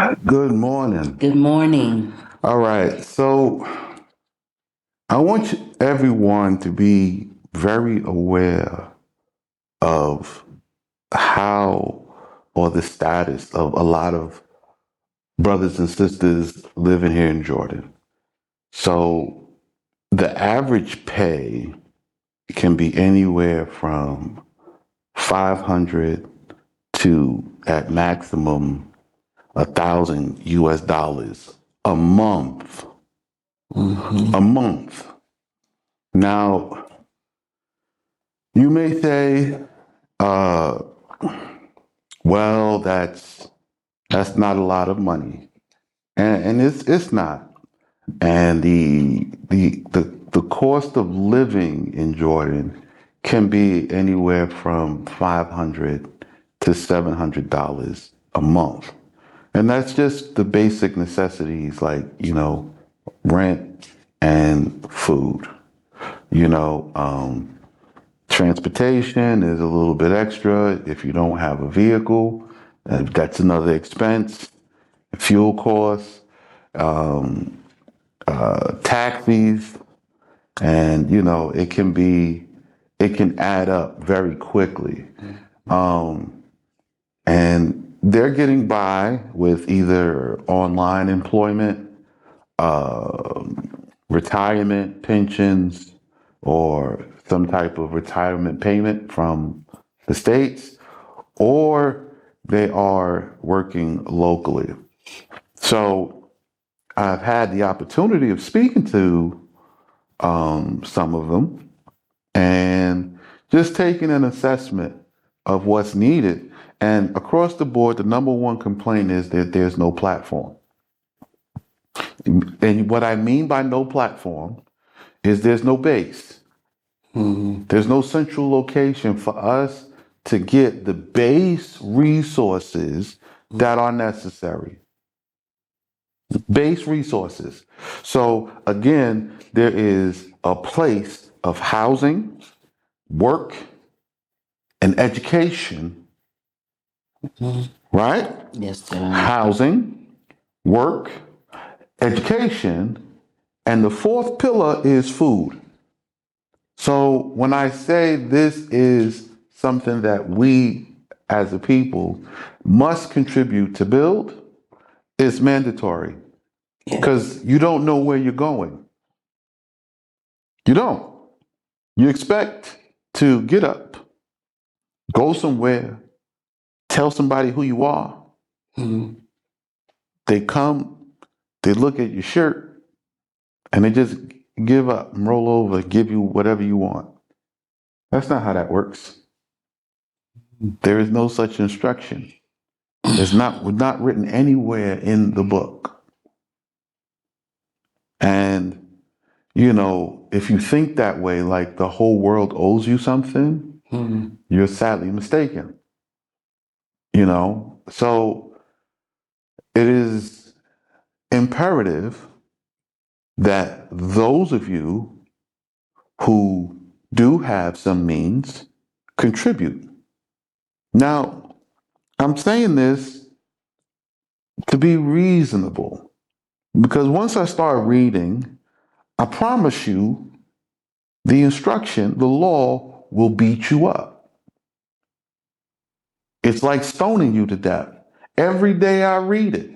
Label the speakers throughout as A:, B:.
A: Good morning.
B: Good morning.
A: All right. So I want everyone to be very aware of how or the status of a lot of brothers and sisters living here in Jordan. So the average pay can be anywhere from 500 to at maximum 1,000 US dollars a month. A month. Now, you may say, uh, well, that's not a lot of money. And it's not. And the cost of living in Jordan can be anywhere from 500 to $700 a month. And that's just the basic necessities like, rent and food. You know, transportation is a little bit extra if you don't have a vehicle. That's another expense. Fuel costs, taxis, and it can add up very quickly. And they're getting by with either online employment, retirement pensions, or some type of retirement payment from the states, or they are working locally. So I've had the opportunity of speaking to some of them and just taking an assessment of what's needed. And across the board, the number one complaint is that there's no platform. And what I mean by no platform is there's no base. There's no central location for us to get the base resources that are necessary. Base resources. So again, there is a place of housing, work, and education, right?
B: Yes, sir.
A: Housing, work, education, and the fourth pillar is food. So when I say this is something that we as a people must contribute to build, it's mandatory because you don't know where you're going. You don't. You expect to get up, go somewhere, tell somebody who you are. They come, they look at your shirt, and they just give up and roll over, give you whatever you want. That's not how that works. There is no such instruction. It's not written anywhere in the book. And, if you think that way, like the whole world owes you something, you're sadly mistaken. So it is imperative that those of you who do have some means contribute. Now, I'm saying this to be reasonable because once I start reading, I promise you the instruction, the law will beat you up. It's like stoning you to death. Every day I read it.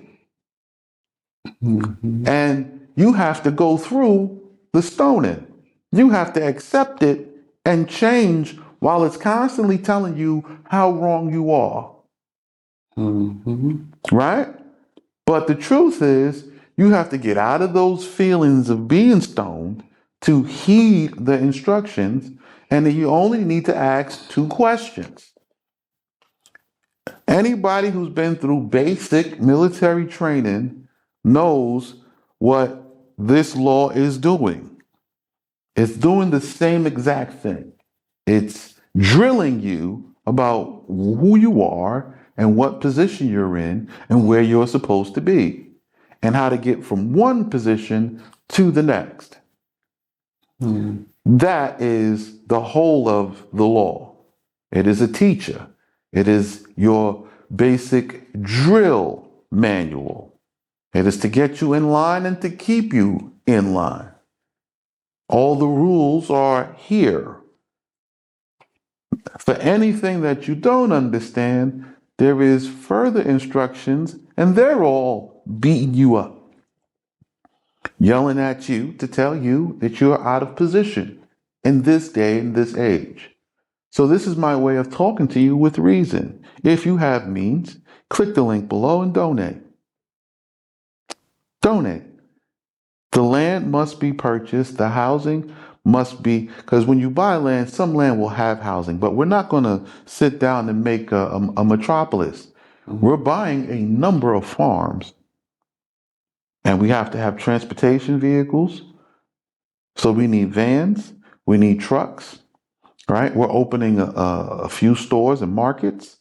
A: And you have to go through the stoning. You have to accept it and change while it's constantly telling you how wrong you are. Right? But the truth is, you have to get out of those feelings of being stoned to heed the instructions, and then you only need to ask two questions. Anybody who's been through basic military training knows what this law is doing. It's doing the same exact thing. It's drilling you about who you are and what position you're in and where you're supposed to be and how to get from one position to the next. That is the whole of the law. It is a teacher. It is your basic drill manual. It is to get you in line and to keep you in line. All the rules are here. For anything that you don't understand, there is further instructions, and they're all beating you up, yelling at you to tell you that you're out of position in this day and this age. So this is my way of talking to you with reason. If you have means, click the link below and donate. Donate. The land must be purchased. The housing must be, because when you buy land, some land will have housing, but we're not going to sit down and make a metropolis. We're buying a number of farms, and we have to have transportation vehicles. So we need vans, we need trucks, right? We're opening a few stores and markets.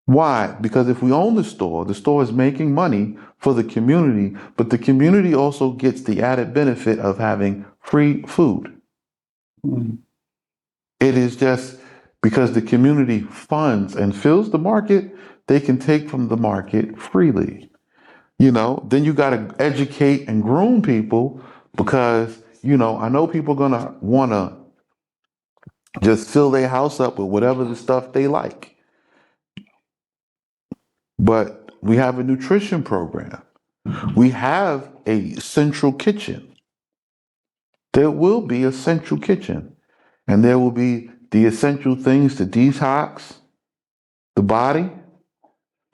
A: Why? Because if we own the store is making money for the community, but the community also gets the added benefit of having free food. Mm. It is just because the community funds and fills the market, they can take from the market freely. Then you got to educate and groom people because, I know people are going to want to just fill their house up with whatever the stuff they like. But we have a nutrition program. We have a central kitchen. There will be a central kitchen, and there will be the essential things to detox the body.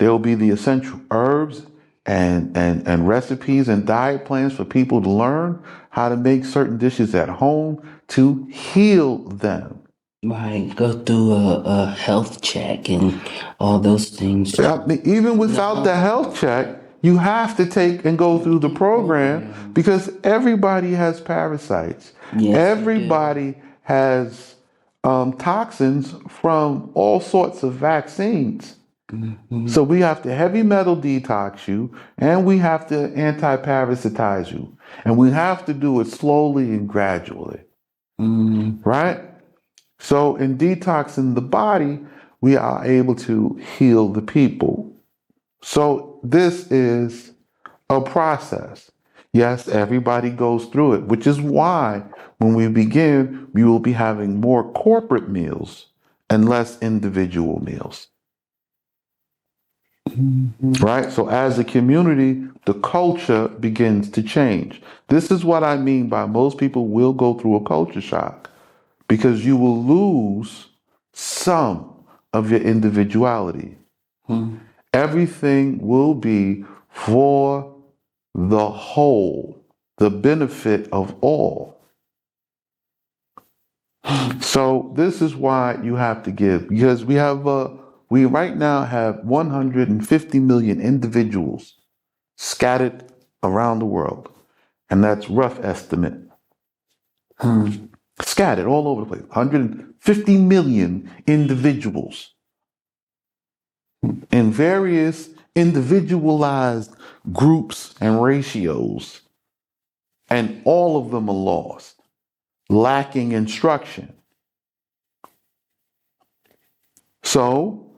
A: There will be the essential herbs and recipes and diet plans for people to learn how to make certain dishes at home to heal them.
B: Right, go through a health check and all those things.
A: Even without the health check, you have to take and go through the program because everybody has parasites. Yes, everybody has toxins from all sorts of vaccines. Mm-hmm. So we have to heavy metal detox you, and we have to anti-parasitize you. And we have to do it slowly and gradually. Mm-hmm. Right? So in detoxing the body, we are able to heal the people. So this is a process. Yes, everybody goes through it, which is why when we begin, we will be having more corporate meals and less individual meals. Mm-hmm. Right? So as a community, the culture begins to change. This is what I mean by most people will go through a culture shock. Because you will lose some of your individuality. Everything will be for the whole, the benefit of all. So this is why you have to give, because we right now have 150 million individuals scattered around the world, and that's rough estimate. Scattered all over the place. 150 million individuals in various individualized groups and ratios. And all of them are lost, lacking instruction. So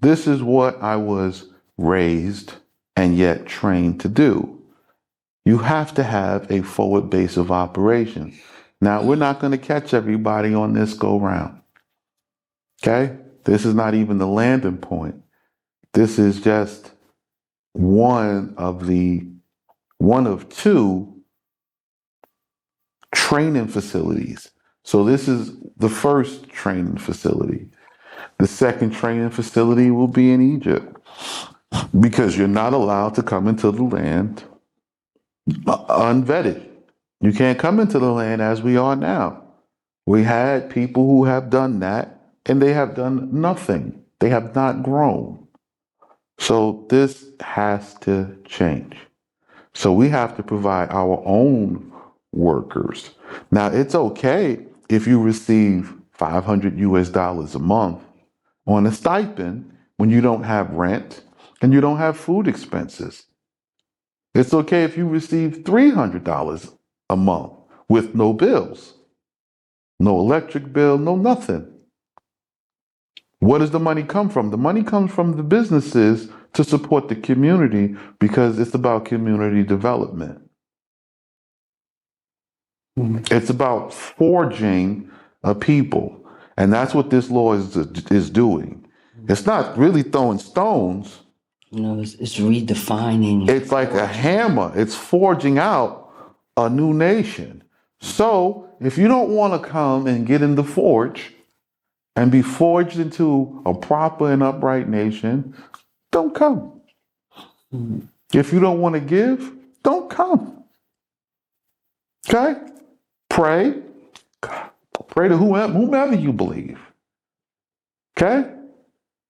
A: this is what I was raised and yet trained to do. You have to have a forward base of operations. Now, we're not going to catch everybody on this go round. Okay? This is not even the landing point. This is just one of two training facilities. So this is the first training facility. The second training facility will be in Egypt because you're not allowed to come into the land unvetted. You can't come into the land as we are now. We had people who have done that, and they have done nothing. They have not grown. So this has to change. So we have to provide our own workers. Now, it's okay if you receive $500 a month on a stipend when you don't have rent and you don't have food expenses. It's okay if you receive $300 a month with no bills. No electric bill, no nothing. What does the money come from? The money comes from the businesses to support the community because it's about community development. It's about forging a people. And that's what this law is doing. It's not really throwing stones.
B: It's redefining.
A: It's like a hammer. It's forging out a new nation. So if you don't want to come and get in the forge and be forged into a proper and upright nation, don't come. If you don't want to give, don't come. Okay? Pray. Pray to whomever you believe. Okay?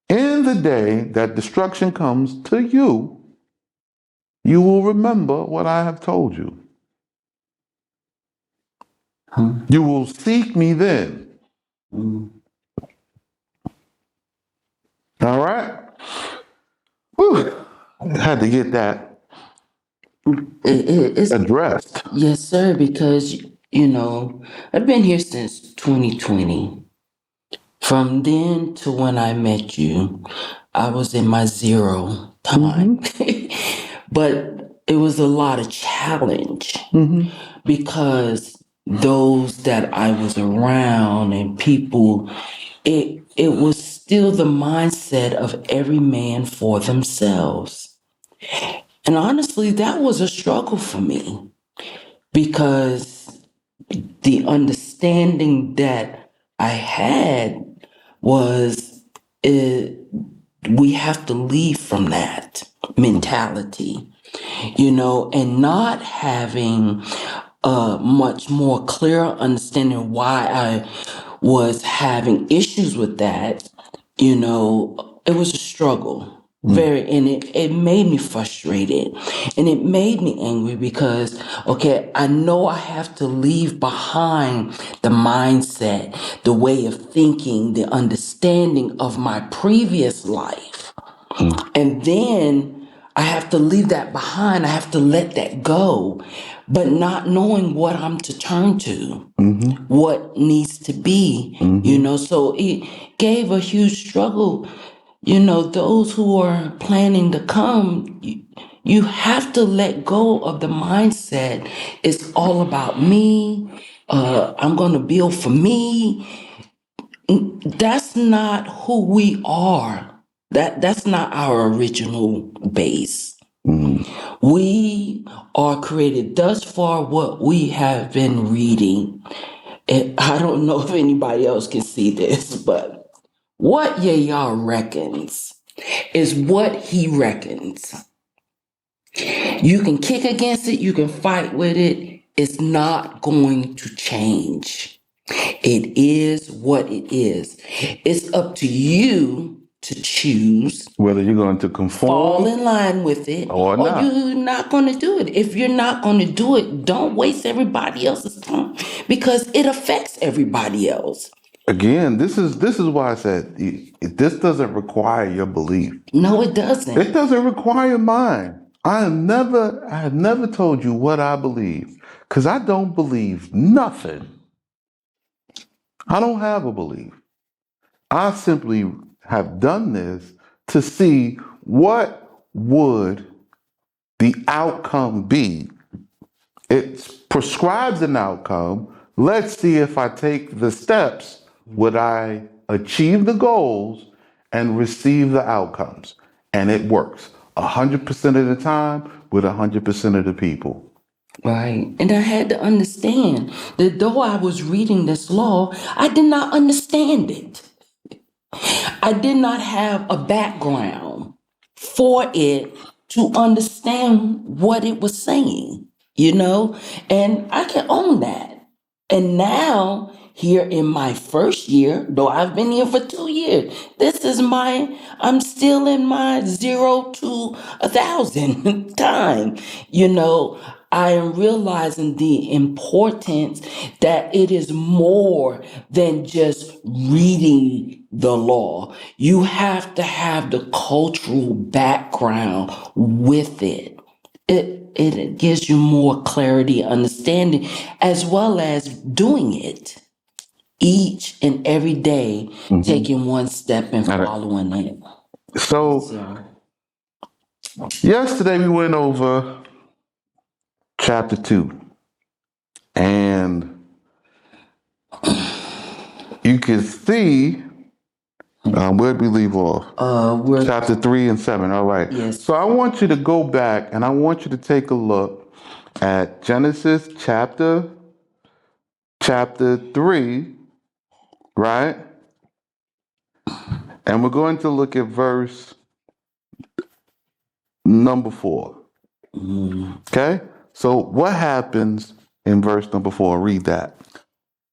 A: In the day that destruction comes to you, you will remember what I have told you. You will seek me then. All right? Whew. I had to get that
B: It's
A: addressed.
B: Yes, sir, because, I've been here since 2020. From then to when I met you, I was in my zero time. But it was a lot of challenge because those that I was around and people, it was still the mindset of every man for themselves. And honestly, that was a struggle for me because the understanding that I had was we have to leave from that mentality, and not having a much more clear understanding why I was having issues with that. It was a struggle. And it made me frustrated and it made me angry because, okay, I know I have to leave behind the mindset, the way of thinking, the understanding of my previous life. And then I have to leave that behind. I have to let that go, but not knowing what I'm to turn to, what needs to be, so it gave a huge struggle. Those who are planning to come, you have to let go of the mindset. It's all about me. I'm going to build for me. That's not who we are. That's not our original base. We are created thus far what we have been reading. And I don't know if anybody else can see this, but what Yah reckons is what he reckons. You can kick against it, you can fight with it. It's not going to change. It is what it is. It's up to you to choose
A: Whether you're going to conform,
B: fall in line with it,
A: or not.
B: you're not going to do it. If you're not going to do it, don't waste everybody else's time because it affects everybody else.
A: Again, this is why I said this doesn't require your belief.
B: No, it doesn't.
A: It doesn't require mine. I have never told you what I believe because I don't believe nothing. I don't have a belief. I simply have done this to see what would the outcome be. It prescribes an outcome. Let's see if I take the steps, would I achieve the goals and receive the outcomes? And it works 100% of the time with 100% of the people.
B: Right. And I had to understand that though I was reading this law, I did not understand it. I did not have a background for it to understand what it was saying, and I can own that. And now, here in my first year, though I've been here for 2 years, I'm still in my 0 to 1,000 time. I am realizing the importance that it is more than just reading the law. You have to have the cultural background with it. It gives you more clarity, understanding, as well as doing it. each and every day, taking one step and following it.
A: So yesterday we went over chapter 2, and you can see where'd we leave off?
B: We're
A: Chapter 3 and 7. All right.
B: Yes.
A: So I want you to go back and I want you to take a look at Genesis chapter 3, right? And we're going to look at verse number 4. Okay? So what happens in verse number 4? Read that.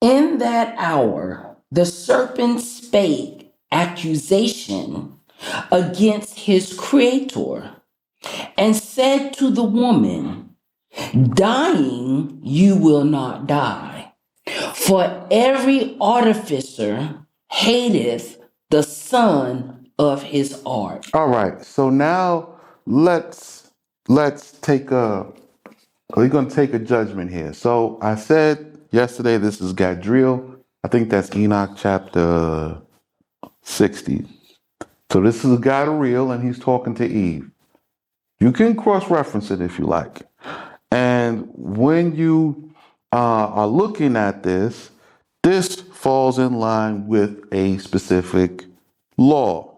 B: In that hour, the serpent spake accusation against his creator and said to the woman, dying you will not die, for every artificer hateth the son of his art.
A: All right. So now let's take we're going to take a judgment here. So I said yesterday this is Gadriel. I think that's Enoch chapter 60. So this is Gadriel and he's talking to Eve. You can cross-reference it if you like. And when you are looking at this, this falls in line with a specific law.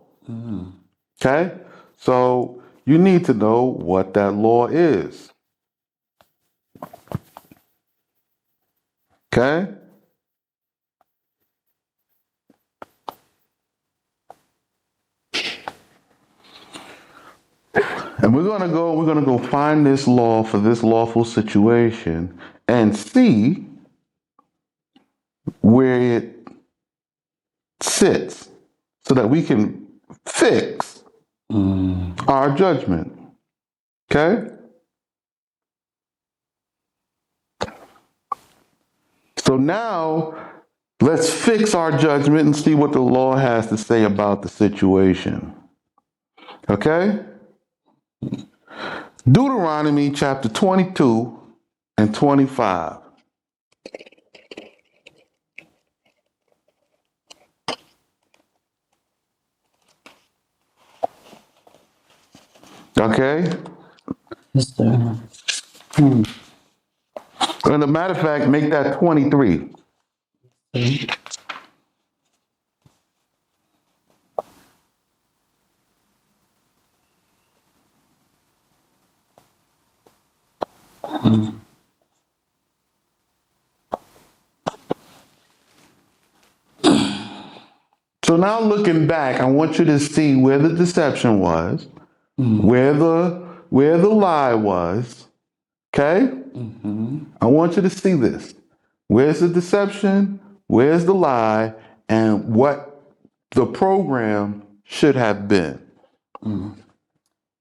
A: Okay? So you need to know what that law is. Okay? And we're gonna go find this law for this lawful situation and see where it sits so that we can fix our judgment. Okay? So now let's fix our judgment and see what the law has to say about the situation. Okay? Deuteronomy chapter 22 and 25. Okay?
B: Yes, sir.
A: And as a matter of fact, make that 23. So now looking back, I want you to see where the deception was, where the lie was. Okay? I want you to see this. Where's the deception? Where's the lie? And what the program should have been.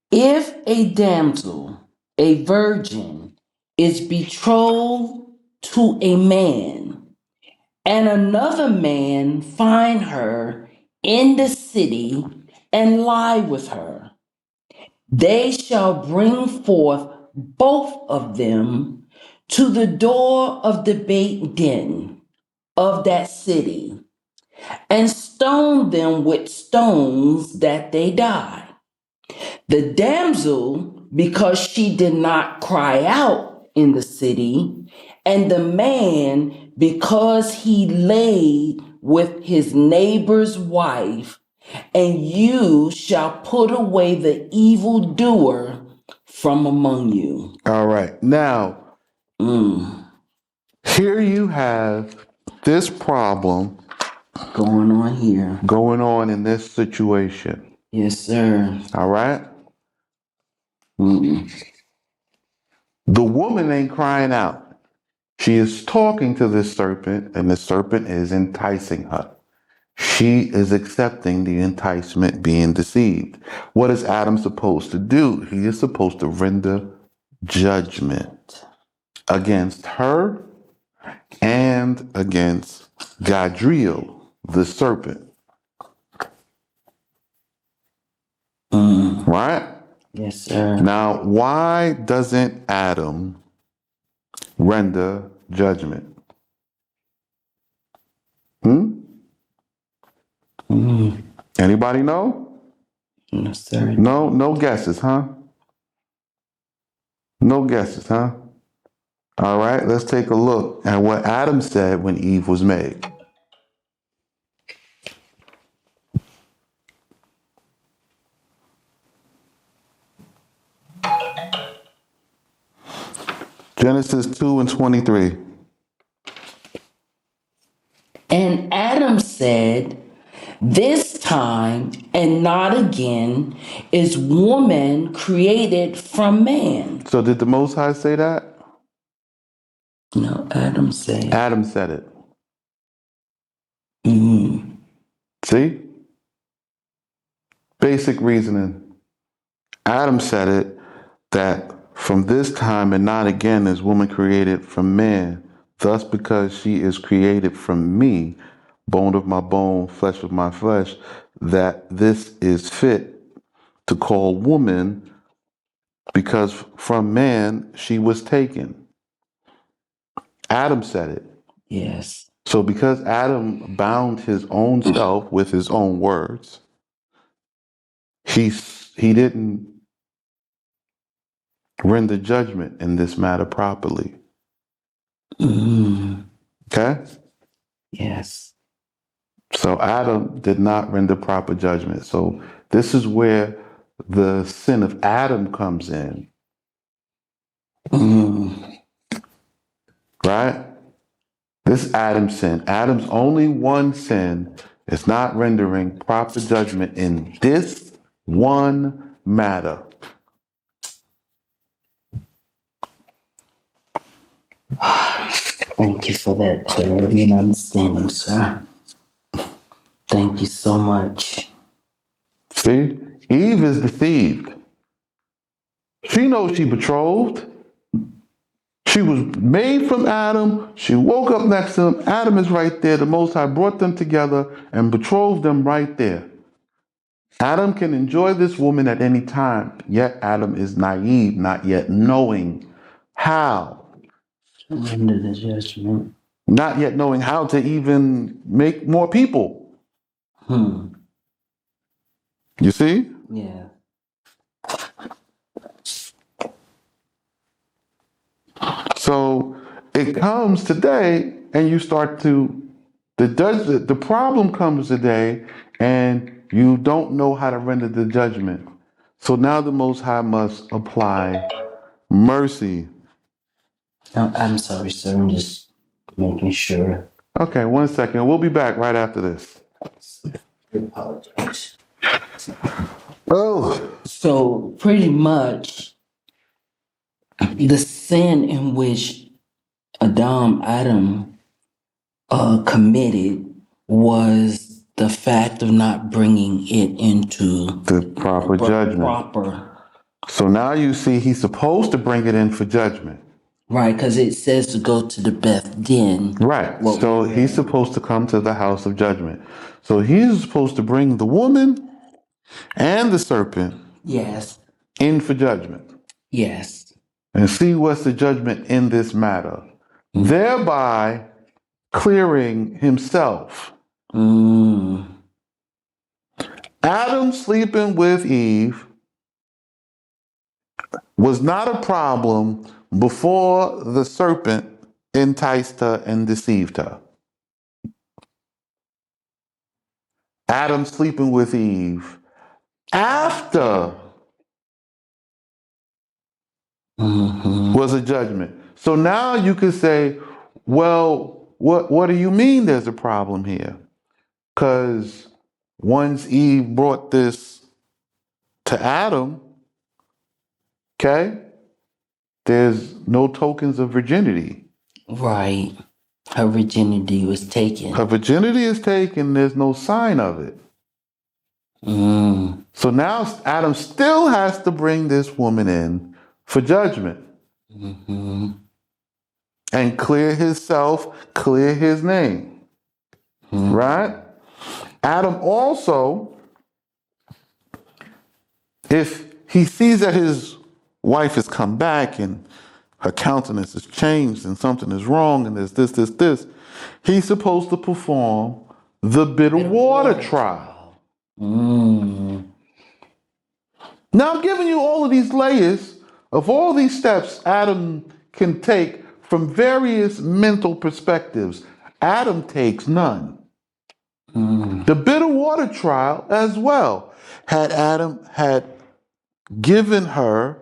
B: If a damsel, a virgin, is betrothed to a man, and another man find her in the city and lie with her, they shall bring forth both of them to the door of the bait den of that city, and stone them with stones that they die. The damsel, because she did not cry out in the city, and the man, because he lay with his neighbor's wife, and you shall put away the evildoer from among you.
A: All right. Now, here you have this problem
B: Going on here.
A: going on in this situation.
B: Yes, sir.
A: All right? The woman ain't crying out. She is talking to this serpent, and the serpent is enticing her. She is accepting the enticement, being deceived. What is Adam supposed to do? He is supposed to render judgment against her and against Gadriel, the serpent. Right?
B: Yes, sir.
A: Now, why doesn't Adam render judgment? Anybody know?
B: No, sir.
A: No guesses, huh? No guesses, huh? All right, let's take a look at what Adam said when Eve was made. Genesis 2:23.
B: And Adam said, "This time and not again is woman created from man."
A: So did the Most High say that?
B: No, Adam said.
A: Adam said it.
B: Mm,
A: See? Basic reasoning. Adam said it that from this time and not again is woman created from man. Thus, because she is created from me, bone of my bone, flesh of my flesh, that this is fit to call woman because from man she was taken. Adam said it.
B: yes.
A: So because Adam bound his own self with his own words, he didn't render judgment in this matter properly.
B: Mm,
A: Okay?
B: yes.
A: So Adam did not render proper judgment. So this is where the sin of Adam comes in,
B: Mm,
A: right? This Adam sin, Adam's only one sin is not rendering proper judgment in this one matter.
B: thank you for that clarity and understanding, sir. Thank you so much.
A: See? Eve is deceived. She knows she betrothed. She was made from Adam. She woke up next to him. Adam is right there. The Most High brought them together and betrothed them right there. Adam can enjoy this woman at any time, yet Adam is naive, not yet knowing how.
B: Under the judgment.
A: Not yet knowing how to even make more people. You see?
B: Yeah.
A: So it comes today, and you start to the problem comes today, and you don't know how to render the judgment. So now the Most High must apply mercy.
B: I'm sorry, sir. I'm just making sure.
A: Okay, 1 second. We'll be back right after this.
B: I apologize.
A: Oh,
B: So pretty much the sin in which Adam committed was the fact of not bringing it into
A: the proper judgment.
B: proper.
A: So now you see he's supposed to bring it in for judgment.
B: Right, because it says to go to the Beth Den.
A: Right. So he's supposed to come to the house of judgment. So he's supposed to bring the woman and the serpent
B: Yes.
A: in for judgment
B: Yes.
A: and see what's the judgment in this matter, thereby clearing himself. Adam sleeping with Eve was not a problem before the serpent enticed her and deceived her. Adam sleeping with Eve after was a judgment. So now you could say, well, what do you mean there's a problem here? Because once Eve brought this to Adam, okay, there's no tokens of virginity.
B: Right. Her virginity was taken.
A: Her virginity is taken, there's no sign of it. So now Adam still has to bring this woman in for judgment. And clear himself, clear his name. Right? Adam also, if he sees that his wife has come back and her countenance has changed and something is wrong and there's this, he's supposed to perform the bitter water
B: Water
A: trial.
B: Mm.
A: Now I'm giving you all of these layers of all these steps Adam can take from various mental perspectives. Adam takes none. The bitter water trial as well. Had Adam had given her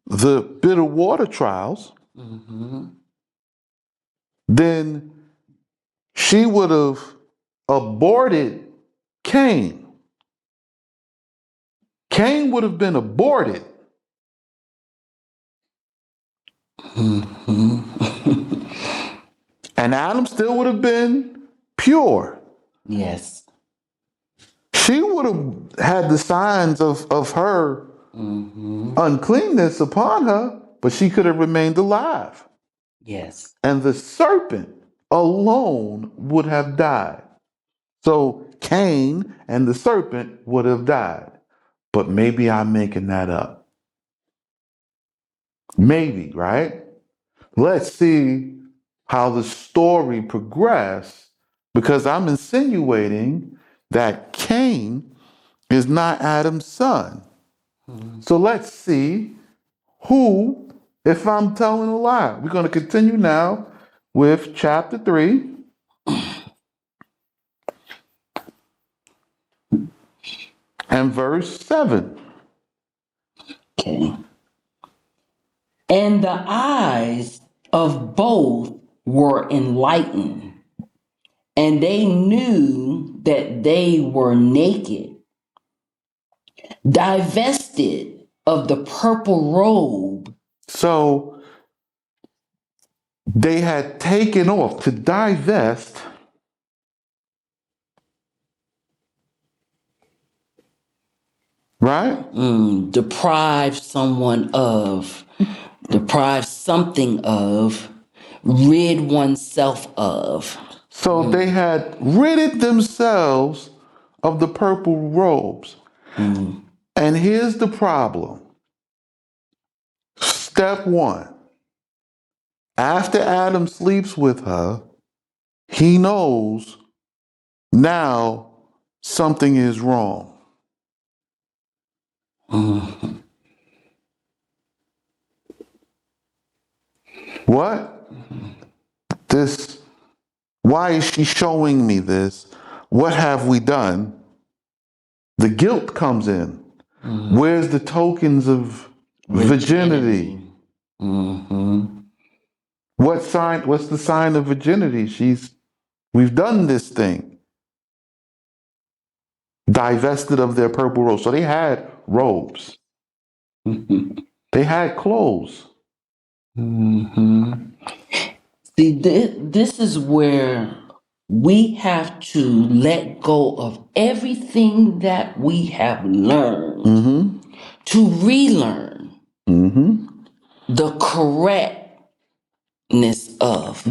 A: the bitter water trials, then she would have aborted Cain. Cain would have been aborted. And Adam still would have been pure.
B: Yes.
A: She would have had the signs of her uncleanness upon her, but she could have remained alive.
B: Yes.
A: And the serpent alone would have died. So Cain and the serpent would have died. But maybe I'm making that up. Maybe, right? Let's see how the story progressed, because I'm insinuating that Cain is not Adam's son. So let's see who, if I'm telling a lie. We're going to continue now with chapter 3. And verse 7.
B: Okay. And the eyes of both were enlightened, and they knew that they were naked, divested of the purple robe.
A: So they had taken off to divest. Right?
B: Deprive something of, rid oneself of.
A: So they had ridded themselves of the purple robes. And here's the problem. Step 1. After Adam sleeps with her, he knows now something is wrong. What? Why is she showing me this? What have we done? The guilt comes in. Where's the tokens of virginity? What's the sign of virginity? We've done this thing. Divested of their purple robes. So they had robes. They had clothes.
B: See, this is where we have to let go of everything that we have learned to relearn the correctness of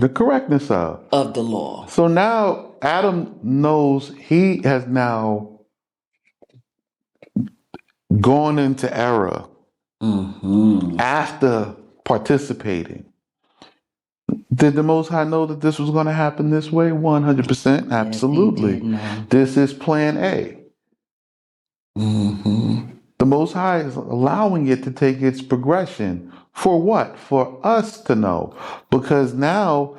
A: of
B: the law.
A: So now Adam knows he has now gone into error after participating. Did the Most High know that this was going to happen this way? 100%. Absolutely. This is plan A. The Most High is allowing it to take its progression. For what? For us to know. Because now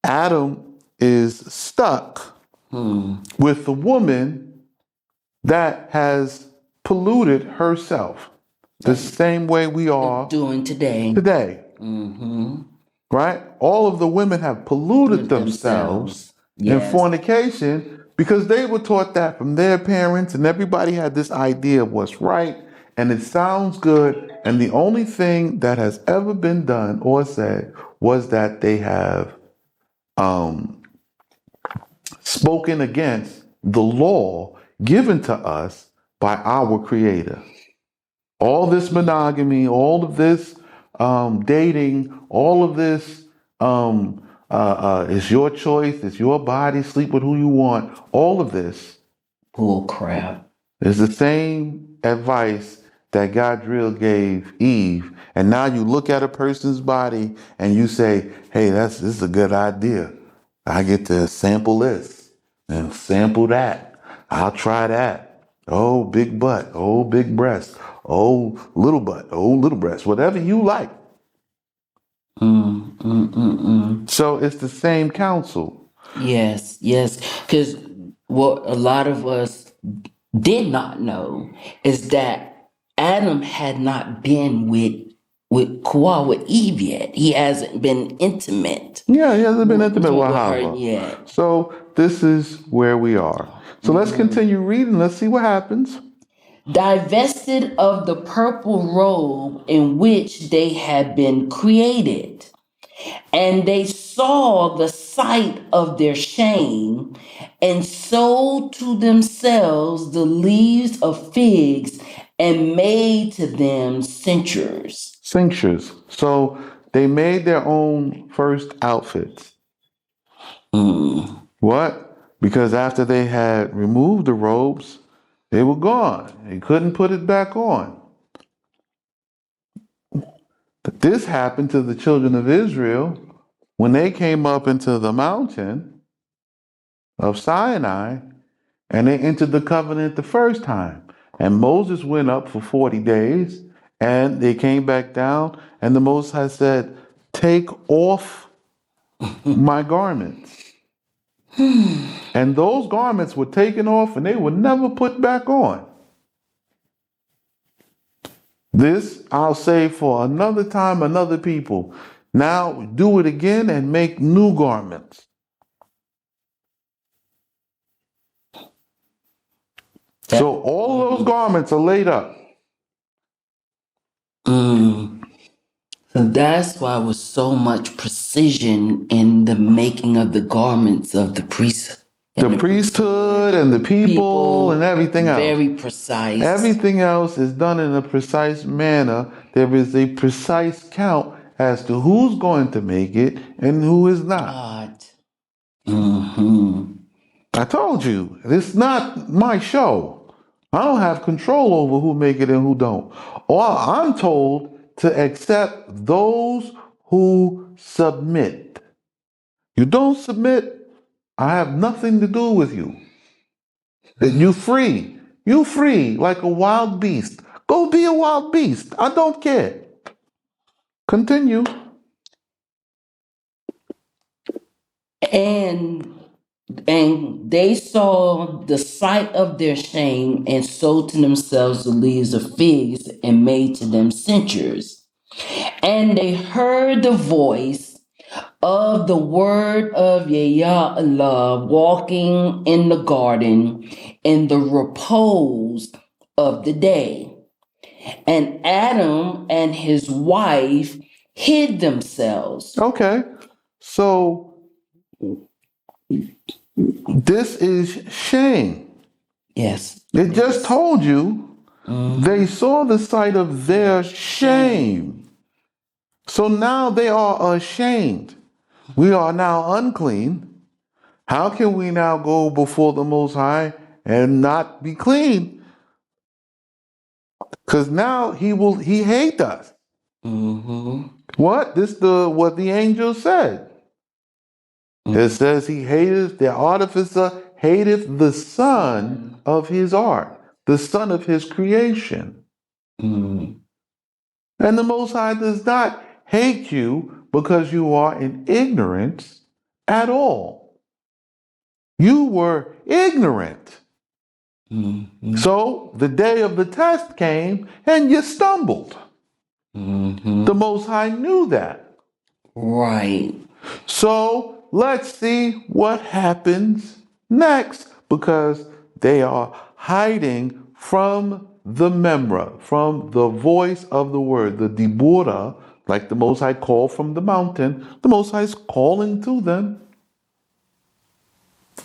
A: Adam is stuck with the woman that has polluted herself. The same way we are
B: doing today.
A: Right? All of the women have polluted themselves in fornication because they were taught that from their parents, and everybody had this idea of what's right, and it sounds good. And the only thing that has ever been done or said was that they have spoken against the law given to us by our Creator. All this monogamy, all of this dating, all of this is your choice, it's your body, sleep with who you want. All of this
B: bull crap
A: is the same advice that Gadriel gave Eve. And now you look at a person's body and you say, hey, this is a good idea. I get to sample this. and sample that. I'll try that. Oh, big butt. Oh, big breast. Oh, little butt. Oh, little breast. Whatever you like. So it's the same counsel.
B: Yes, yes. Because what a lot of us did not know is that Adam had not been with Eve yet. He hasn't been intimate
A: Yeah, he hasn't been intimate with
B: with her
A: Hava.
B: yet.
A: So this is where we are. So let's continue reading. Let's see what happens.
B: Divested of the purple robe in which they had been created. And they saw the sight of their shame and sewed to themselves the leaves of figs and made to them cinctures.
A: Cinctures. So they made their own first outfits. What? Because after they had removed the robes, they were gone. They couldn't put it back on. But this happened to the children of Israel when they came up into the mountain of Sinai and they entered the covenant the first time. And Moses went up for 40 days and they came back down, and the Most High said, "Take off my garments." And those garments were taken off and they were never put back on. This I'll say for another time, another people. Now do it again and make new garments. So all of those garments are laid up.
B: So that's why there was so much precision in the making of the garments of the priests.
A: The priesthood and the people and everything else.
B: Very precise.
A: Everything else is done in a precise manner. There is a precise count as to who's going to make it and who is not. I told you, it's not my show. I don't have control over who make it and who don't. All I'm told to accept those who submit. You don't submit, I have nothing to do with you. You free. You free like a wild beast. Go be a wild beast. I don't care. Continue.
B: And they saw the sight of their shame and sewed to themselves the leaves of figs and made to them cinctures. And they heard the voice of the word of Yahweh walking in the garden in the repose of the day. And Adam and his wife hid themselves.
A: Okay. So this is shame.
B: Yes.
A: It just told you they saw the sight of their shame. So now they are ashamed. We are now unclean. How can we now go before the Most High and not be clean? Because now he hate us. What? What the angel said. It says he hateth, the artificer hateth the son of his art, the son of his creation. And the Most High does not hate you because you are in ignorance at all. You were ignorant. So the day of the test came and you stumbled. The Most High knew that.
B: Right.
A: So let's see what happens next, because they are hiding from the memra, from the voice of the word, the dibura, like the Most High called from the mountain. The Most High is calling to them.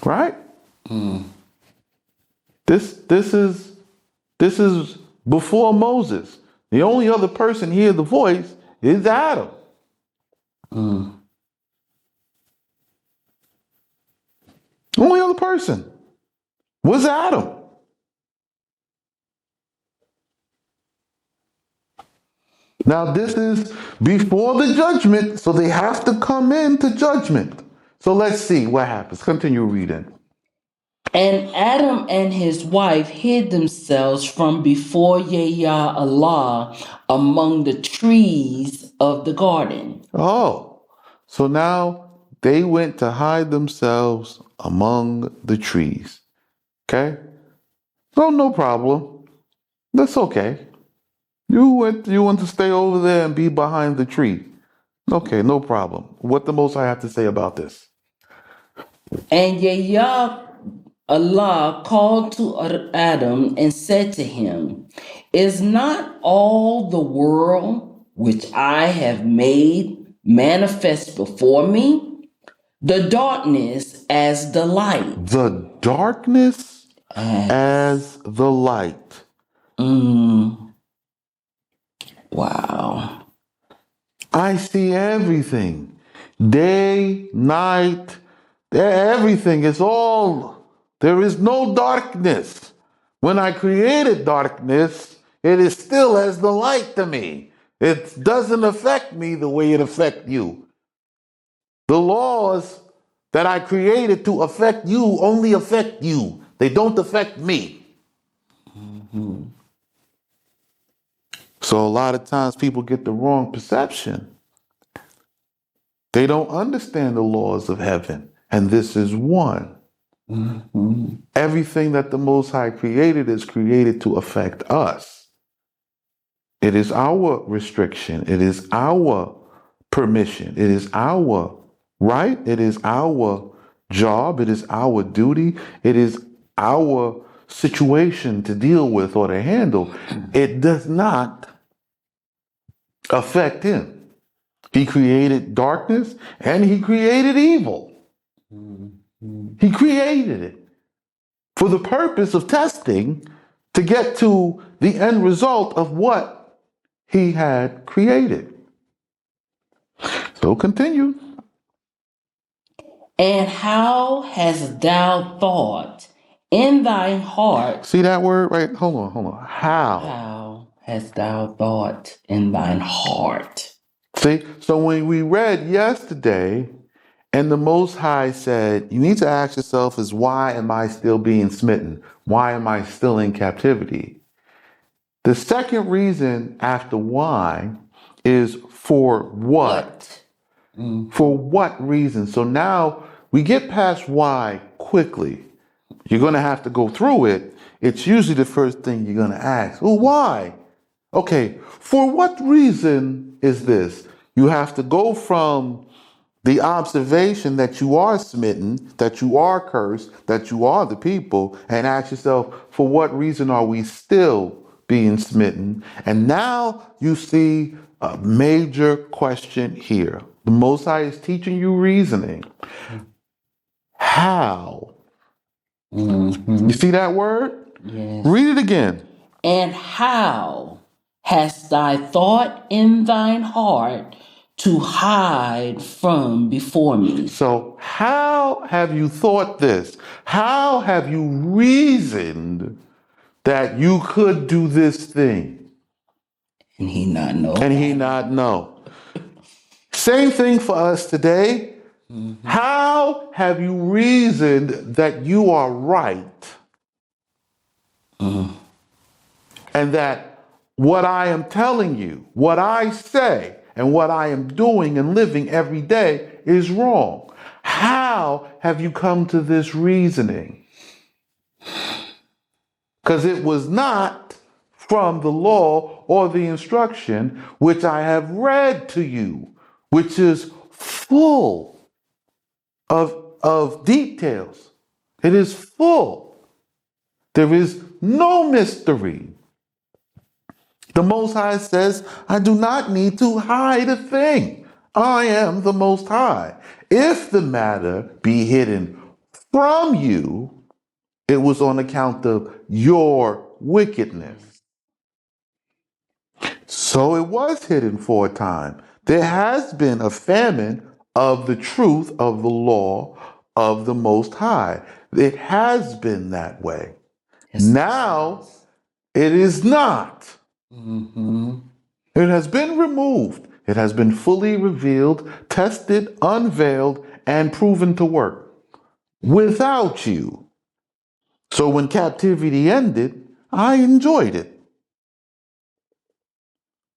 A: Right? This is before Moses. The only other person hear the voice is Adam. Only other person was Adam. Now this is before the judgment, so they have to come into judgment. So let's see what happens. Continue reading.
B: And Adam and his wife hid themselves from before Yahweh Allah among the trees of the garden.
A: Oh, so now they went to hide themselves among the trees. Okay? So no problem. That's okay. You want to stay over there and be behind the tree. Okay, no problem. What the most I have to say about this?
B: And Yahweh Allah called to Adam and said to him, is not all the world which I have made manifest before me? The darkness as the light.
A: The darkness
B: Uh,
A: as the light.
B: wow.
A: I see everything. Day, night, everything is all. There is no darkness. When I created darkness, it is still as the light to me. It doesn't affect me the way it affects you. The laws that I created to affect you only affect you. They don't affect me. So a lot of times people get the wrong perception. They don't understand the laws of heaven. And this is one. Everything that the Most High created is created to affect us. It is our restriction. It is our permission. It is our right. It is our job. It is our duty. It is our situation to deal with or to handle. It does not affect him. He created darkness and he created evil. He created it for the purpose of testing to get to the end result of what he had created. So continue.
B: And how hast thou thought in thine heart?
A: See that word right? Hold on. How?
B: How hast thou thought in thine heart?
A: See, so when we read yesterday, and the Most High said, you need to ask yourself is why am I still being smitten? Why am I still in captivity? The second reason after why is for what? For what reason? So now we get past why quickly. You're going to have to go through it. It's usually the first thing you're going to ask. Well, why? Okay, for what reason is this? You have to go from the observation that you are smitten, that you are cursed, that you are the people, and ask yourself, for what reason are we still being smitten? And now you see a major question here. The Most High is teaching you reasoning. How? You see that word?
B: Yes.
A: Read it again.
B: And how hast thy thought in thine heart to hide from before me?
A: So, how have you thought this? How have you reasoned that you could do this thing?
B: And he not know.
A: And he not know. Same thing for us today. How have you reasoned that you are right? And that what I am telling you, what I say, and what I am doing and living every day is wrong? How have you come to this reasoning? Because it was not from the law or the instruction which I have read to you, which is full of details. It is full. There is no mystery. The Most High says, I do not need to hide a thing. I am the Most High. If the matter be hidden from you, it was on account of your wickedness. So it was hidden for a time. There has been a famine of the truth of the law of the Most High. It has been that way.
B: Yes.
A: Now it is not. It has been removed. It has been fully revealed, tested, unveiled, and proven to work without you. So when captivity ended, I enjoyed it.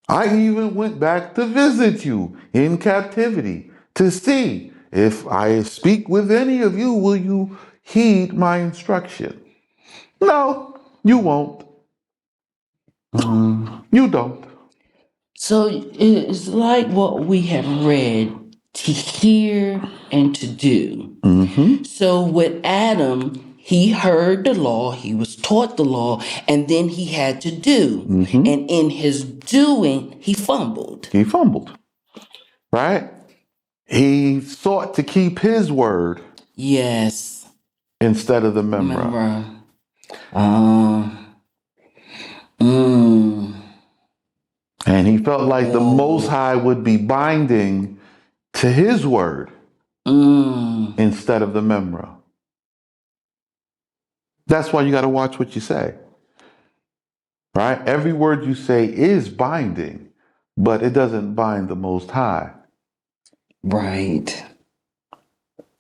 A: I even went back to visit you in captivity to see if I speak with any of you, will you heed my instruction? No, you won't. You don't.
B: So it's like what we have read, to hear and to do.
A: Mm-hmm.
B: So with Adam, he heard the law, he was taught the law, and then he had to do.
A: Mm-hmm.
B: And in his doing, he fumbled.
A: He fumbled, right? He sought to keep his word
B: Yes.
A: instead of the memra.
B: Remember. Uh, mm,
A: And he felt like the Most
B: oh,
A: High would be binding to his word
B: mm,
A: instead of the memra. That's why you got to watch what you say, right? Every word you say is binding, but it doesn't bind the Most High.
B: right.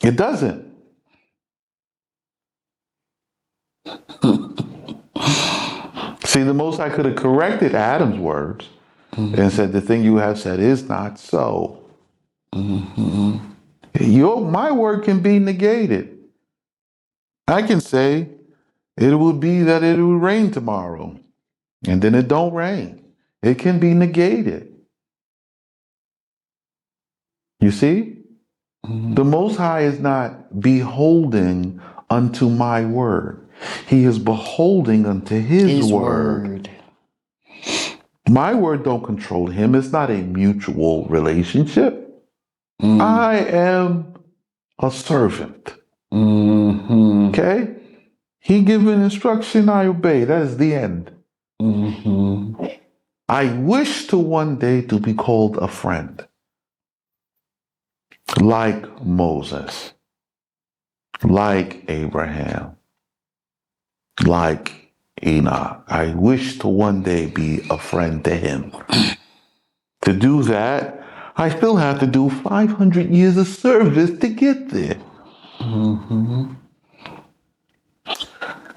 A: It doesn't. See, the Most High could have corrected Adam's words and said, the thing you have said is not so. My word can be negated. I can say, it will be that it will rain tomorrow, and then it don't rain. It can be negated. You see? The Most High is not beholding unto my word. He is beholding unto his word. My word don't control him. It's not a mutual relationship. I am a servant. Okay? He given instruction, I obey. That is the end. I wish to one day to be called a friend, like Moses, like Abraham, like Enoch. I wish to one day be a friend to him. To do that, I still have to do 500 years of service to get there.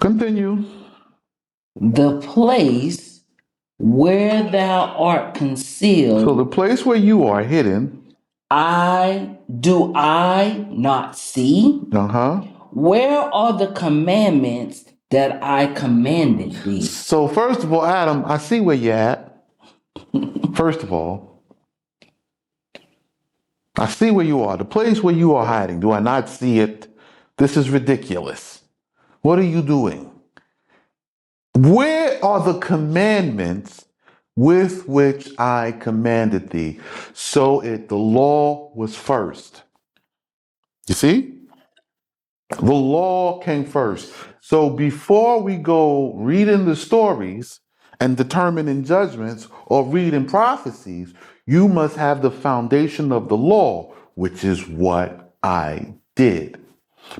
A: Continue.
B: The place where thou art
A: So
B: concealed,
A: the place where you are hidden,
B: I not see?
A: uh-huh.
B: Where are the commandments that I commanded thee?
A: So first of all, Adam, I see where you're at. First of all, I see where you are. The place where you are hiding, do I not see it? This is ridiculous. What are you doing? Where are the commandments with which I commanded thee? So the law was first. You see? The law came first. So before we go reading the stories and determining judgments or reading prophecies, you must have the foundation of the law, which is what I did.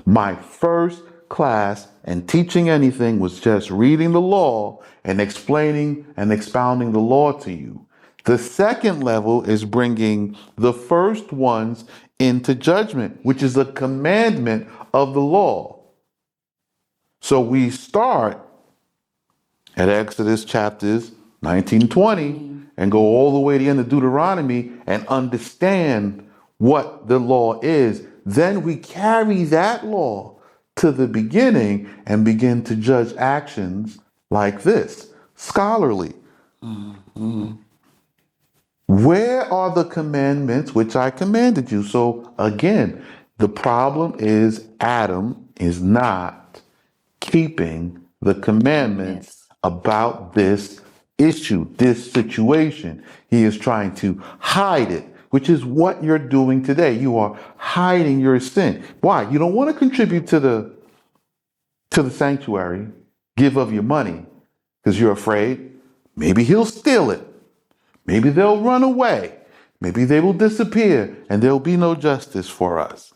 A: My first class and teaching anything was just reading the law and explaining and expounding the law to you. The second level is bringing the first ones into judgment, which is a commandment of the law. So we start at Exodus chapters 19-20 and go all the way to the end of Deuteronomy and understand what the law is. Then we carry that law to the beginning and begin to judge actions like this, scholarly. Where are the commandments which I commanded you? So again, the problem is Adam is not keeping the commandments about this issue, this situation. He is trying to hide it, which is what you're doing today. You are hiding your sin. Why? You don't want to contribute to the sanctuary, give of your money, because you're afraid maybe he'll steal it. Maybe they'll run away. Maybe they will disappear and there'll be no justice for us.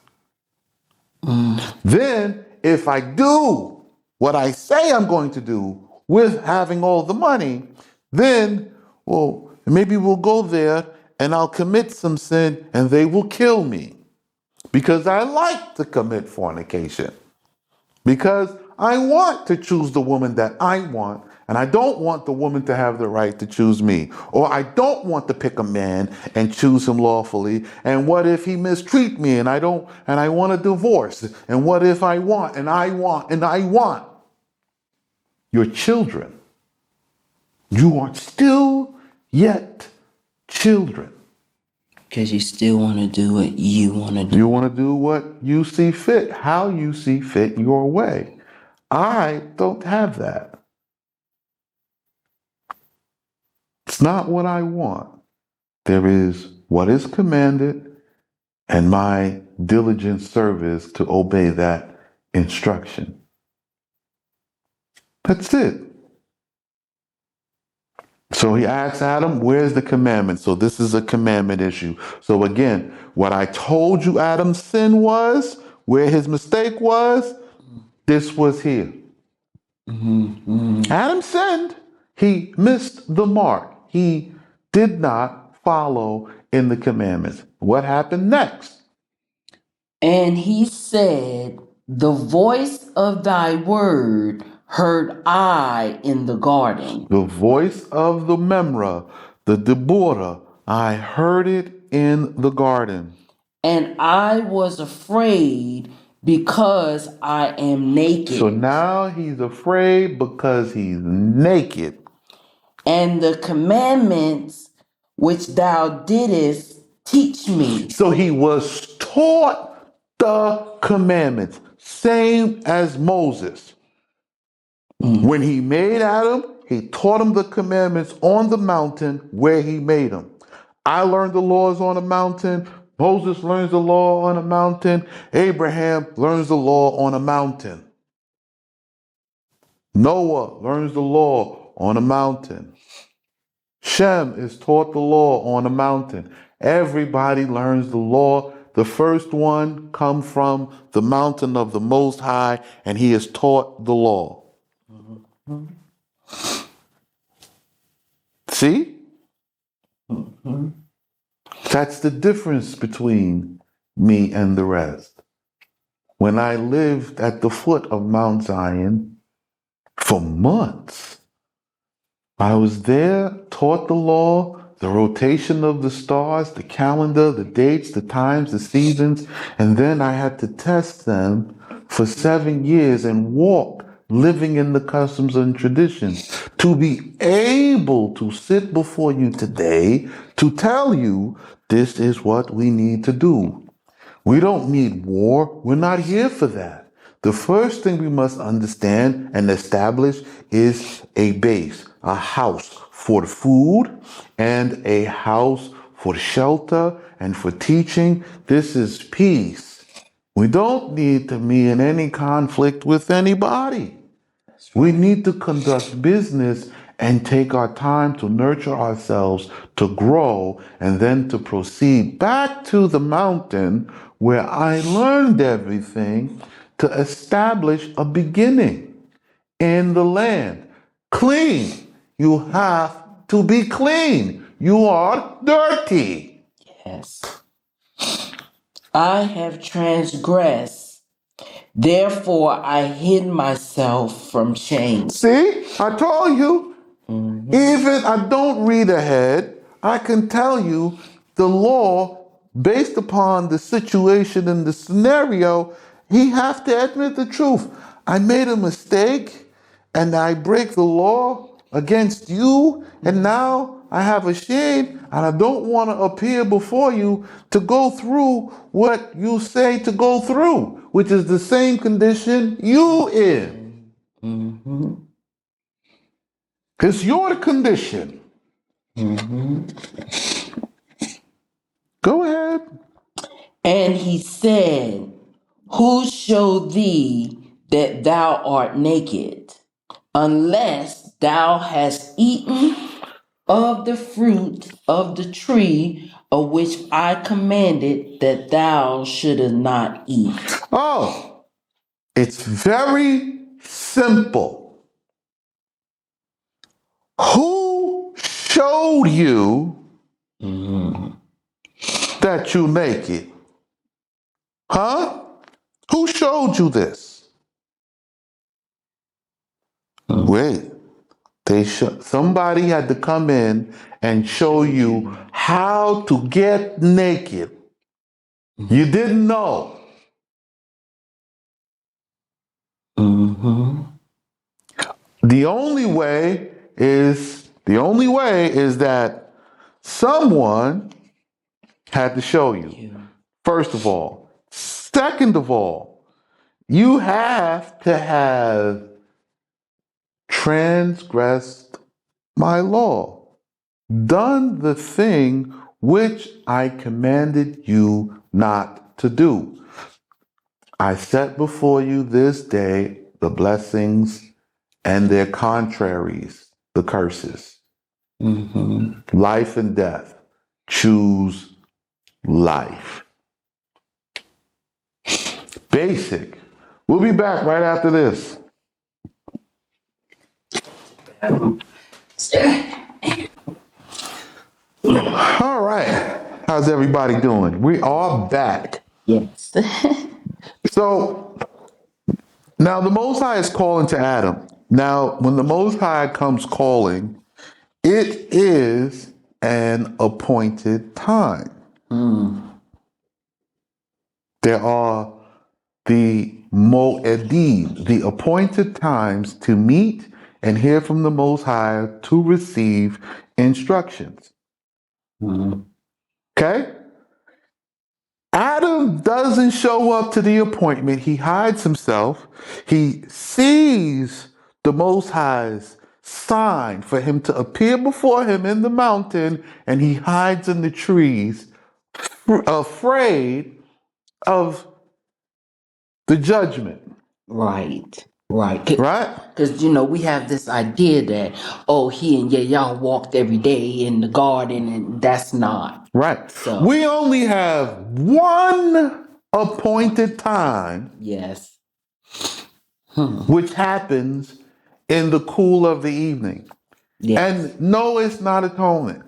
A: Then, if I do what I say I'm going to do with having all the money, then, well, maybe we'll go there and I'll commit some sin and they will kill me because I like to commit fornication, because I want to choose the woman that I want, and I don't want the woman to have the right to choose me. Or I don't want to pick a man and choose him lawfully. And what if he mistreat me and I want a divorce? And what if I want and I want and I want? Your children. You are still yet children.
B: Because you still want to do what you want to do.
A: You want to do what you see fit, how you see fit, your way. I don't have that. It's not what I want. There is what is commanded and my diligent service to obey that instruction. That's it. So he asks Adam, where's the commandment? So this is a commandment issue. So again, what I told you Adam's sin was, where his mistake was, this was here. Adam sinned. He missed the mark. He did not follow in the commandments. What happened next?
B: And he said, the voice of thy word heard I in the garden.
A: The voice of the Memra, the Deborah, I heard it in the garden.
B: And I was afraid because I am naked.
A: So now he's afraid because he's naked.
B: And the commandments which thou didst teach me.
A: So he was taught the commandments, same as Moses. When he made Adam, he taught him the commandments on the mountain where he made him. I learned the laws on a mountain. Moses learns the law on a mountain. Abraham learns the law on a mountain. Noah learns the law on a mountain. Shem is taught the law on a mountain. Everybody learns the law. The first one comes from the mountain of the Most High, and he is taught the law. See? That's the difference between me and the rest. When I lived at the foot of Mount Zion for months, I was there, taught the law, the rotation of the stars, the calendar, the dates, the times, the seasons, and then I had to test them for 7 years and walk, living in the customs and traditions, to be able to sit before you today to tell you this is what we need to do. We don't need war. We're not here for that. The first thing we must understand and establish is a base, a house for food and a house for shelter and for teaching. This is peace. We don't need to be in any conflict with anybody. We need to conduct business and take our time to nurture ourselves, to grow, and then to proceed back to the mountain where I learned everything to establish a beginning in the land. Clean. You have to be clean. You are dirty.
B: Yes. I have transgressed. Therefore, I hid myself from shame.
A: See, I told you. Even I don't read ahead, I can tell you the law based upon the situation and the scenario. He has to admit the truth. I made a mistake and I break the law against you, and now I have a shame and I don't want to appear before you to go through what you say to go through, which is the same condition you in. It's your condition. Go ahead.
B: And he said, who showed thee that thou art naked, unless thou hast eaten of the fruit of the tree of which I commanded that thou shouldest not eat?
A: Oh, it's very simple. Who showed you that you naked? Huh? Who showed you this? Wait. Somebody had to come in and show you how to get naked. You didn't know.
B: Mm-hmm.
A: The only way is that someone had to show you. First of all. Second of all, you have to have transgressed my law, done the thing which I commanded you not to do. I set before you this day the blessings and their contraries, the curses.
B: Mm-hmm.
A: Life and death. Choose life. Basic. We'll be back right after this. All right. How's everybody doing? We are back.
B: Yes.
A: So now the Most High is calling to Adam. Now, when the Most High comes calling, it is an appointed time. There are the moedim, the appointed times to meet and hear from the Most High to receive instructions. Okay? Adam doesn't show up to the appointment. He hides himself. He sees the Most High's sign for him to appear before him in the mountain, and he hides in the trees, afraid of the judgment.
B: Right.
A: Right?
B: Because, we have this idea that, he and y'all walked every day in the garden, and that's not.
A: Right.
B: So.
A: We only have one appointed time.
B: Yes.
A: Which happens in the cool of the evening.
B: Yes.
A: And no, it's not atonement.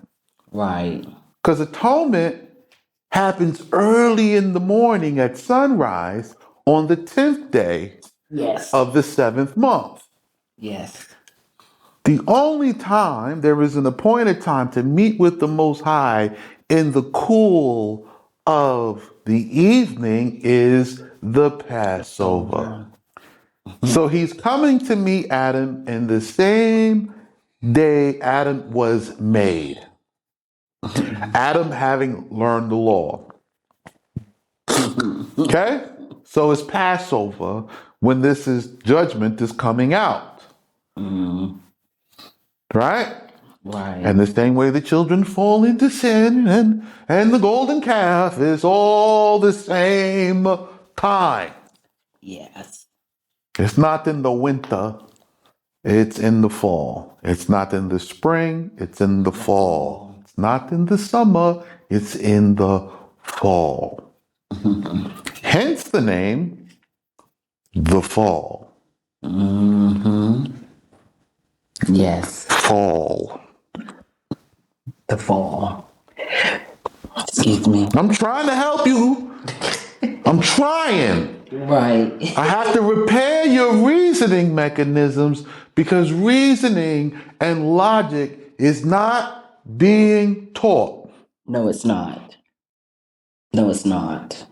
B: Right.
A: Because atonement happens early in the morning at sunrise on the 10th day of the 7th month.
B: Yes.
A: The only time there is an appointed time to meet with the Most High in the cool of the evening is the Passover. So he's coming to meet Adam in the same day Adam was made. Adam having learned the law. Okay? So it's Passover when this is judgment is coming out. Right?
B: Right.
A: And the same way the children fall into sin and the golden calf is all the same time.
B: Yes.
A: It's not in the winter. It's in the fall. It's not in the spring. It's in the fall. It's not in the summer. It's in the fall. Hence the name, the fall.
B: Yes.
A: Fall.
B: The fall. Excuse me.
A: I'm trying to help you. I'm trying.
B: Right.
A: I have to repair your reasoning mechanisms because reasoning and logic is not being taught.
B: No, it's not. No, it's not.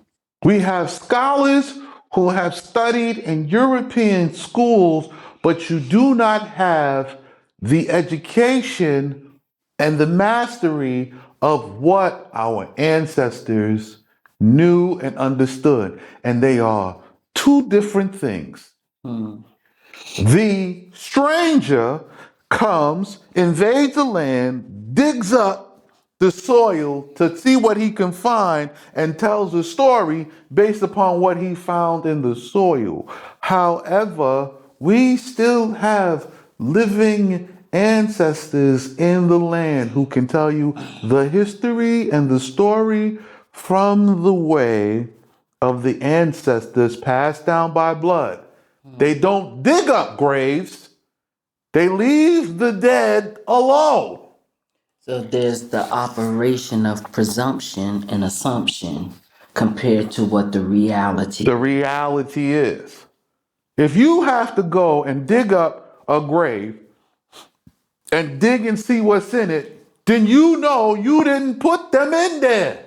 A: We have scholars who have studied in European schools, but you do not have the education and the mastery of what our ancestors knew and understood. And they are two different things. The stranger comes, invades the land, digs up the soil to see what he can find, and tells a story based upon what he found in the soil. However, we still have living ancestors in the land who can tell you the history and the story from the way of the ancestors passed down by blood. They don't dig up graves. They leave the dead alone.
B: So there's the operation of presumption and assumption compared to what the reality.
A: The reality is, if you have to go and dig up a grave and dig and see what's in it, then you know you didn't put them in there.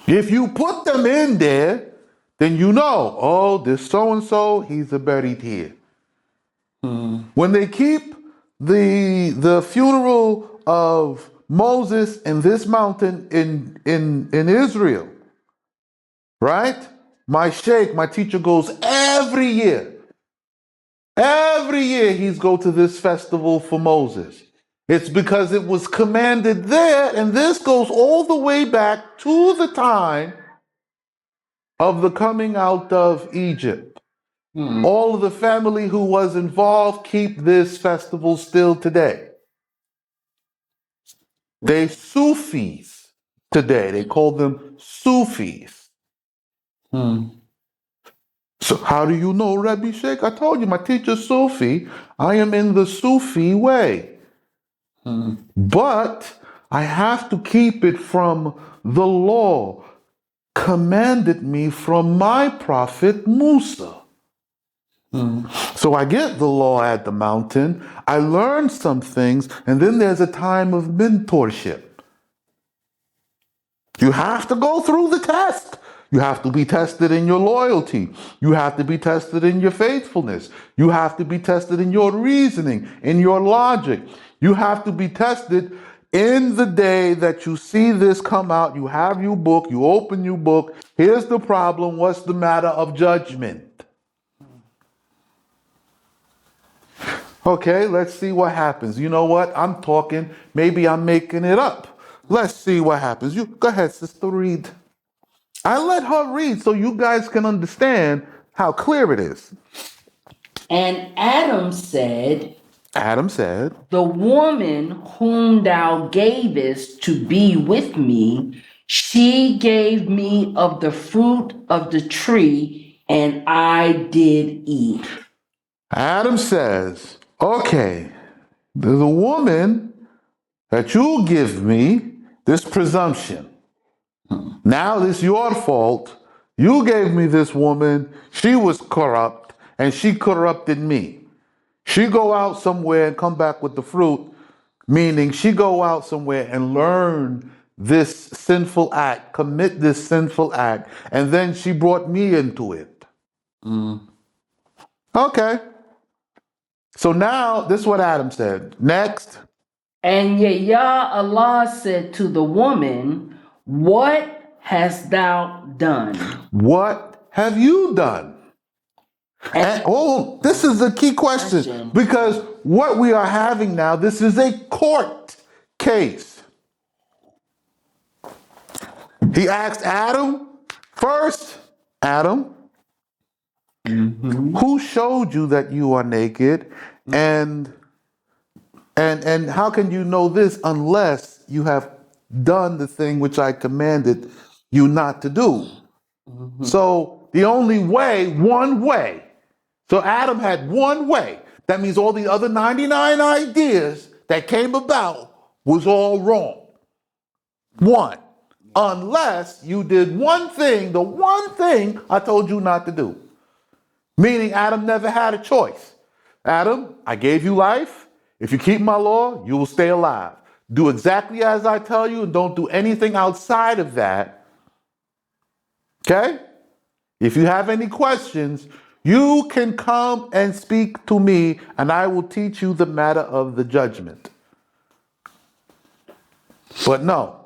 A: If you put them in there, then you know, oh, this so-and-so, he's buried here. When they keep the funeral of Moses in this mountain in Israel, right? My sheikh, my teacher goes every year. Every year he's go to this festival for Moses. It's because it was commanded there, and this goes all the way back to the time of the coming out of Egypt. All of the family who was involved keep this festival still today. They Sufis today. They call them Sufis. So how do you know, Rabbi Sheikh? I told you, my teacher's Sufi. I am in the Sufi way. But I have to keep it from the law commanded me from my prophet Musa. So I get the law at the mountain, I learn some things, and then there's a time of mentorship. You have to go through the test. You have to be tested in your loyalty. You have to be tested in your faithfulness. You have to be tested in your reasoning, in your logic. You have to be tested in the day that you see this come out. You have your book, you open your book. Here's the problem. What's the matter of judgment? Okay, let's see what happens. You know what? I'm talking. Maybe I'm making it up. Let's see what happens. You go ahead, sister, read. I let her read so you guys can understand how clear it is.
B: And Adam said,
A: the
B: woman whom thou gavest to be with me, she gave me of the fruit of the tree, and I did eat.
A: Adam says, okay, there's a woman that you give me this presumption. Now it's your fault. You gave me this woman. She was corrupt, and she corrupted me. She go out somewhere and come back with the fruit, meaning she go out somewhere and learn this sinful act, commit this sinful act, and then she brought me into it. Okay. So now, this is what Adam said. Next.
B: And Yah Allah said to the woman, what hast thou done?
A: What have you done? And, this is a key question, because what we are having now, this is a court case. He asked Adam first, Adam, who showed you that you are naked, and how can you know this unless you have done the thing which I commanded you not to do? So the only way, one way. So Adam had one way. That means all the other 99 ideas that came about was all wrong. One. Unless you did one thing, the one thing I told you not to do. Meaning Adam never had a choice. Adam, I gave you life. If you keep my law, you will stay alive. Do exactly as I tell you and don't do anything outside of that. Okay? If you have any questions, you can come and speak to me, and I will teach you the matter of the judgment. But no.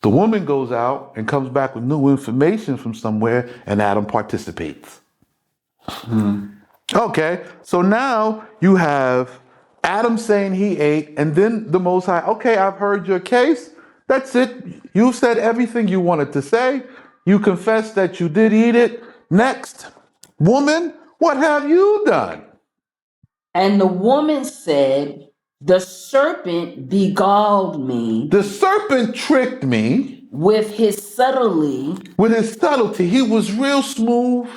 A: The woman goes out and comes back with new information from somewhere, and Adam participates. Okay, so now you have Adam saying he ate, and then the Most High, okay, I've heard your case. That's it. You've said everything you wanted to say. You confessed that you did eat it. Next, woman, what have you done?
B: And the woman said, the serpent beguiled me.
A: The serpent tricked me.
B: With his subtlety.
A: With his subtlety. He was real smooth,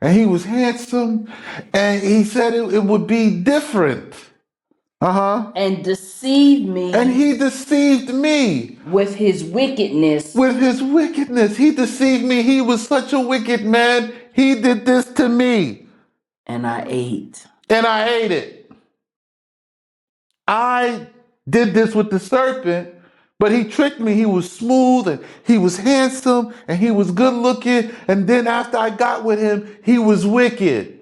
A: and he was handsome, and he said it would be different. Uh-huh.
B: and deceived me
A: And he deceived me
B: with his wickedness,
A: with his wickedness. He deceived me. He was such a wicked man. He did this to me.
B: and I ate.
A: And I ate it. I did this with the serpent, but he tricked me. He was smooth and he was handsome and he was good looking. And then after I got with him, he was wicked.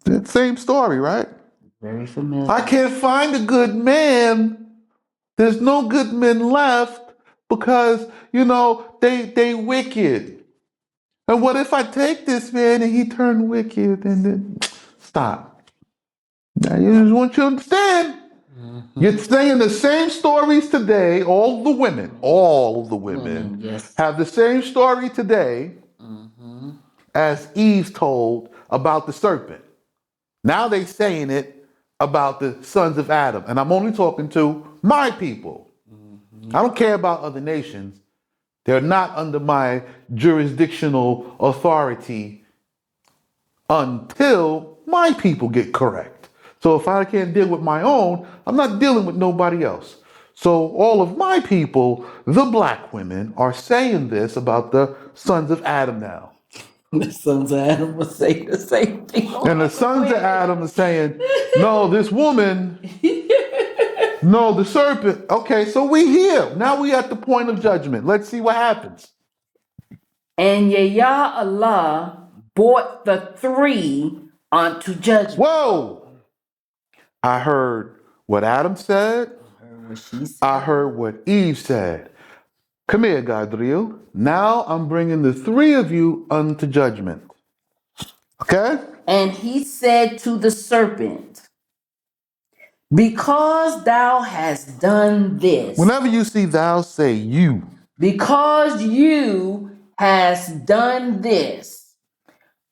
A: That same story, right?
B: Very familiar.
A: I can't find a good man. There's no good men left because, they wicked. And what if I take this man and he turned wicked and then stop? Now you just want you to understand. You're saying the same stories today. All the women
B: Yes.
A: have the same story today as Eve told about the serpent. Now they saying it about the sons of Adam. And I'm only talking to my people. I don't care about other nations. They're not under my jurisdictional authority until my people get correct. So if I can't deal with my own, I'm not dealing with nobody else. So all of my people, the black women, are saying this about the sons of Adam now.
B: The sons of Adam will say the same thing.
A: And the sons of Adam are saying, no, this woman, no, the serpent. Okay, so we here. Now we at the point of judgment. Let's see what happens.
B: And Yah Allah brought the three unto judgment.
A: Whoa! I heard what Adam said. I heard what Eve said. Come here, Gadriel. Now I'm bringing the three of you unto judgment. Okay?
B: And he said to the serpent, because thou hast done this.
A: Whenever you see thou, say you.
B: Because you hast done this,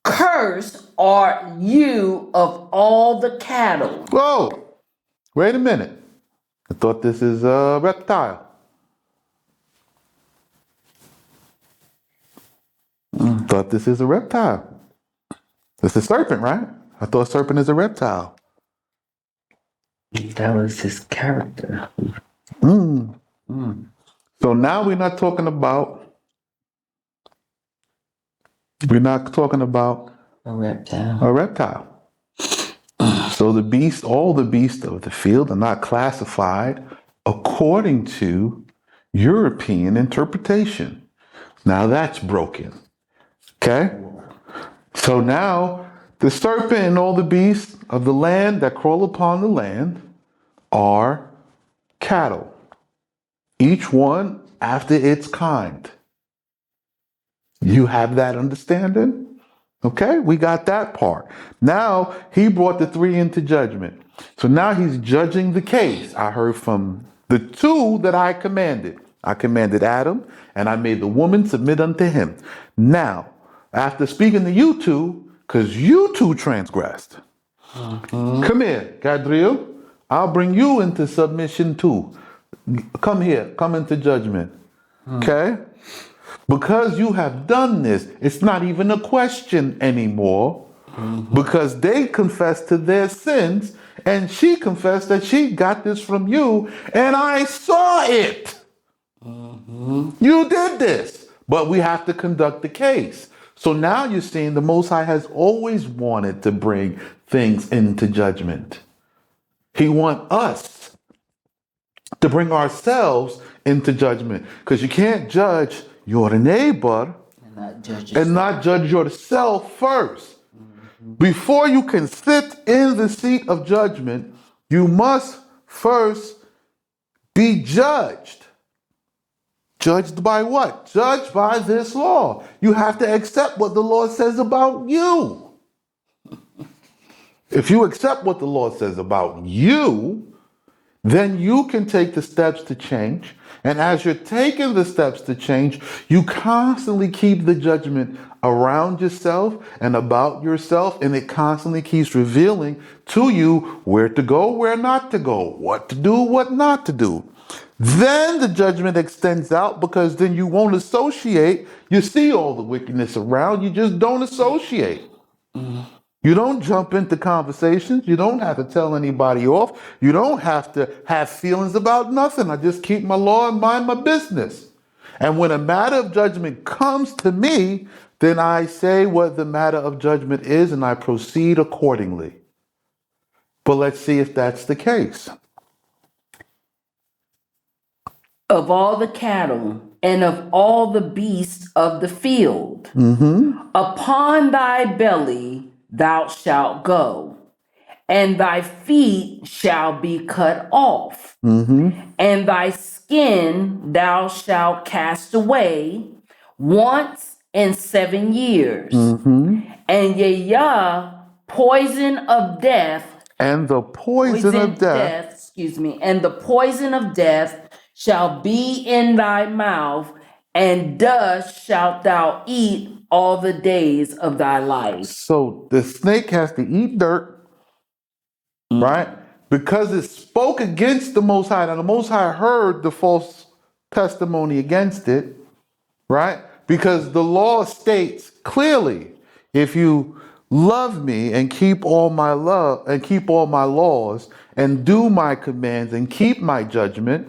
B: cursed art you of all the cattle.
A: Whoa! Wait a minute. I thought this is a reptile. Thought this is a reptile. This is a serpent, right? I thought serpent is a reptile.
B: That was his character.
A: So now we're not talking about
B: A reptile.
A: a reptile. So the beast, all the beasts of the field are not classified according to European interpretation. Now that's broken. Okay? So now the serpent and all the beasts of the land that crawl upon the land are cattle, each one after its kind. You have that understanding? Okay, we got that part. Now he brought the three into judgment. So now he's judging the case. I heard from the two that I commanded. I commanded Adam, and I made the woman submit unto him. Now, after speaking to you two, because you two transgressed, come here, Gadriel. I'll bring you into submission too. Come here, come into judgment. Okay? Because you have done this, it's not even a question anymore. Because they confessed to their sins, and she confessed that she got this from you, and I saw it. You did this, but we have to conduct the case. So now you're seeing the Most High has always wanted to bring things into judgment. He wants us to bring ourselves into judgment, because you can't judge your neighbor and not judge yourself first. Before you can sit in the seat of judgment, you must first be judged. Judged by what? Judged by this law. You have to accept what the Lord says about you. If you accept what the Lord says about you, then you can take the steps to change. And as you're taking the steps to change, you constantly keep the judgment around yourself and about yourself, and it constantly keeps revealing to you where to go, where not to go, what to do, what not to do. Then the judgment extends out, because then you won't associate. You see all the wickedness around, you just don't associate. You don't jump into conversations. You don't have to tell anybody off. You don't have to have feelings about nothing. I just keep my law and mind my business. And when a matter of judgment comes to me, then I say what the matter of judgment is and I proceed accordingly. But let's see if that's the case.
B: Of all the cattle and of all the beasts of the field, upon thy belly thou shalt go, and thy feet shall be cut off, and thy skin thou shalt cast away once in 7 years. And poison of death,
A: And the poison of death,
B: and the poison of death shall be in thy mouth, and dust shalt thou eat all the days of thy life.
A: so the snake has to eat dirt, right? Because it spoke against the Most High. Now, the Most High heard the false testimony against it, right? Because the law states clearly, if you love me and keep all my love and keep all my laws and do my commands and keep my judgment,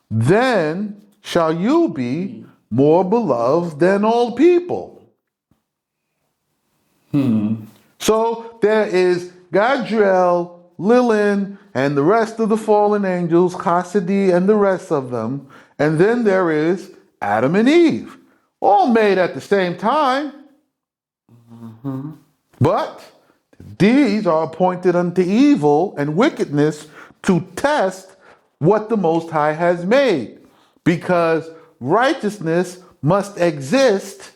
A: then shall you be more beloved than all people. So there is Gadriel, Lilin, and the rest of the fallen angels, Cassidy and the rest of them. And then there is Adam and Eve, all made at the same time. But these are appointed unto evil and wickedness to test what the Most High has made. Because righteousness must exist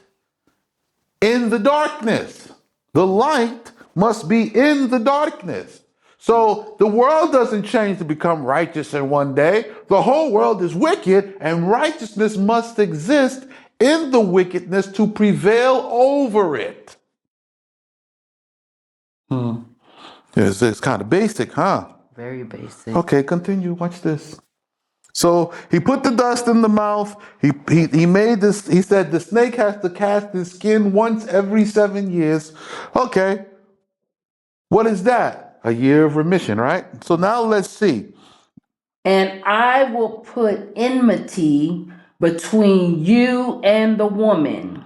A: in the darkness. The light must be in the darkness. So the world doesn't change to become righteous in one day. The whole world is wicked, and righteousness must exist in the wickedness to prevail over it. It's kind of basic, huh?
B: Very basic.
A: Okay, continue. Watch this. So he put the dust in the mouth. He made this. He said the snake has to cast his skin once every 7 years. Okay. What is that? A year of remission, right? So now let's see.
B: And I will put enmity between you and the woman,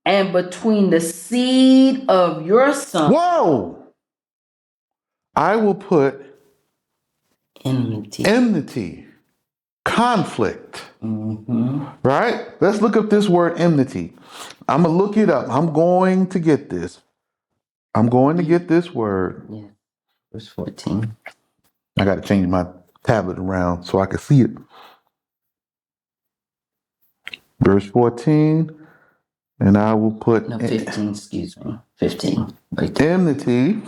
B: and between the seed of your son.
A: Whoa! I will put
B: Enmity.
A: Conflict. Right? Let's look up this word enmity. I'm going to look it up. I'm going to get this. I'm going to get this word.
B: Yeah. Verse 14.
A: I got to change my tablet around so I can see it. Verse 14. And I will put...
B: No, 15, excuse me. 15. Right there.
A: Enmity.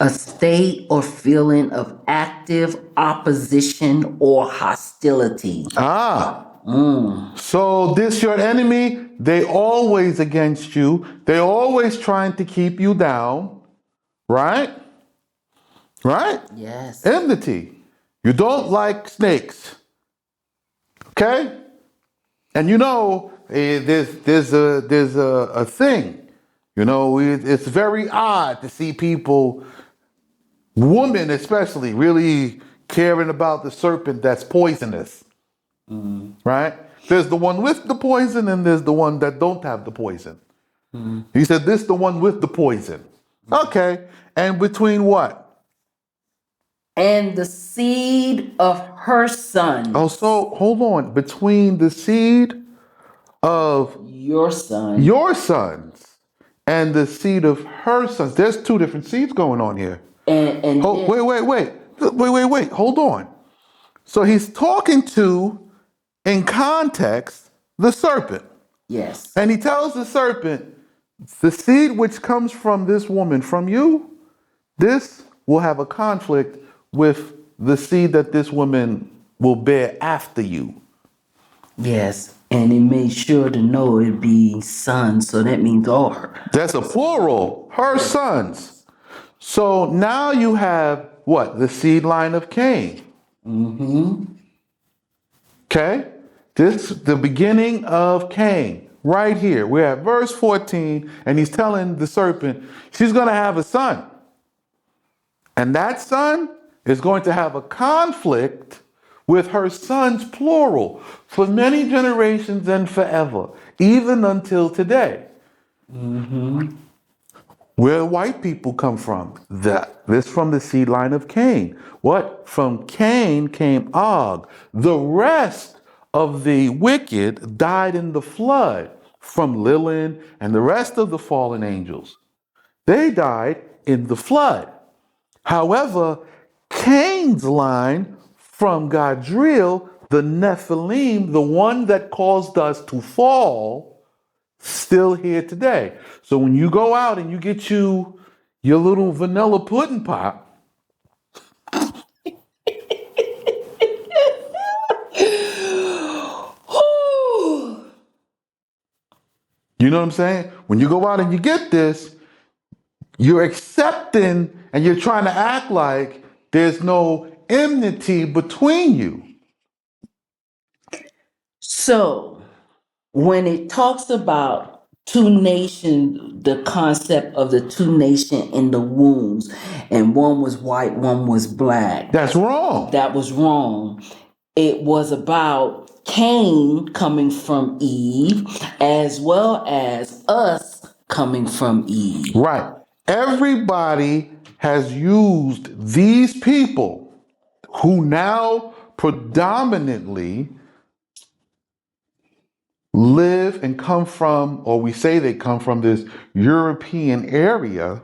B: A state or feeling of active opposition or hostility.
A: So this your enemy, they always against you. They always trying to keep you down. Right? Right?
B: Yes.
A: Enmity. You don't like snakes. Okay? And you know, there's a thing. You know, it's very odd to see people, women especially, really caring about the serpent that's poisonous. Right? There's the one with the poison and there's the one that don't have the poison. He said, this the one with the poison. Okay. And between what?
B: And the seed of her son.
A: Oh, so hold on. Between the seed of
B: your son.
A: Your sons and the seed of her sons. There's two different seeds going on here.
B: And
A: wait. Hold on. So he's talking to, in context, the serpent.
B: Yes.
A: And he tells the serpent, the seed which comes from this woman, from you, this will have a conflict with the seed that this woman will bear after you.
B: Yes. And he made sure to know it'd be sons, so that means all her.
A: That's a plural, her sons. So now you have what? The seed line of Cain. Okay? This the beginning of Cain. right here. We're at verse 14, and he's telling the serpent she's going to have a son. And that son is going to have a conflict with her sons, plural, for many generations and forever, even until today. Where white people come from? This from the seed line of Cain. What? From Cain came Og. The rest of the wicked died in the flood from Lilith and the rest of the fallen angels. They died in the flood. However, Cain's line from Gadriel, the Nephilim, the one that caused us to fall, still here today. So when you go out and you get your little vanilla pudding pop, you know what I'm saying? When you go out and you get this, you're accepting and you're trying to act like there's no enmity between you.
B: So when it talks about two nations, the concept of the two nations in the wombs, and one was white, one was black.
A: That's wrong.
B: That was wrong. It was about Cain coming from Eve, as well as us coming from Eve.
A: Right. Everybody has used these people who now predominantly live and come from, or we say they come from, this European area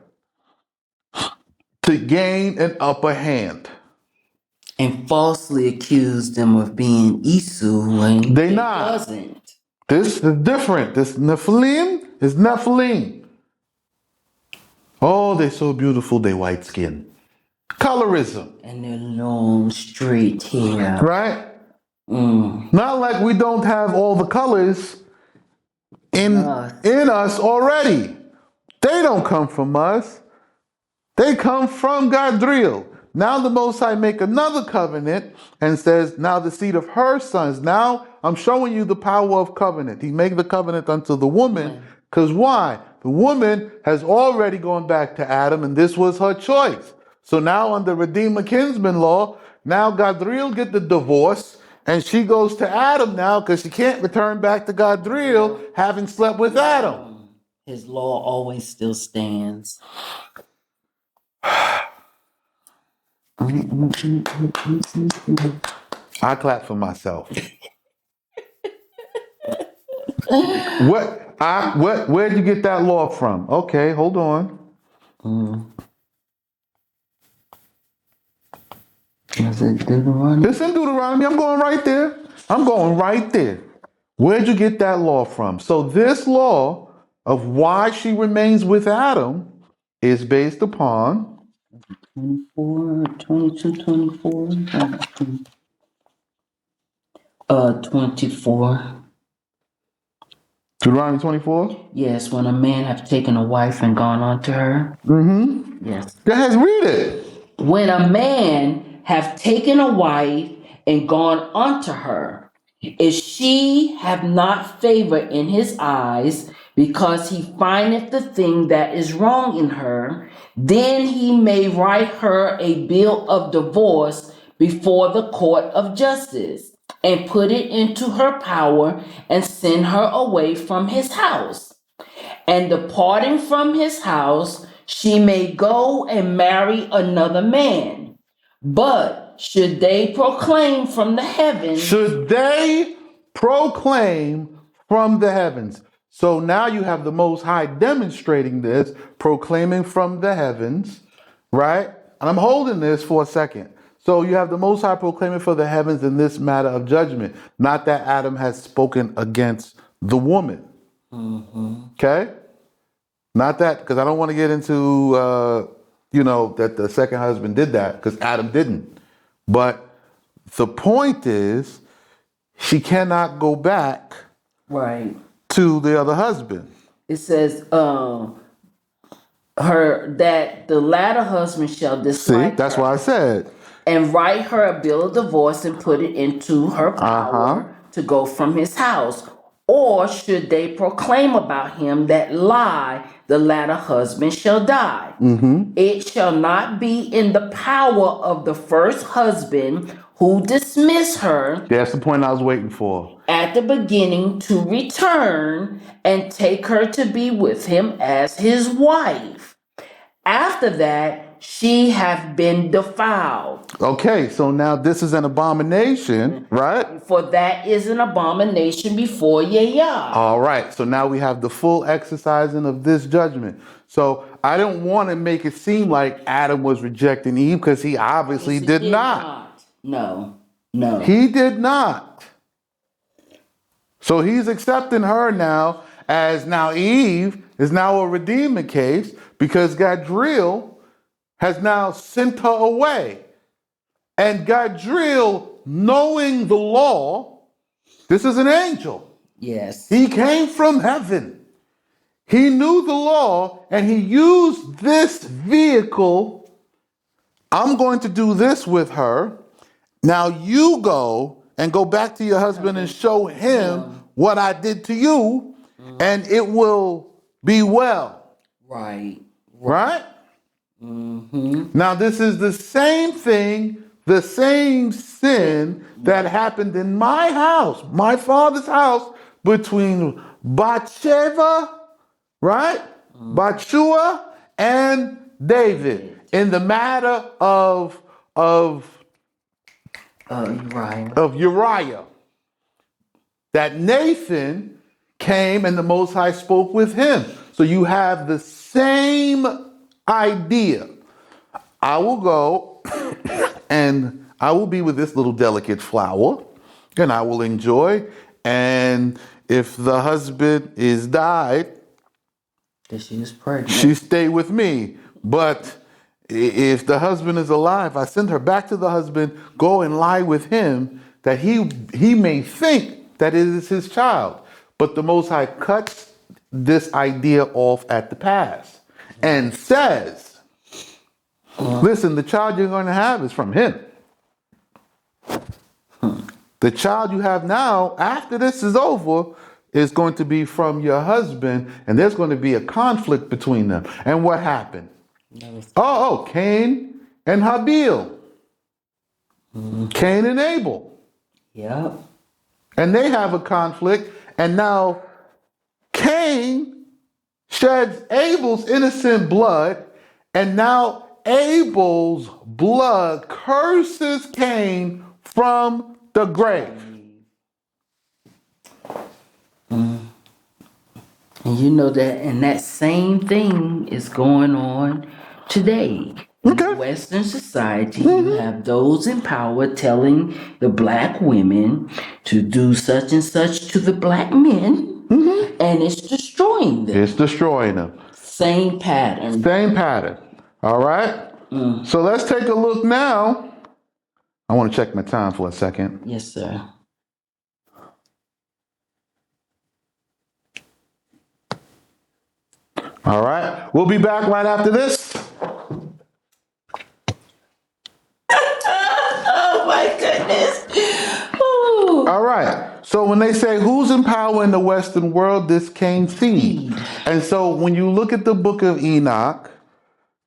A: to gain an upper hand.
B: And falsely accused them of being Esau when
A: They
B: it
A: not.
B: wasn't.
A: This is different. This Nephilim is Nephilim. Oh, they're so beautiful, they white skin. Colorism.
B: And their long, straight hair.
A: Right? Not like we don't have all the colors in us already. They don't come from us. They come from Gadriel. Now the Most High make another covenant and says, now the seed of her sons. Now I'm showing you the power of covenant. He made the covenant unto the woman. Because why? The woman has already gone back to Adam, and this was her choice. So now under Redeemer Kinsman law, now Gadriel get the divorce, and she goes to Adam now because she can't return back to Gadriel having slept with Adam.
B: His law always still stands.
A: I clap for myself. Where'd you get that law from? Okay, hold on.
B: Is it Deuteronomy?
A: It's in Deuteronomy. I'm going right there. Where'd you get that law from? So this law of why she remains with Adam is based upon
B: 24, 22, 24. 24.
A: Deuteronomy 24?
B: Yes, when a man have taken a wife and gone unto her. Yes.
A: Go ahead, read it.
B: When a man have taken a wife and gone unto her, if she have not favor in his eyes, because he findeth the thing that is wrong in her, then he may write her a bill of divorce before the court of justice, and put it into her power, and send her away from his house. And departing from his house, she may go and marry another man. But should they proclaim from the heavens?
A: Should they proclaim from the heavens? So now you have the Most High demonstrating this, proclaiming from the heavens, right? And I'm holding this for a second. So you have the Most High proclaiming for the heavens in this matter of judgment. Not that Adam has spoken against the woman. Okay? Not that, because I don't want to get into, that the second husband did that, because Adam didn't. But the point is, she cannot go back to the other husband.
B: It says, that the latter husband shall dislike
A: See, that's
B: her,
A: why I said.
B: and write her a bill of divorce and put it into her power to go from his house. Or should they proclaim about him that lie, the latter husband shall die? It shall not be in the power of the first husband who dismissed her
A: That's the point I was waiting for.
B: at the beginning to return and take her to be with him as his wife. After that, she hath been defiled.
A: Okay, so now this is an abomination, right?
B: For that is an abomination before Yah.
A: All right, so now we have the full exercising of this judgment. So I don't want to make it seem like Adam was rejecting Eve because he obviously did not.
B: No.
A: He did not. So he's accepting her now as now Eve is now a redeeming case because Gadriel has now sent her away. And Gadriel, knowing the law, this is an angel.
B: Yes.
A: He came from heaven. He knew the law and he used this vehicle. I'm going to do this with her. Now you go and go back to your husband and show him what I did to you, and it will be well.
B: Right?
A: Now this is the same thing, the same sin that happened in my house, my father's house, between Bathsheba, right? Bathsheba and David in the matter of Uriah. That Nathan came and the Most High spoke with him. So you have the same idea. I will go and I will be with this little delicate flower and I will enjoy. And if the husband is died,
B: she is pregnant.
A: She stay with me. But if the husband is alive, I send her back to the husband, go and lie with him, that he may think that it is his child. But the Most High cuts this idea off at the pass and says, listen, the child you're going to have is from him. The child you have now, after this is over, is going to be from your husband, and there's going to be a conflict between them. And what happened? Cain and Habil. Cain and Abel.
B: Yep.
A: And they have a conflict, and now Cain sheds Abel's innocent blood, and now Abel's blood curses Cain from the grave.
B: And you know that, and that same thing is going on today. In Western society, you have those in power telling the black women to do such and such to the black men, and it's destroying them.
A: It's destroying them.
B: Same pattern.
A: All right? So let's take a look now. I want to check my time for a second.
B: Yes, sir.
A: All right. We'll be back right after this.
B: Oh, my goodness. Ooh.
A: All right. So when they say who's in power in the Western world, this Cain's seed. And so when you look at the book of Enoch,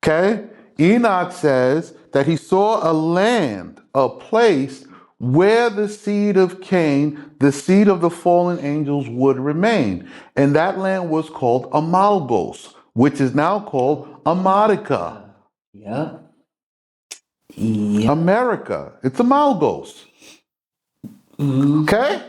A: okay, Enoch says that he saw a land, a place where the seed of Cain, the seed of the fallen angels, would remain. And that land was called Amalgos, which is now called America.
B: Yep.
A: America. It's Amalgos. Okay?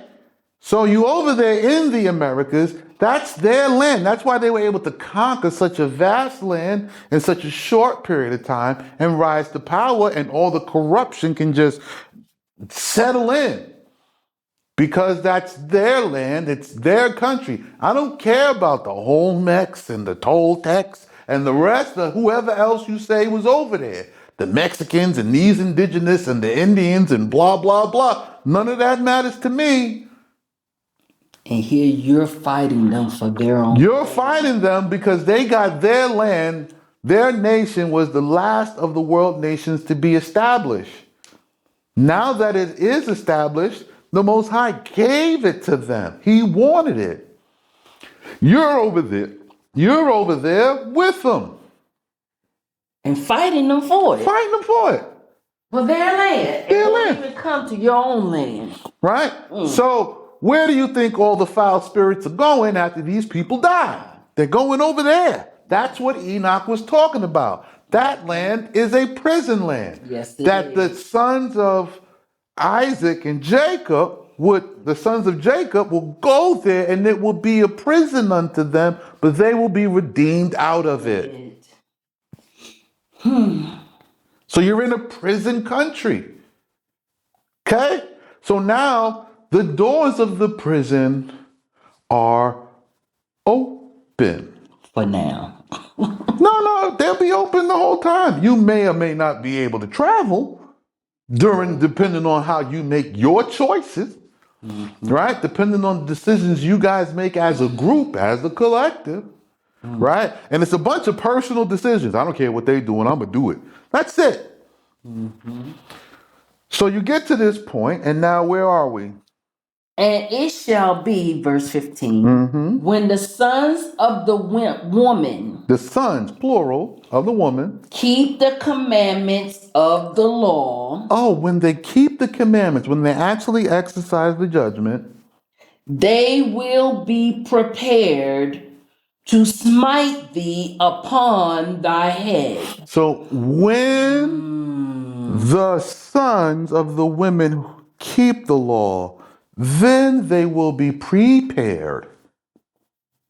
A: So you over there in the Americas, that's their land. That's why they were able to conquer such a vast land in such a short period of time and rise to power, and all the corruption can just settle in. Because that's their land, it's their country. I don't care about the Olmecs and the Toltecs and the rest of whoever else you say was over there. The Mexicans and these indigenous and the Indians and blah, blah, blah. None of that matters to me.
B: And here you're fighting them for their own.
A: You're fighting them because they got their land. Their nation was the last of the world nations to be established. Now that it is established, The Most High gave it to them. He wanted it. You're over there. You're over there with them.
B: And fighting them for it.
A: Fighting them for it.
B: For their land.
A: Their
B: It
A: land.
B: won't even come to your own land.
A: Right? So where do you think all the foul spirits are going after these people die? They're going over there. That's what Enoch was talking about. That land is a prison land.
B: Yes, it
A: that
B: is.
A: the sons of Isaac and Jacob the sons of Jacob will go there, and it will be a prison unto them, but they will be redeemed out of it. So you're in a prison country. Okay? So now the doors of the prison are open.
B: For now.
A: No, they'll be open the whole time. You may or may not be able to travel depending on how you make your choices, right? Depending on the decisions you guys make as a group, as a collective, right? And it's a bunch of personal decisions. I don't care what they're doing, I'm going to do it. That's it. So you get to this point, and now where are we?
B: And it shall be, verse 15, when the sons of the woman
A: The sons, plural, of the woman.
B: keep the commandments of the law,
A: Oh, when they keep the commandments, when they actually exercise the judgment,
B: they will be prepared to smite thee upon thy head.
A: so when the sons of the women keep the law, then they will be prepared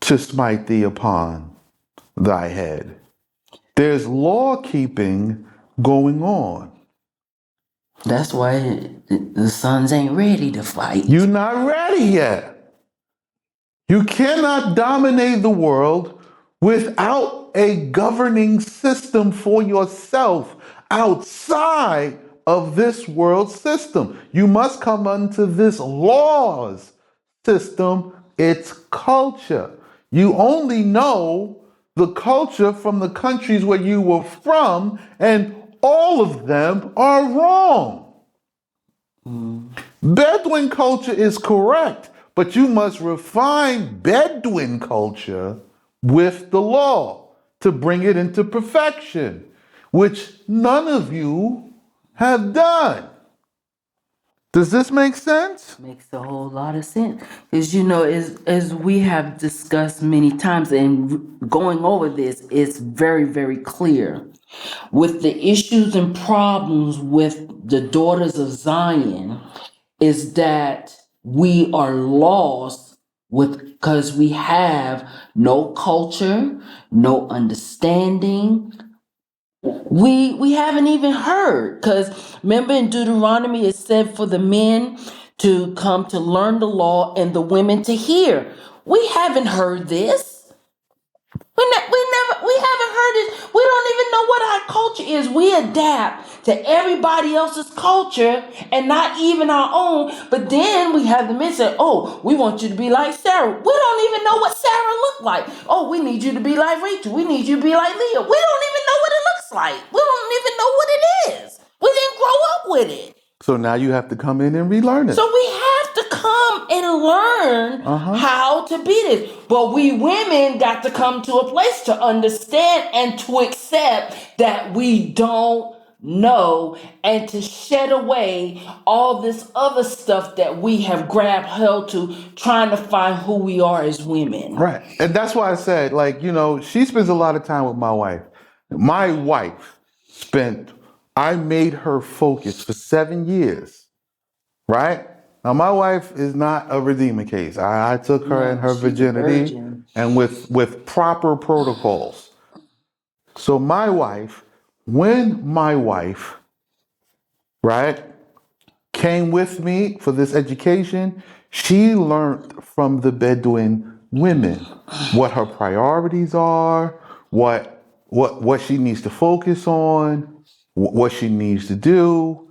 A: to smite thee upon thy head. There's law keeping going on.
B: That's why the sons ain't ready to fight.
A: You're not ready yet. You cannot dominate the world without a governing system for yourself outside of this world system. You must come unto this laws system, its culture. You only know the culture from the countries where you were from, and all of them are wrong. Bedouin culture is correct, but you must refine Bedouin culture with the law to bring it into perfection, which none of you have done. Does this make sense?
B: Makes a whole lot of sense. Because, as we have discussed many times and going over this, it's very, very clear. With the issues and problems with the daughters of Zion is that we are lost because we have no culture, no understanding. We haven't even heard, because remember in Deuteronomy it said for the men to come to learn the law and the women to hear. We haven't heard this. We haven't heard this. We don't even know what our culture is. We adapt to everybody else's culture and not even our own. But then we have the men say, "Oh, we want you to be like Sarah." We don't even know what Sarah looked like. "Oh, we need you to be like Rachel. We need you to be like Leah." We don't even know what it looks like. We don't even know what it is. We didn't grow up with it.
A: So now you have to come in and relearn it.
B: So we have to come and learn how to be this. But we women got to come to a place to understand and to accept that we don't know, and to shed away all this other stuff that we have grabbed held to, trying to find who we are as women.
A: Right. And that's why I said, she spends a lot of time with my wife. My wife I made her focus for 7 years, right? Now, my wife is not a redeemer case. I took her in her virginity and with proper protocols. So when my wife, right, came with me for this education, she learned from the Bedouin women what her priorities are, what she needs to focus on, what she needs to do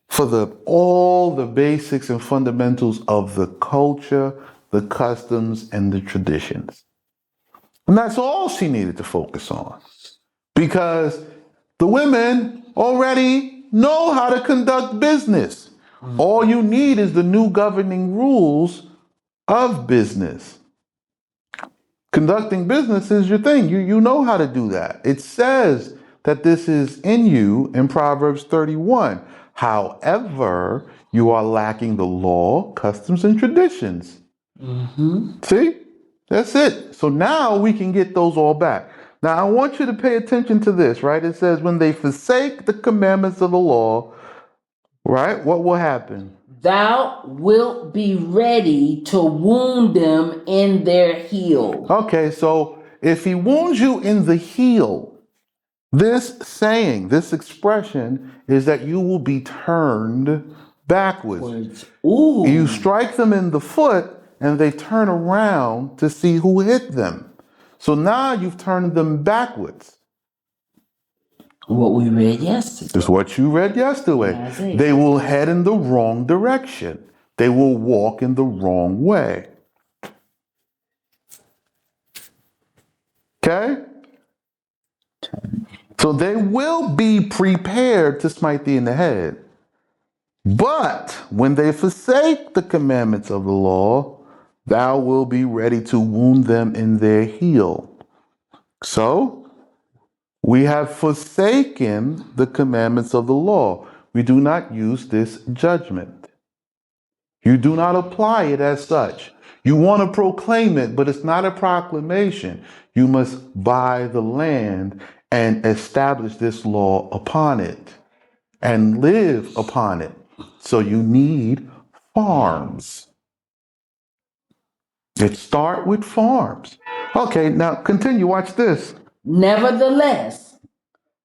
A: for all the basics and fundamentals of the culture, the customs, and the traditions. And that's all she needed to focus on, because the women already know how to conduct business. All you need is the new governing rules of business. Conducting business is your thing. You know how to do that. It says that this is in you in Proverbs 31. However, you are lacking the law, customs, and traditions. See? That's it. So now we can get those all back. Now I want you to pay attention to this, right? It says, when they forsake the commandments of the law, right? What will happen?
B: Thou wilt be ready to wound them in their heel.
A: Okay, so if he wounds you in the heel, this saying, this expression is that you will be turned backwards.
B: Ooh.
A: You strike them in the foot and they turn around to see who hit them. So now you've turned them backwards.
B: What we read yesterday.
A: It's what you read yesterday. They will head in the wrong direction. They will walk in the wrong way. Okay? So they will be prepared to smite thee in the head. But when they forsake the commandments of the law, thou wilt be ready to wound them in their heel. So, we have forsaken the commandments of the law. We do not use this judgment. You do not apply it as such. You want to proclaim it, but it's not a proclamation. You must buy the land and establish this law upon it and live upon it. So you need farms. It starts with farms. Okay, now continue. Watch this.
B: Nevertheless,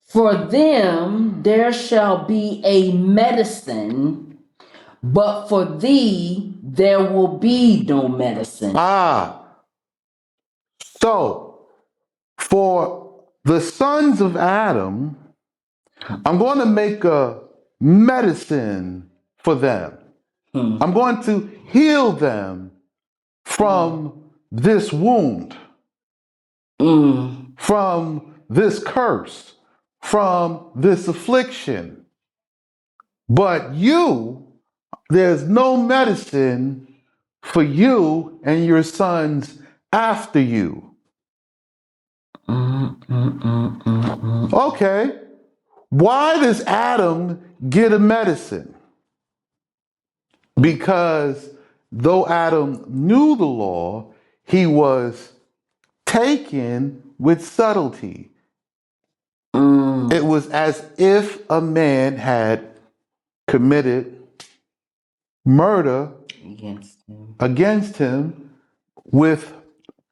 B: for them there shall be a medicine, but for thee there will be no medicine.
A: So for the sons of Adam, I'm going to make a medicine for them. I'm going to heal them from this wound, from this curse, from this affliction. But you, there's no medicine for you and your sons after you. Okay, why does Adam get a medicine? Because though Adam knew the law, he was taken with subtlety. It was as if a man had committed murder against him with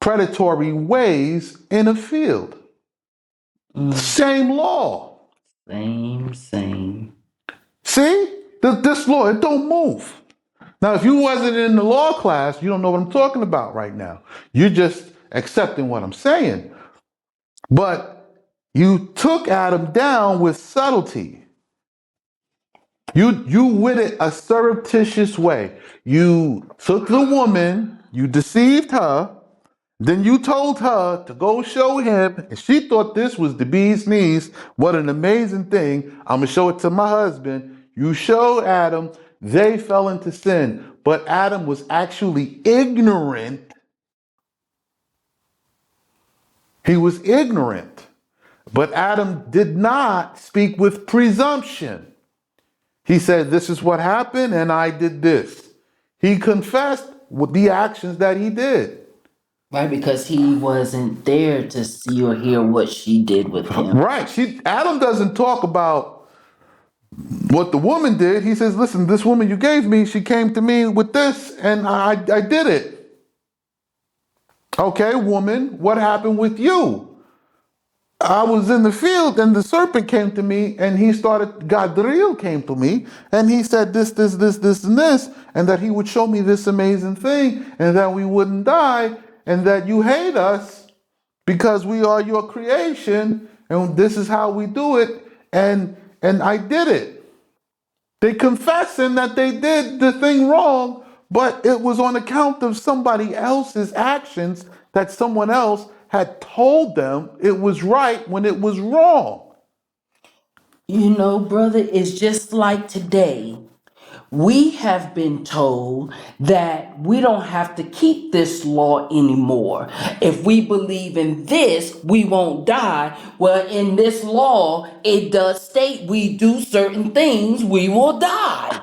A: predatory ways in a field. Same law.
B: Same.
A: See? This law, it don't move. Now, if you wasn't in the law class, you don't know what I'm talking about right now. You're just accepting what I'm saying. But you took Adam down with subtlety. You went it a surreptitious way. You took the woman, you deceived her, then you told her to go show him, and she thought this was the bee's knees. What an amazing thing. I'm going to show it to my husband. You showed Adam, they fell into sin. But Adam was actually ignorant. He was ignorant. But Adam did not speak with presumption. He said, this is what happened, and I did this. He confessed with the actions that he did.
B: Right, because he wasn't there to see or hear what she did with him.
A: Right. Adam doesn't talk about what the woman did. He says, listen, this woman you gave me, she came to me with this, and I did it. Okay, woman, what happened with you? I was in the field and the serpent came to me and Gadriel came to me and he said this, and this, and that he would show me this amazing thing and that we wouldn't die and that you hate us because we are your creation and this is how we do it. And I did it. They confessing that they did the thing wrong, but it was on account of somebody else's actions that someone else had told them it was right when it was wrong.
B: You know, brother, it's just like today we have been told that we don't have to keep this law anymore. If we believe in this, we won't die. Well, in this law, it does state we do certain things, we will die.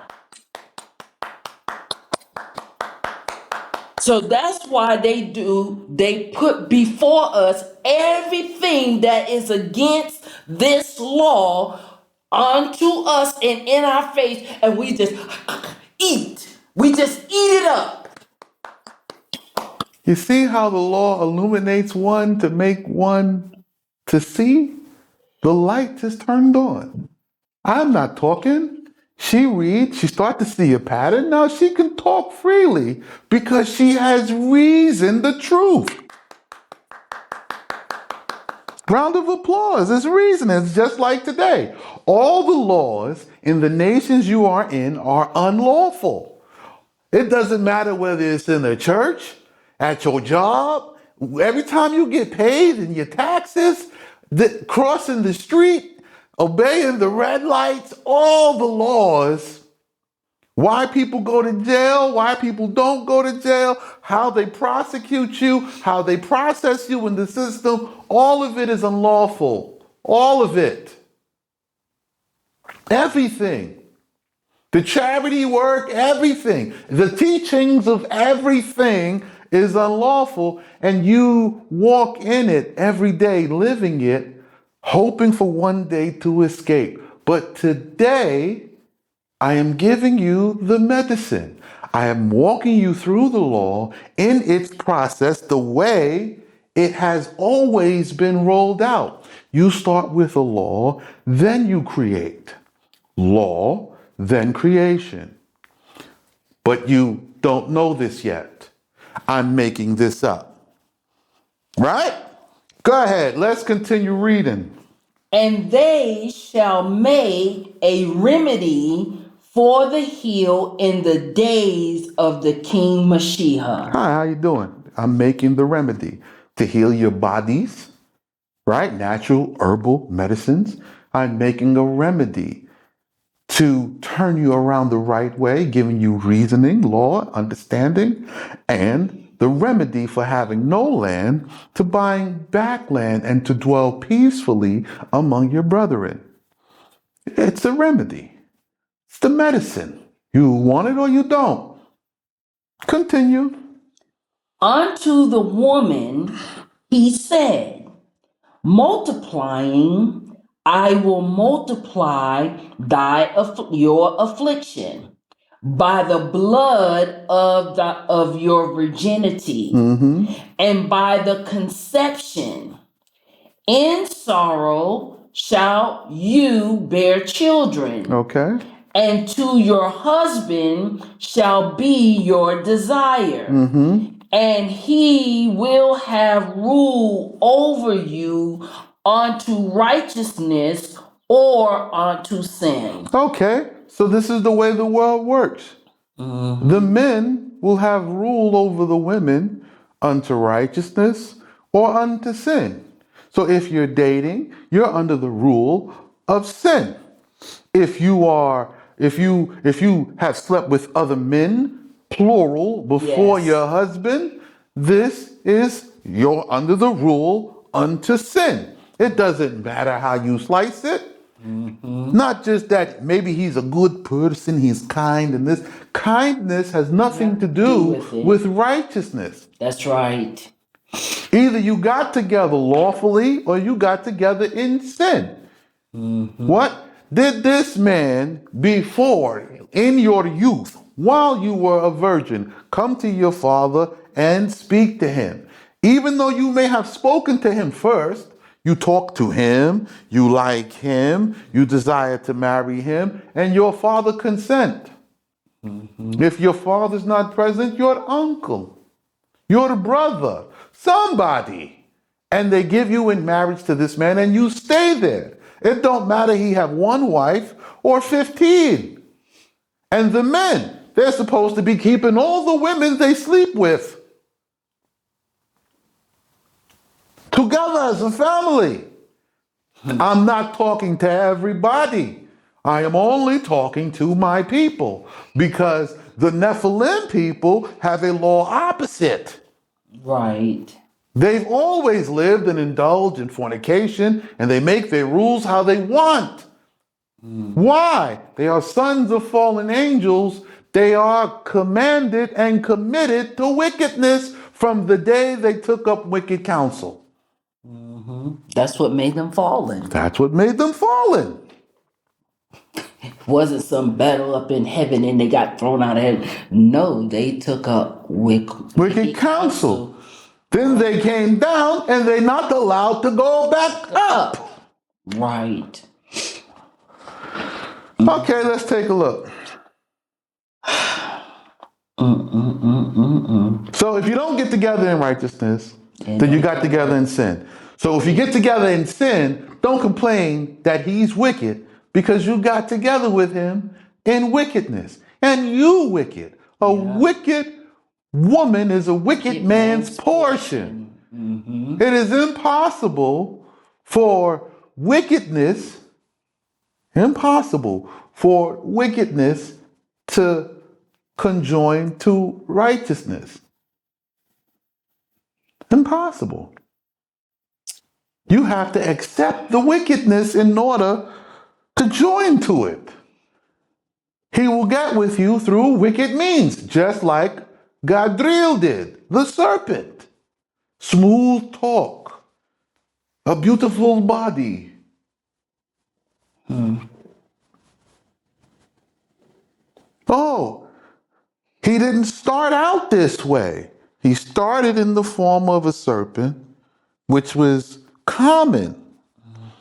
B: So that's why they put before us everything that is against this law onto us and in our face, and we just eat. We just eat it up.
A: You see how the law illuminates one to make one to see? The light is turned on. I'm not talking. She reads, she starts to see a pattern. Now she can talk freely because she has reasoned the truth. Round of applause. It's reasoning. It's just like today. All the laws in the nations you are in are unlawful. It doesn't matter whether it's in the church, at your job, every time you get paid in your taxes, crossing the street, obeying the red lights, all the laws, why people go to jail, why people don't go to jail, how they prosecute you, how they process you in the system, all of it is unlawful. All of it. Everything. The charity work, everything. The teachings of everything is unlawful, and you walk in it every day, living it, hoping for one day to escape. But today, I am giving you the medicine. I am walking you through the law in its process, the way it has always been rolled out. You start with a law, then you create. Law, then creation. But you don't know this yet. I'm making this up. Right? Go ahead, let's continue reading.
B: And they shall make a remedy for the heal in the days of the King Mashiach.
A: Hi, how you doing? I'm making the remedy to heal your bodies, right? Natural herbal medicines. I'm making a remedy to turn you around the right way, giving you reasoning, law, understanding, and the remedy for having no land to buying back land and to dwell peacefully among your brethren. It's a remedy. It's the medicine. You want it or you don't. Continue.
B: Unto the woman he said, multiplying, I will multiply your affliction by the blood of your virginity, and by the conception. In sorrow shall you bear children.
A: Okay.
B: And to your husband shall be your desire. And he will have rule over you unto righteousness or unto sin.
A: Okay. So this is the way the world works. The men will have rule over the women unto righteousness or unto sin. So if you're dating, you're under the rule of sin. If you have slept with other men, plural, before
B: Yes.
A: your husband, you're under the rule unto sin. It doesn't matter how you slice it. Not just that maybe he's a good person, he's kind, and this kindness has nothing to do with righteousness.
B: That's right.
A: Either you got together lawfully or you got together in sin. What did this man before, in your youth, while you were a virgin, come to your father and speak to him? Even though you may have spoken to him first, you talk to him, you like him, you desire to marry him, and your father consent. If your father's not present, your uncle, your brother, somebody, and they give you in marriage to this man and you stay there. It don't matter he have one wife or 15. And the men, they're supposed to be keeping all the women they sleep with together as a family. I'm not talking to everybody. I am only talking to my people because the Nephilim people have a law opposite.
B: Right.
A: They've always lived and indulged in fornication, and they make their rules how they want. Why? They are sons of fallen angels. They are commanded and committed to wickedness from the day they took up wicked counsel.
B: That's what made them fallen.
A: That's what made them fallen.
B: Wasn't some battle up in heaven and they got thrown out of heaven. No, they took up
A: Wicked counsel. Then they came down and they're not allowed to go back up.
B: Right.
A: Okay, let's take a look. So if you don't get together in righteousness, then you got together in sin. So if you get together in sin, don't complain that he's wicked because you got together with him in wickedness. And you wicked. A wicked woman is a wicked man's portion. It is impossible for wickedness to conjoin to righteousness. Impossible. You have to accept the wickedness in order to join to it. He will get with you through wicked means, just like Gadriel did, the serpent. Smooth talk, a beautiful body. Oh, he didn't start out this way. He started in the form of a serpent, which was common.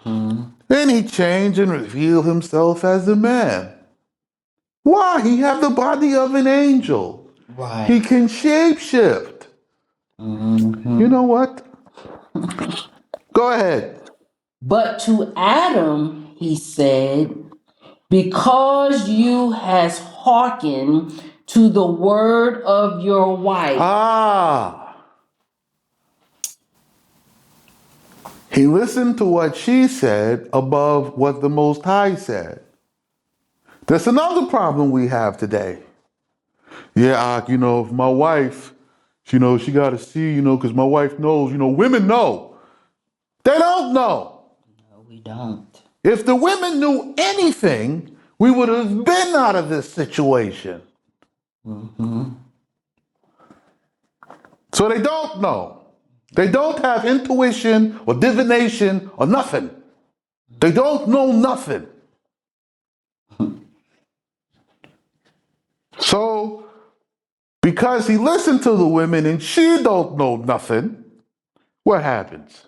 A: Then he changed and revealed himself as a man. Why? He had the body of an angel.
B: Right.
A: He can shapeshift. You know what? Go ahead.
B: But to Adam, he said, because you has hearkened to the word of your wife.
A: He listened to what she said above what the Most High said. That's another problem we have today. Yeah, if my wife, she got to see, because my wife knows, women know. They don't know.
B: No, we don't.
A: If the women knew anything, we would have been out of this situation. So they don't know. They don't have intuition or divination or nothing. They don't know nothing. So, because he listened to the women and she don't know nothing, what happens?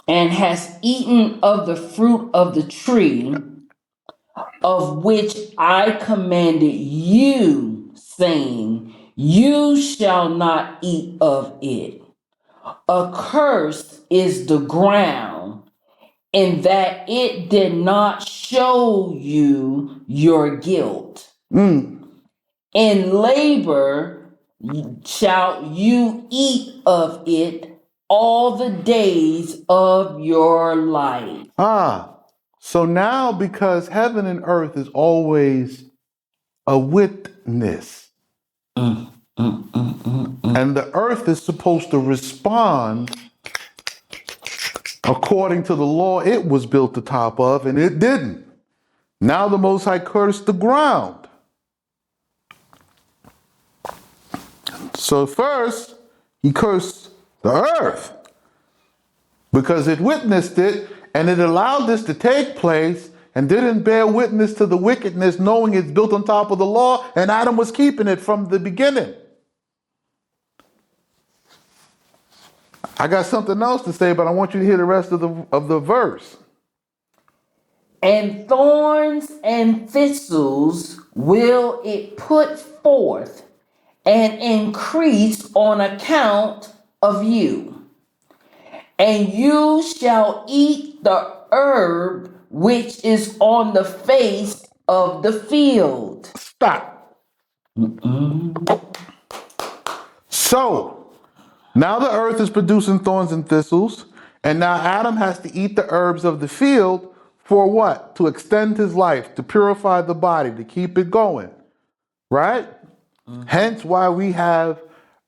B: And has eaten of the fruit of the tree of which I commanded you, saying, you shall not eat of it. Accursed is the ground, in that it did not show you your guilt. In labor shall you eat of it all the days of your life.
A: So now because heaven and earth is always a witness, and the earth is supposed to respond according to the law it was built atop of, and it didn't. Now the Most High cursed the ground. So first, he cursed the earth because it witnessed it and it allowed this to take place and didn't bear witness to the wickedness, knowing it's built on top of the law, and Adam was keeping it from the beginning. I got something else to say, but I want you to hear the rest of the verse.
B: And thorns and thistles will it put forth and increase on account of you. And you shall eat the herb which is on the face of the field.
A: Stop. So, now the earth is producing thorns and thistles, and now Adam has to eat the herbs of the field For what? To extend his life, to purify the body, to keep it going, right? Hence why we have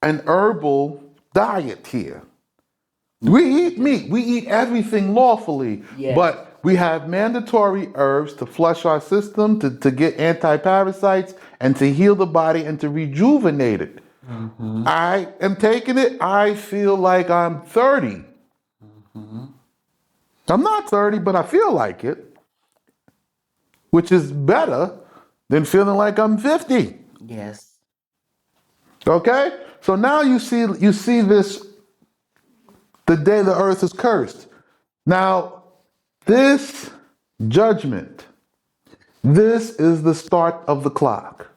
A: an herbal diet here. We eat meat, we eat everything lawfully,
B: Yes.
A: but we have mandatory herbs to flush our system, to get anti-parasites, and to heal the body and to rejuvenate it. I am taking it, I feel like I'm 30. I'm not 30, but I feel like it, which is better than feeling like I'm 50.
B: Yes.
A: Okay? So now you see this, the day the earth is cursed. Now, this judgment, this is the start of the clock.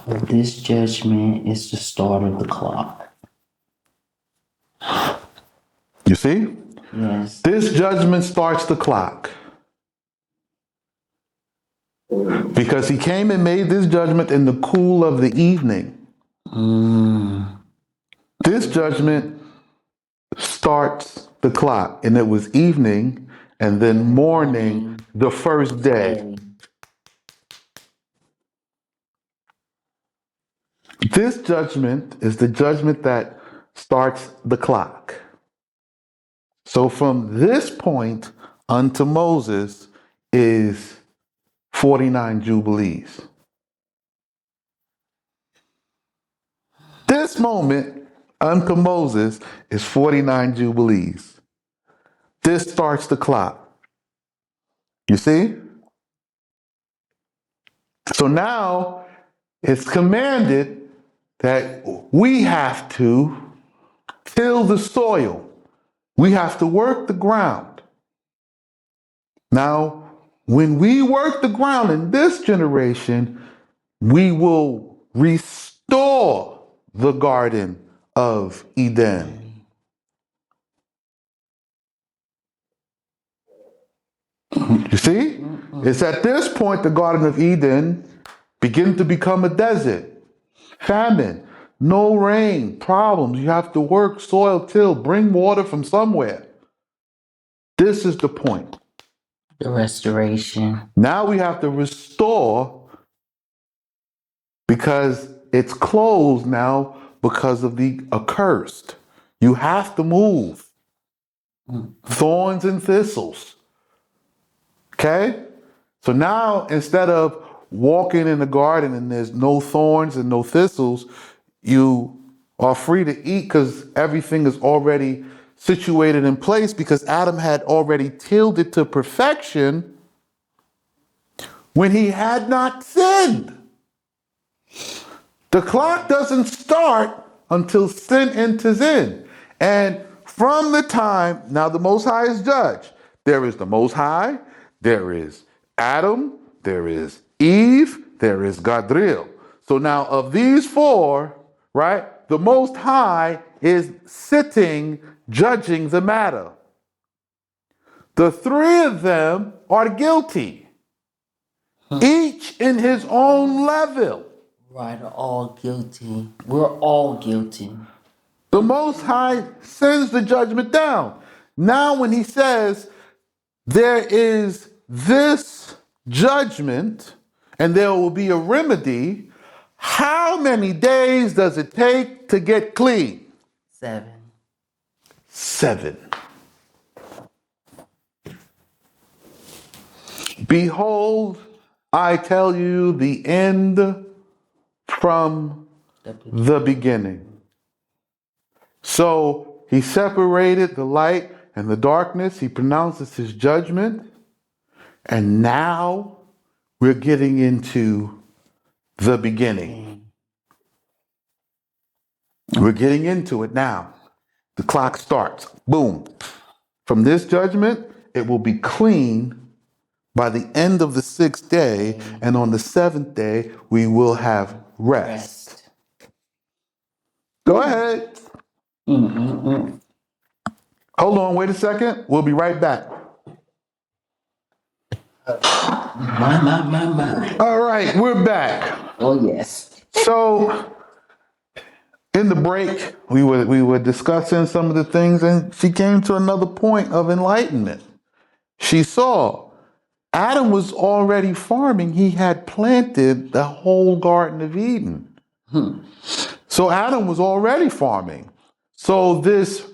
B: This judgment is the start of the clock.
A: You see?
B: Yes.
A: This judgment starts the clock. Because he came and made this judgment in the cool of the evening. This judgment starts the clock, and it was evening and then morning the first day. This judgment is the judgment that starts the clock. So from this point unto Moses is 49 Jubilees. This moment unto Moses is 49 Jubilees. This starts the clock. You see? So now it's commanded that we have to till the soil. We have to work the ground. Now, when we work the ground in this generation, we will restore the Garden of Eden. You see? It's at this point the Garden of Eden begins to become a desert. Famine, no rain, problems. You have to work, soil, till, bring water from somewhere. This is the point.
B: The restoration.
A: Now we have to restore because it's closed now because of the accursed. You have to move. Thorns and thistles. Okay? So now instead of walking in the garden and there's no thorns and no thistles, you are free to eat because everything is already situated in place because Adam had already tilled it to perfection when he had not sinned. The clock doesn't start until sin enters in. And from the time, now the Most High is judge. There is the Most High, there is Adam, there is Eve, there is Gadriel. So now of these four, right, the Most High is sitting, judging the matter. The three of them are guilty, each in his own level.
B: Right, all guilty. We're all guilty.
A: The Most High sends the judgment down. Now, when he says there is this judgment and there will be a remedy, how many days does it take to get clean?
B: 7.
A: 7. Behold, I tell you the end from the beginning. So he separated the light and the darkness. He pronounces his judgment. And now we're getting into the beginning. We're getting into it now. The clock starts. Boom. From this judgment, it will be clean by the end of the 6th day. And on the 7th day, we will have rest. Go ahead. Hold on, wait a second. We'll be right back.
B: My.
A: All right, we're back.
B: Oh, yes.
A: So In the break, we were discussing some of the things, and she came to another point of enlightenment. She saw Adam was already farming. He had planted the whole Garden of Eden. So Adam was already farming. So this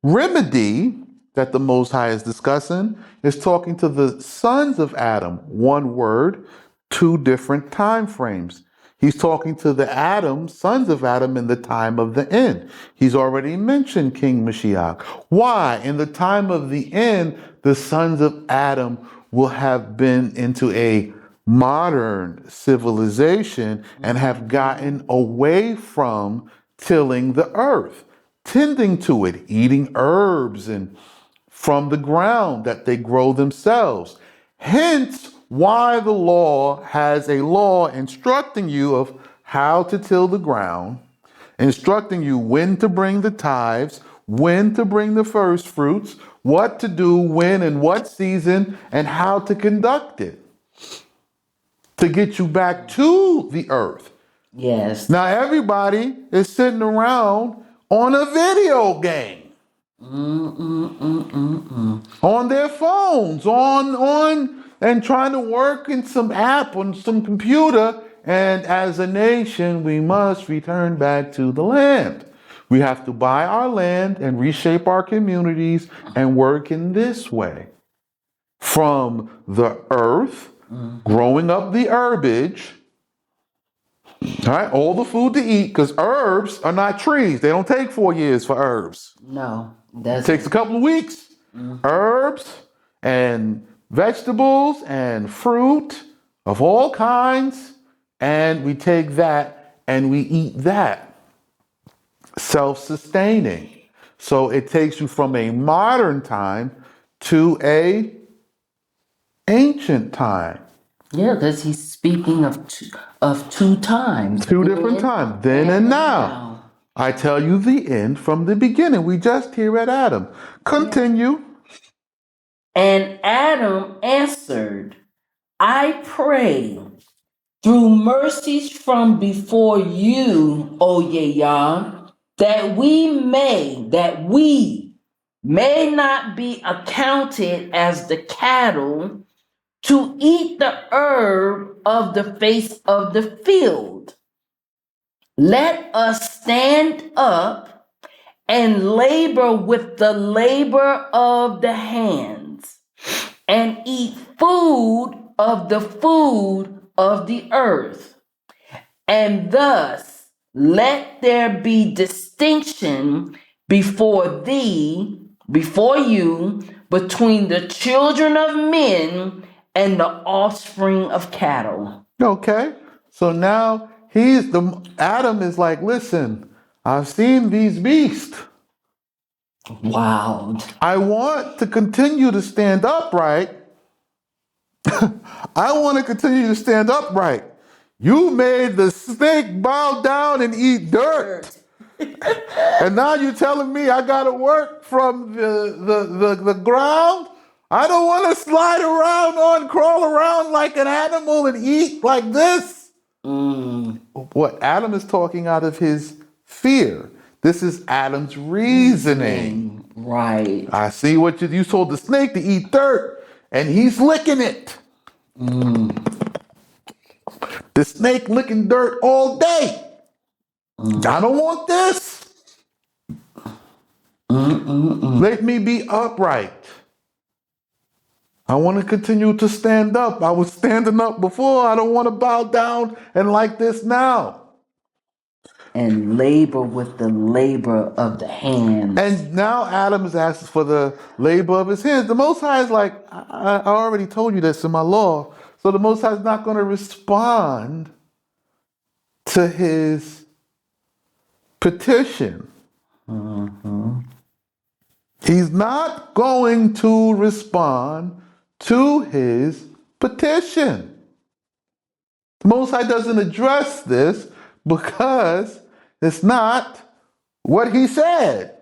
A: remedy that the Most High is discussing is talking to the sons of Adam, one word, two different time frames. He's talking to the sons of Adam in the time of the end. He's already mentioned King Mashiach. Why? In the time of the end, the sons of Adam will have been into a modern civilization and have gotten away from tilling the earth, tending to it, eating herbs and from the ground that they grow themselves. Hence, why the law has a law instructing you of how to till the ground, instructing you when to bring the tithes, when to bring the first fruits, what to do, when, and what season, and how to conduct it to get you back to the earth.
B: Yes.
A: Now, everybody is sitting around on a video game. On their phones, and trying to work in some app on some computer. And as a nation, we must return back to the land. We have to buy our land and reshape our communities and work in this way. From the earth, growing up the herbage, all right, all the food to eat, because herbs are not trees. They don't take 4 years for herbs.
B: No,
A: It takes a couple of weeks. Herbs and vegetables and fruit of all kinds, and we take that and we eat that. Self-sustaining. So it takes you from a modern time to a ancient time.
B: Yeah, because he's speaking of two times.
A: Two different times, then and now. I tell you the end from the beginning. We just here at Adam. Continue.
B: And Adam answered, I pray through mercies from before you, O Yah, that we may not be accounted as the cattle to eat the herb of the face of the field. Let us stand up and labor with the labor of the hands, and eat food of the earth. And thus let there be distinction before you, between the children of men and the offspring of cattle.
A: Okay. So now Adam is like, listen, I've seen these beasts.
B: Wow.
A: I want to continue to stand upright. I want to continue to stand upright. You made the snake bow down and eat dirt. And now you're telling me I got to work from the ground? I don't want to slide around crawl around like an animal and eat like this. What Adam is talking out of his fear. This is Adam's reasoning.
B: Right.
A: I see what you told the snake to eat dirt, and he's licking it. The snake licking dirt all day. I don't want this. Let me be upright. I want to continue to stand up. I was standing up before. I don't want to bow down and like this now.
B: And labor with the labor of the hands.
A: And now Adam is asking for the labor of his hands. The Most High is like, I already told you this in my law. So the Most High is not going to respond to his petition. He's not going to respond to his petition. The Most High doesn't address this because it's not what he said.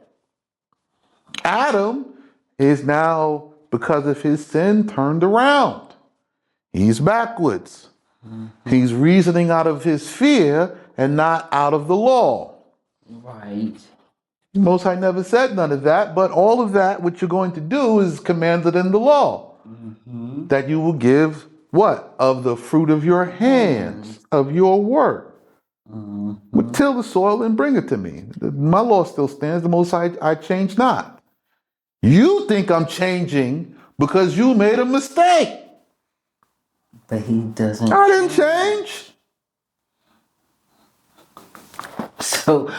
A: Adam is now, because of his sin, turned around. He's backwards. He's reasoning out of his fear and not out of the law.
B: Right.
A: Most High never said none of that, but all of that, what you're going to do is commanded in the law.
B: Mm-hmm.
A: That you will give what? Of the fruit of your hands, of your work.
B: Mm-hmm.
A: Till the soil and bring it to me. My law still stands. The Most High, I change not. You think I'm changing because you made a mistake.
B: But he doesn't.
A: I didn't change.
B: So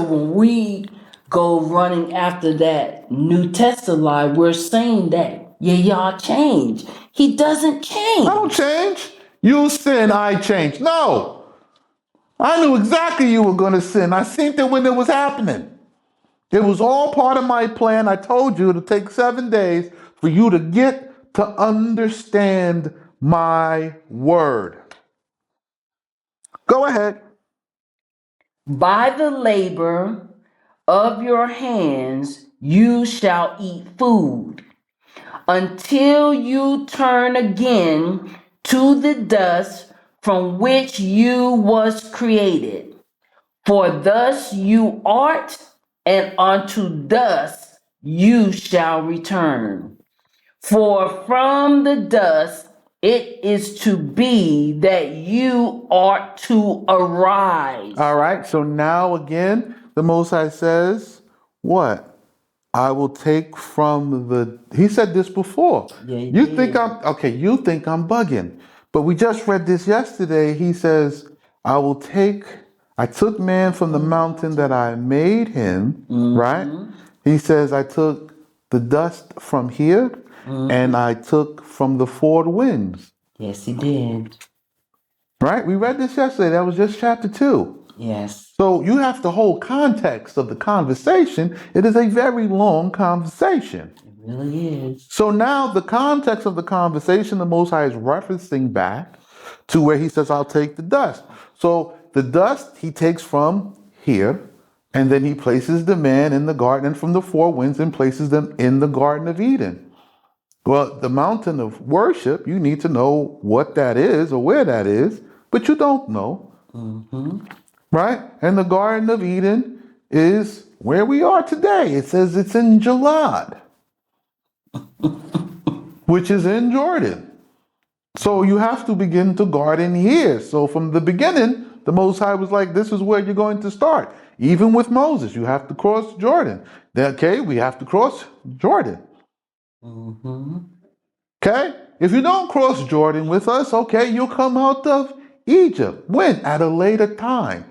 B: when we go running after that New Testament lie, we're saying that y'all change. He doesn't
A: I don't
B: change.
A: change. You sin, I change. No. I knew exactly you were going to sin. I seen it when it was happening. It was all part of my plan. I told you it'll take 7 days for you to get to understand my word. Go ahead.
B: By the labor of your hands you shall eat food until you turn again to the dust from which you was created. For thus you art, and unto dust you shall return. For from the dust it is to be that you ought to arise.
A: All right. So now again, the Most High says, what? I will take from the. He said this before.
B: Yeah, he
A: You
B: did.
A: think I'm okay? You think I'm bugging, but we just read this yesterday. He says, "I will take." I took man from the mountain that I made him. Right? He says, "I took the dust from here, and I took from the four winds."
B: Yes, he did.
A: Right? We read this yesterday. That was just chapter 2.
B: Yes.
A: So you have the whole context of the conversation. It is a very long conversation.
B: It really is.
A: So now the context of the conversation, the Most High is referencing back to where he says, I'll take the dust. So the dust he takes from here, and then he places the man in the garden from the four winds and places them in the Garden of Eden. Well, the mountain of worship, you need to know what that is or where that is, but you don't know. Right? And the Garden of Eden is where we are today. It says it's in Jalad, which is in Jordan. So you have to begin to garden here. So from the beginning, the Most High was like, this is where you're going to start. Even with Moses, you have to cross Jordan. Then, okay, we have to cross Jordan. Okay? If you don't cross Jordan with us, okay, you'll come out of Egypt. When? At a later time.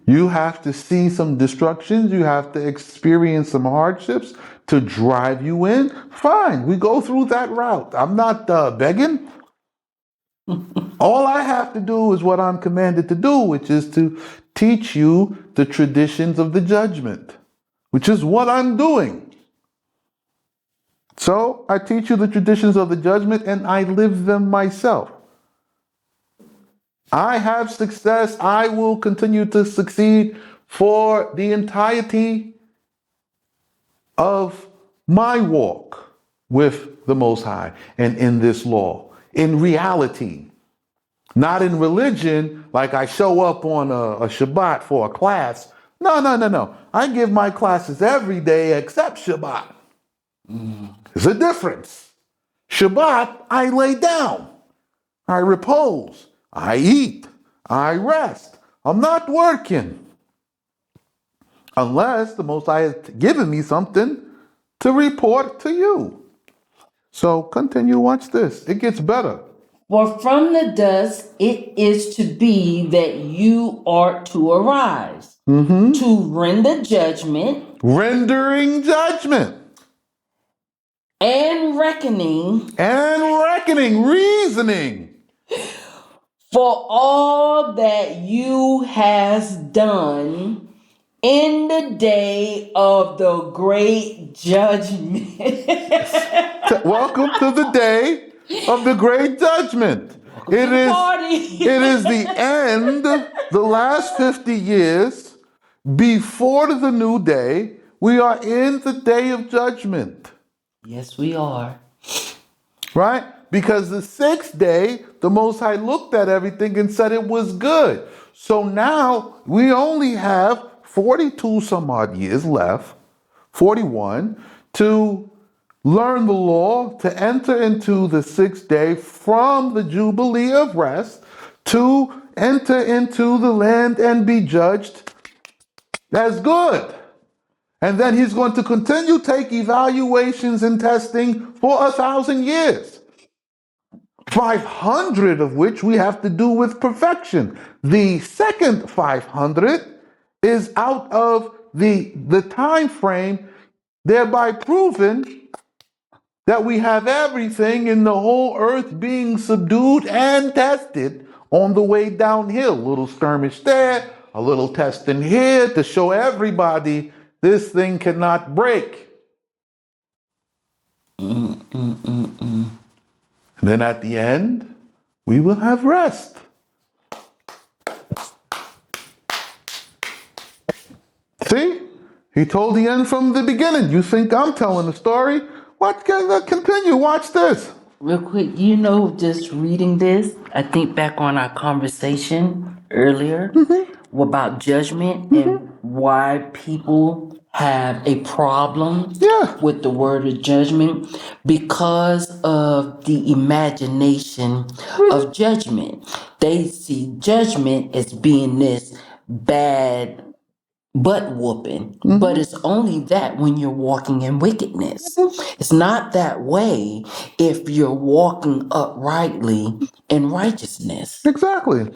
A: You have to see some destructions. You have to experience some hardships to drive you in. Fine, we go through that route. I'm not begging. All I have to do is what I'm commanded to do, which is to teach you the traditions of the judgment, which is what I'm doing. So I teach you the traditions of the judgment and I live them myself. I have success. I will continue to succeed for the entirety of my walk with the Most High and in this law, in reality, not in religion, like I show up on a Shabbat for a class. No. I give my classes every day except Shabbat. There's a difference. Shabbat, I lay down. I repose. I eat. I rest. I'm not working. Unless the Most High has given me something to report to you. So continue, watch this. It gets better.
B: For from the dust it is to be that you ought to arise, to render judgment
A: Rendering judgment.
B: and reckoning
A: And reckoning, reasoning.
B: for all that you has done in the day of the great judgment.
A: Welcome to the day of the great judgment.
B: It
A: Is the end, the last 50 years before the new day. We are in the day of judgment.
B: Yes, we are.
A: Right? Because the sixth day, the Most High looked at everything and said it was good. So now we only have 42 some odd years left, 41, to learn the law, to enter into the sixth day from the Jubilee of rest, to enter into the land and be judged as good. And then he's going to continue to take evaluations and testing for 1,000 years. 500 of which we have to do with perfection. The second 500 is out of the time frame, thereby proving that we have everything in the whole earth being subdued and tested on the way downhill. A little skirmish there, a little testing here to show everybody this thing cannot break. And then at the end, we will have rest. See? He told the end from the beginning. You think I'm telling the story? What? Continue. Watch this.
B: Real quick, just reading this, I think back on our conversation earlier about judgment and why people have a problem with the word of judgment because of the imagination of judgment. They see judgment as being this bad butt whooping, but it's only that when you're walking in wickedness. It's not that way if you're walking uprightly in righteousness.
A: Exactly.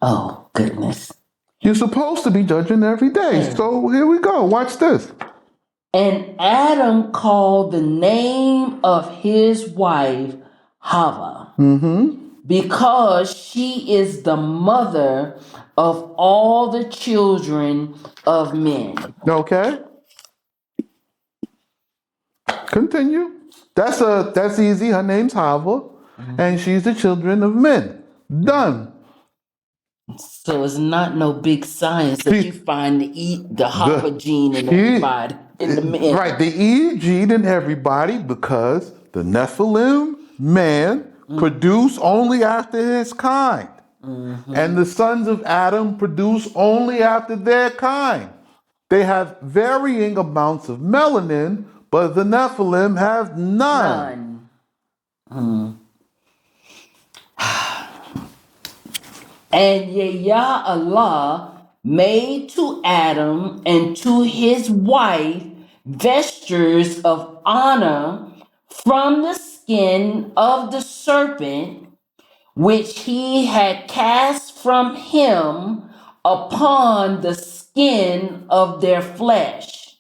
B: Oh, goodness.
A: You're supposed to be judging every day. So here we go. Watch this.
B: And Adam called the name of his wife Hava, because she is the mother of all the children of men.
A: Okay. Continue. That's easy. Her name's Hava, and she's the children of men. Done.
B: So it's not no big science that you find the Hava gene in everybody, in the men.
A: Right, the Eve gene in everybody because the Nephilim man produce only after his kind. And the sons of Adam produce only after their kind. They have varying amounts of melanin, but the Nephilim have none.
B: And Yah Allah made to Adam and to his wife vestures of honor from the skin of the serpent, which he had cast from him upon the skin of their flesh,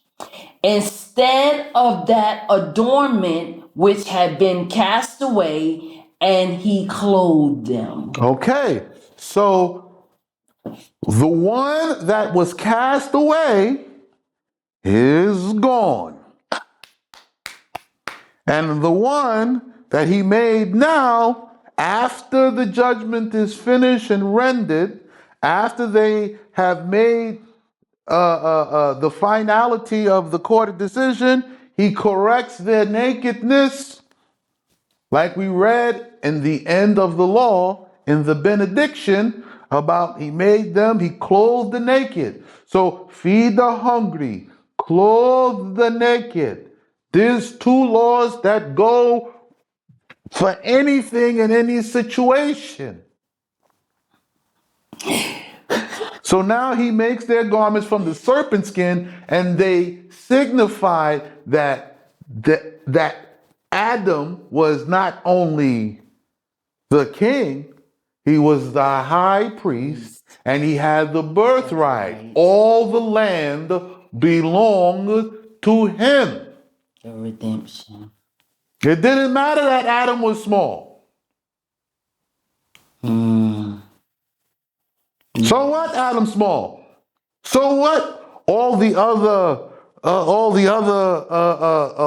B: instead of that adornment which had been cast away, and he clothed them.
A: Okay, so the one that was cast away is gone. And the one that he made now, after the judgment is finished and rendered, after they have made the finality of the court decision, he corrects their nakedness, like we read in the end of the law, in the benediction, about he made them, he clothed the naked. So feed the hungry, clothe the naked. There's two laws that go for anything in any situation. So now he makes their garments from the serpent skin, and they signify that Adam was not only the king, he was the high priest, and he had the birthright. All the land belonged to him.
B: The redemption.
A: It didn't matter that Adam was small. So what? Adam small. So what? All the other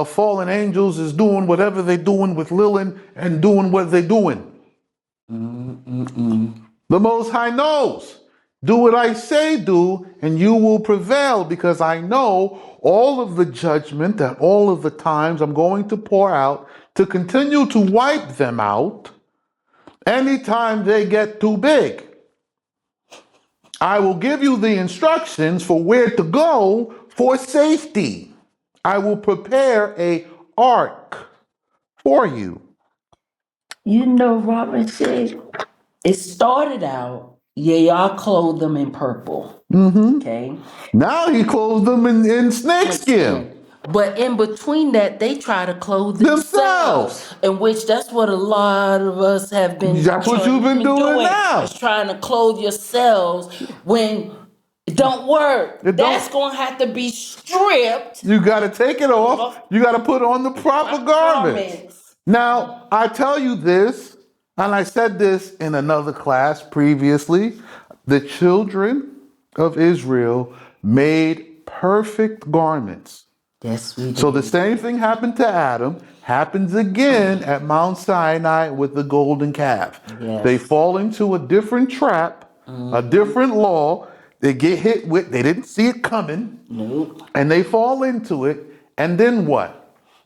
A: fallen angels is doing whatever they're doing with Lilith and doing what they're doing. The Most High knows. Do what I say do, and you will prevail, because I know all of the judgment that all of the times I'm going to pour out to continue to wipe them out anytime they get too big. I will give you the instructions for where to go for safety. I will prepare a ark for you.
B: You know, Robert said it started out, yeah, y'all clothed them in purple. Okay.
A: Now he clothes them in snakeskin.
B: But in between that, they try to clothe themselves. In which that's what a lot of us have been.
A: That's what you've been doing now.
B: Is trying to clothe yourselves when it don't work. That's gonna have to be stripped.
A: You got to take it off. You got to put on the proper garments. Now, I tell you this, and I said this in another class previously, the children of Israel made perfect garments.
B: Yes, we did.
A: So the same thing happened to Adam, happens again at Mount Sinai with the golden calf.
B: Yes.
A: They fall into a different trap, a different law. They get hit with, they didn't see it coming.
B: Nope.
A: And they fall into it. And then what?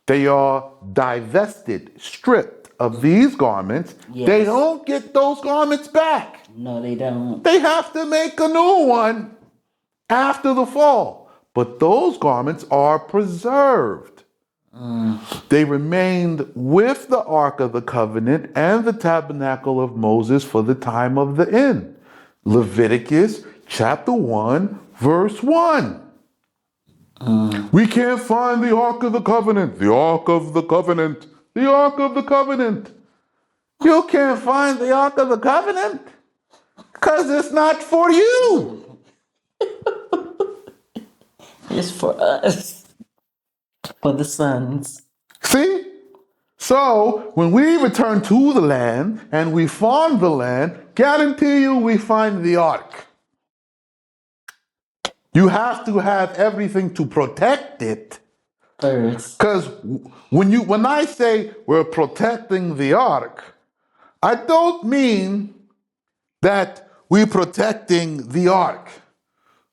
A: They are divested, stripped of these garments.
B: Yes.
A: They don't get those garments back.
B: No, they don't.
A: They have to make a new one after the fall. But those garments are preserved. They remained with the Ark of the Covenant and the Tabernacle of Moses for the time of the end. Leviticus chapter 1, verse 1. We can't find the Ark of the Covenant. The Ark of the Covenant. The Ark of the Covenant. You can't find the Ark of the Covenant because it's not for you.
B: It's for us. For the sons.
A: See? So, when we return to the land and we farm the land, guarantee you we find the ark. You have to have everything to protect it.
B: First.
A: Because when I say we're protecting the ark, I don't mean that we're protecting the ark.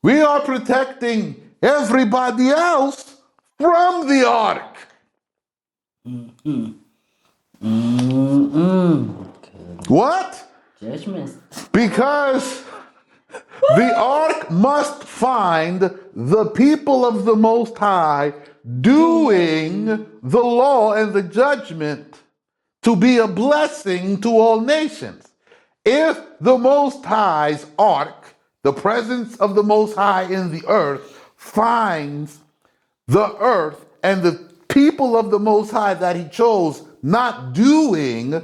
A: We are protecting everybody else from the ark. What?
B: Judgment.
A: Because the ark must find the people of the Most High doing the law and the judgment to be a blessing to all nations. If the Most High's ark, the presence of the Most High in the earth, finds the earth and the people of the Most High that he chose not doing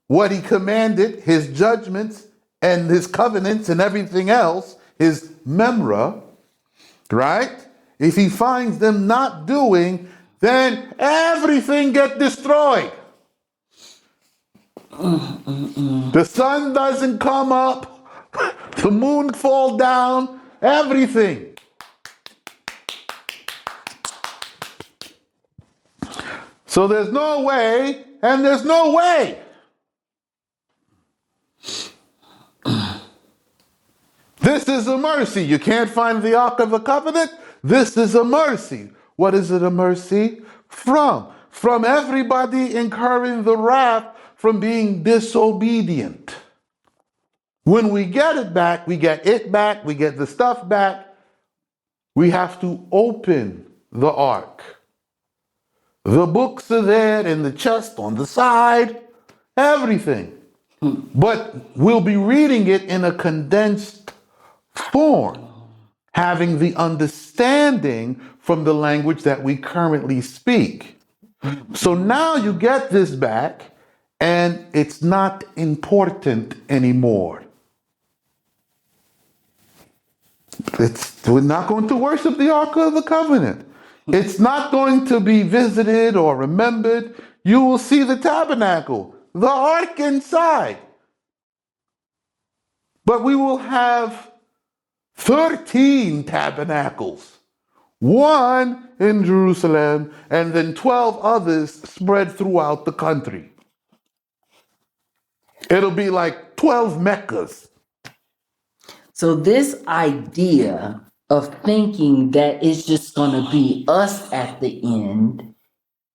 A: what he commanded, his judgments and his covenants and everything else, his memra, right? If he finds them not doing, then everything gets destroyed. The sun doesn't come up, the moon fall down, everything. So there's no way, and there's no way. This is a mercy. You can't find the Ark of the Covenant? This is a mercy. What is it a mercy? From everybody incurring the wrath from being disobedient. When we get it back, we get the stuff back. We have to open the ark. The books are there in the chest, on the side, everything. But we'll be reading it in a condensed form, having the understanding from the language that we currently speak. So now you get this back, and it's not important anymore. We're not going to worship the Ark of the Covenant. It's not going to be visited or remembered. You will see the tabernacle, the ark inside. But we will have 13 tabernacles. One in Jerusalem and then 12 others spread throughout the country. It'll be like 12 Meccas.
B: So this idea of thinking that it's just going to be us at the end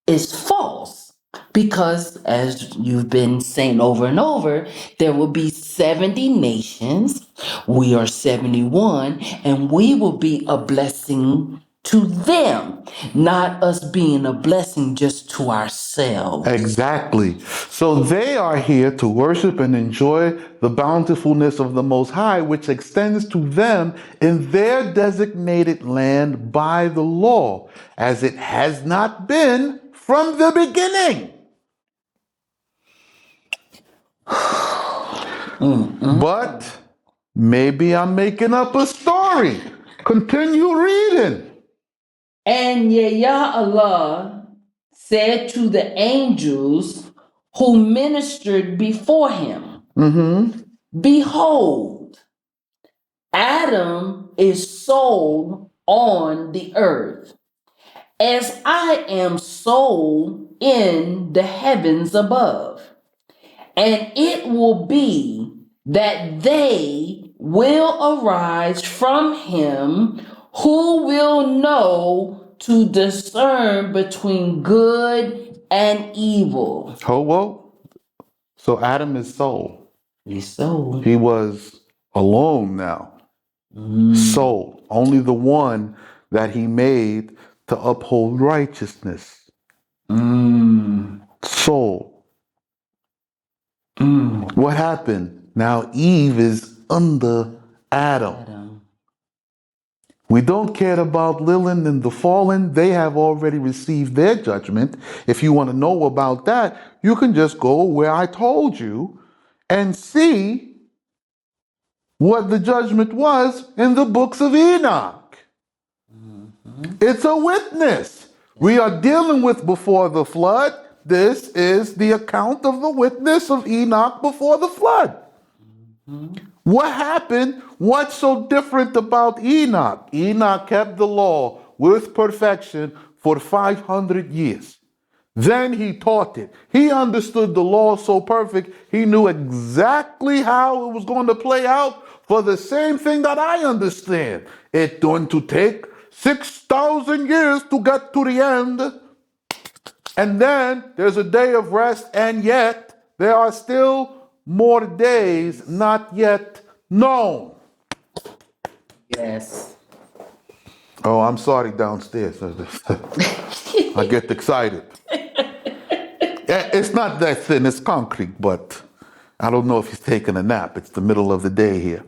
B: is false. Because, as you've been saying over and over, there will be 70 nations. We are 71, and we will be a blessing to them, not us being a blessing just to ourselves.
A: Exactly. So they are here to worship and enjoy the bountifulness of the Most High, which extends to them in their designated land by the law, as it has not been from the beginning. But maybe I'm making up a story. Continue reading.
B: And Allah said to the angels who ministered before him, Behold, Adam is soul on the earth, as I am soul in the heavens above. And it will be that they will arise from him who will know to discern between good and evil.
A: Oh, whoa. So Adam is soul.
B: He's soul.
A: He was alone now. Soul. Only the one that he made to uphold righteousness. Soul. What happened? Now Eve is under Adam. We don't care about Lilith and the fallen. They have already received their judgment. If you want to know about that, you can just go where I told you and see what the judgment was in the books of Enoch. It's a witness. We are dealing with before the flood. This is the account of the witness of Enoch before the flood. What happened? What's so different about Enoch? Enoch kept the law with perfection for 500 years. Then he taught it. He understood the law so perfect, he knew exactly how it was going to play out for the same thing that I understand. It's going to take 6,000 years to get to the end. And then there's a day of rest, and yet there are still more days not yet known.
B: Yes.
A: Oh, I'm sorry downstairs. I get excited. It's not that thin, it's concrete, but I don't know if he's taking a nap. It's the middle of the day here.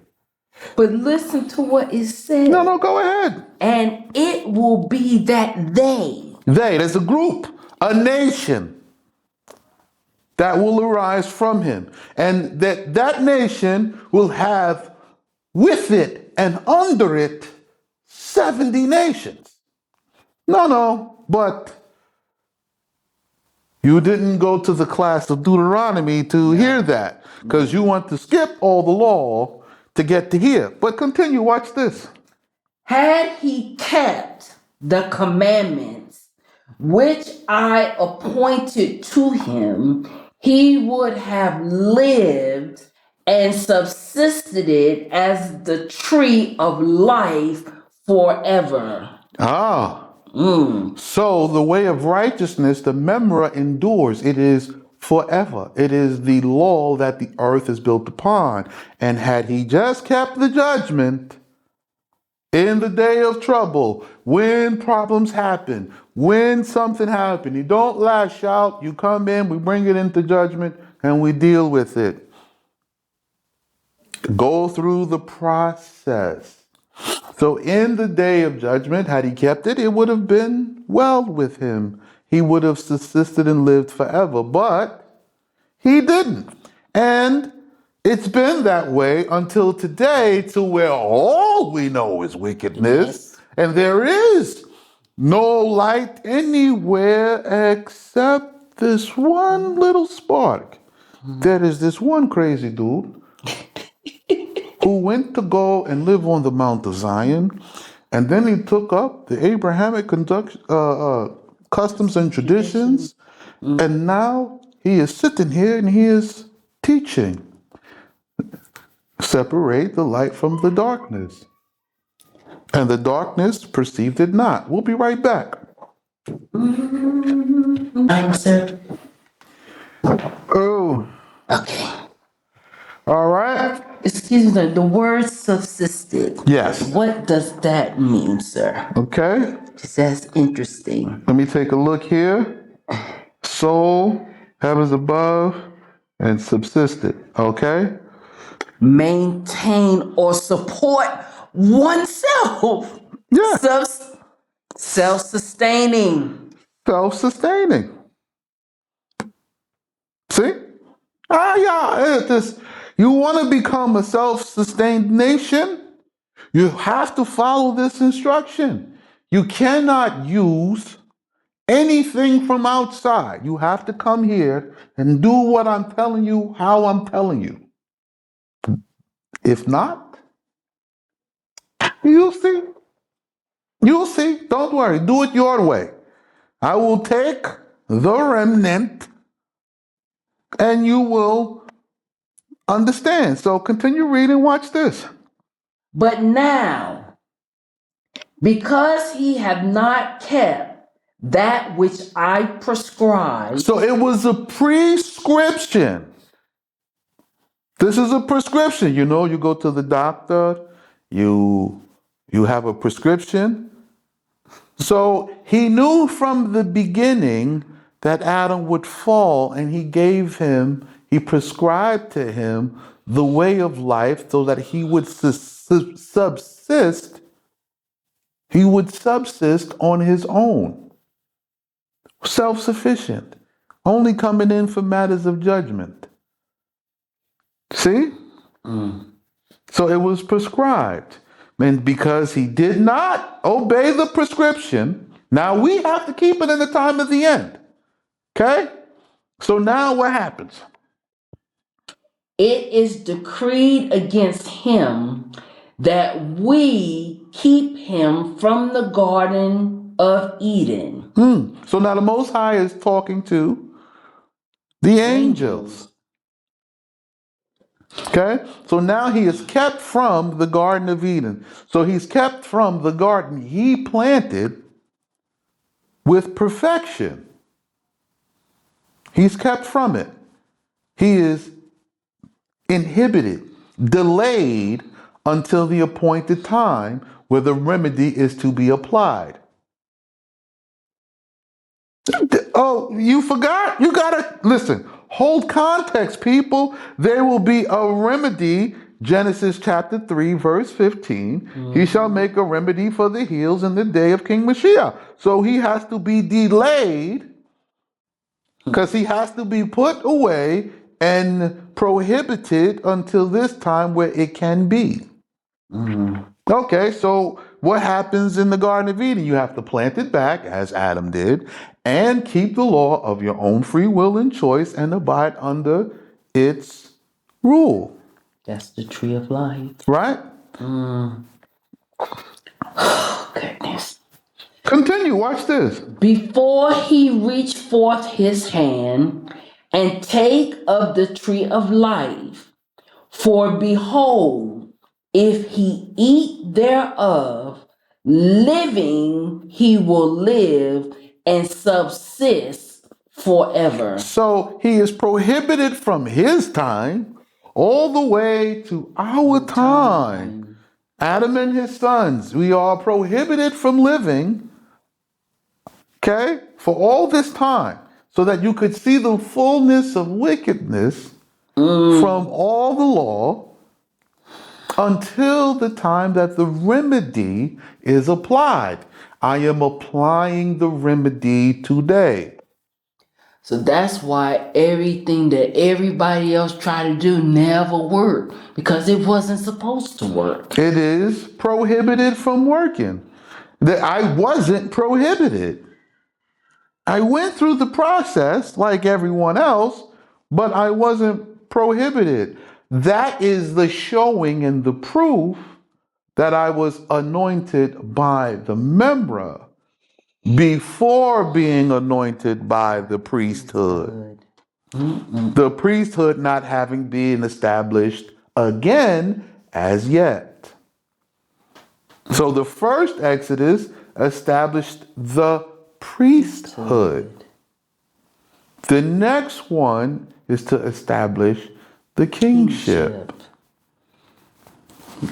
B: But listen to what it says.
A: No, go ahead.
B: And it will be that
A: There's a group, a nation that will arise from him. And that nation will have with it and under it 70 nations. No, but you didn't go to the class of Deuteronomy to hear that, because you want to skip all the law to get to here. But continue, watch this.
B: Had he kept the commandments which I appointed to him, he would have lived and subsisted it as the tree of life forever.
A: So the way of righteousness, the memra endures. It is forever. It is the law that the earth is built upon. And had he just kept the judgment in the day of trouble, when problems happen, when something happened, you don't lash out, you come in, we bring it into judgment, and we deal with it. Go through the process. So in the day of judgment, had he kept it, it would have been well with him. He would have subsisted and lived forever, but he didn't. And it's been that way until today, to where all we know is wickedness, and there is no light anywhere except this one little spark. There is this one crazy dude who went to go and live on the Mount of Zion, and then he took up the Abrahamic customs and traditions, and now he is sitting here and he is teaching. Separate the light from the darkness. And the darkness perceived it not. We'll be right back.
B: Thanks, sir.
A: Oh,
B: Okay.
A: all right.
B: Excuse me, the word subsisted.
A: Yes.
B: What does that mean, sir?
A: Okay.
B: That's interesting.
A: Let me take a look here. Soul, heavens above, and subsisted. Okay.
B: Maintain or support oneself.
A: Yeah.
B: Self-sustaining.
A: Self-sustaining. See? Yeah. You want to become a self-sustained nation? You have to follow this instruction. You cannot use anything from outside. You have to come here and do what I'm telling you, how I'm telling you. If not, you'll see. You'll see. Don't worry. Do it your way. I will take the remnant and you will understand. So continue reading. Watch this.
B: But now, because he have not kept that which I prescribed.
A: So it was a prescription. This is a prescription. You know, you go to the doctor, you have a prescription. So he knew from the beginning that Adam would fall, and he prescribed to him the way of life so that he would subsist on his own, self-sufficient, only coming in for matters of judgment. See? So it was prescribed. And because he did not obey the prescription, now we have to keep it in the time of the end. Okay? So now what happens?
B: It is decreed against him that we keep him from the Garden of Eden.
A: So now the Most High is talking to the angels. Okay? So now he is kept from the Garden of Eden. So he's kept from the garden he planted with perfection. He's kept from it. He is inhibited, delayed until the appointed time where the remedy is to be applied. Oh, you forgot? You gotta listen. Hold context, people. There will be a remedy. Genesis chapter 3, verse 15. He shall make a remedy for the heels in the day of King Mashiach. So he has to be delayed because he has to be put away and prohibited until this time where it can be. Okay, so what happens in the Garden of Eden? You have to plant it back, as Adam did, and keep the law of your own free will and choice and abide under its rule.
B: That's the tree of life.
A: Right?
B: Goodness.
A: Continue, watch this.
B: Before he reach forth his hand and take of the tree of life, for behold, if he eat thereof, living he will live and subsist forever.
A: So he is prohibited from his time all the way to our time. Adam and his sons, we are prohibited from living, okay, for all this time, so that you could see the fullness of wickedness from all the law until the time that the remedy is applied. I am applying the remedy today.
B: So that's why everything that everybody else tried to do never worked, because it wasn't supposed to work.
A: It is prohibited from working. That I wasn't prohibited. I went through the process like everyone else, but I wasn't prohibited. That is the showing and the proof that I was anointed by the membra before being anointed by the priesthood. The priesthood not having been established again as yet. So the first Exodus established the priesthood. The next one is to establish the kingship.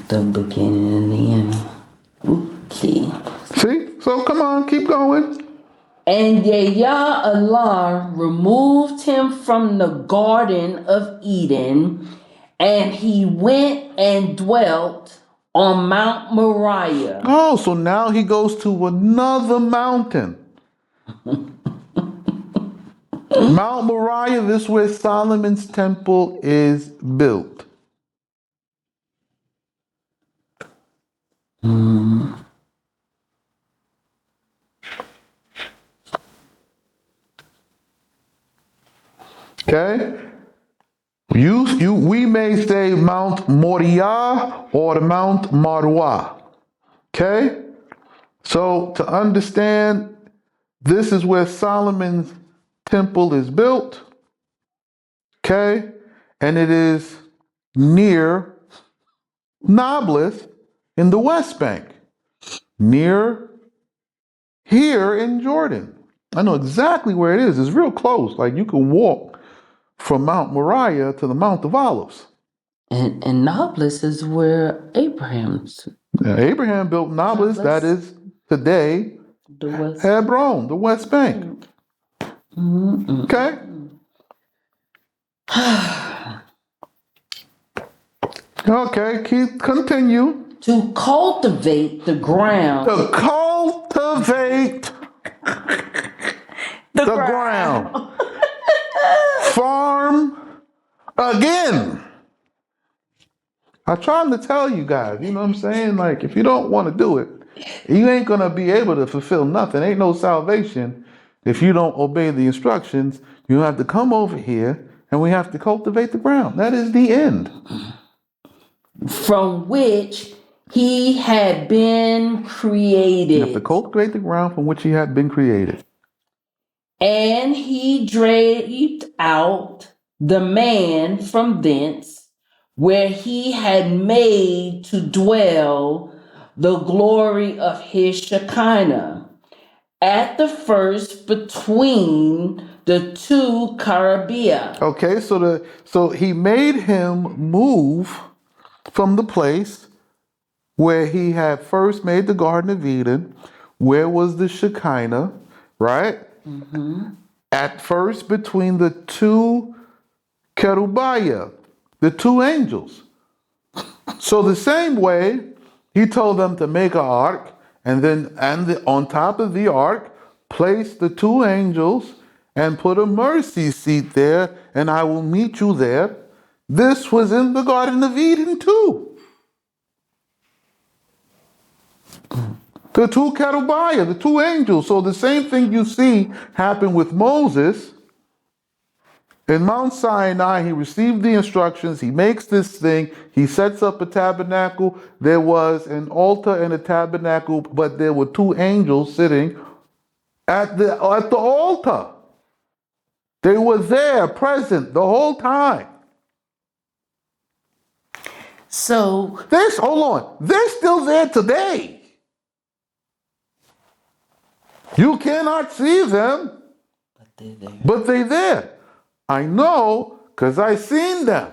B: The beginning and the end. Okay.
A: See? So come on, keep going.
B: And Allah removed him from the Garden of Eden, and he went and dwelt on Mount Moriah.
A: Oh, so now he goes to another mountain. Mount Moriah, this is where Solomon's temple is built. Okay? We may say Mount Moriah or Mount Marwa. Okay? So to understand, this is where Solomon's temple is built. Okay? And it is near Nablus in the West Bank. Near here in Jordan. I know exactly where it is. It's real close. Like you can walk from Mount Moriah to the Mount of Olives.
B: And Nablus is where Abraham's.
A: Now, Abraham built Nablus, that is today
B: The West.
A: Hebron, the West Bank. Okay? Okay, continue.
B: To cultivate the ground.
A: To cultivate the ground. Farm again. I'm trying to tell you guys, you know what I'm saying? Like, if you don't want to do it, you ain't going to be able to fulfill nothing. Ain't no salvation if you don't obey the instructions. You have to come over here and we have to cultivate the ground. That is the end.
B: From which he had been created.
A: You have to cultivate the ground from which he had been created.
B: And he dragged out the man from thence, where he had made to dwell the glory of his Shekinah, at the first between the two Caribbean.
A: Okay, so he made him move from the place where he had first made the Garden of Eden, where was the Shekinah, right? At first between the two Kerubiah, the two angels. So the same way, he told them to make an ark, and then on top of the ark, place the two angels and put a mercy seat there, and I will meet you there. This was in the Garden of Eden too. The two Kerubiah, the two angels. So the same thing you see happen with Moses. In Mount Sinai, he received the instructions. He makes this thing. He sets up a tabernacle. There was an altar and a tabernacle, but there were two angels sitting at the altar. They were there, present the whole time.
B: So
A: Hold on. They're still there today. You cannot see them, but they're there. I know because I seen them.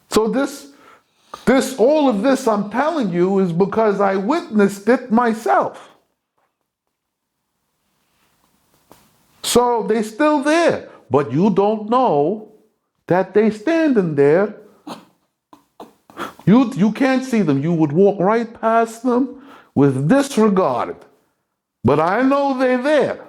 A: So all of this I'm telling you is because I witnessed it myself. So they're still there, but you don't know that they standing there. You can't see them. You would walk right past them with disregard. But I know they're there.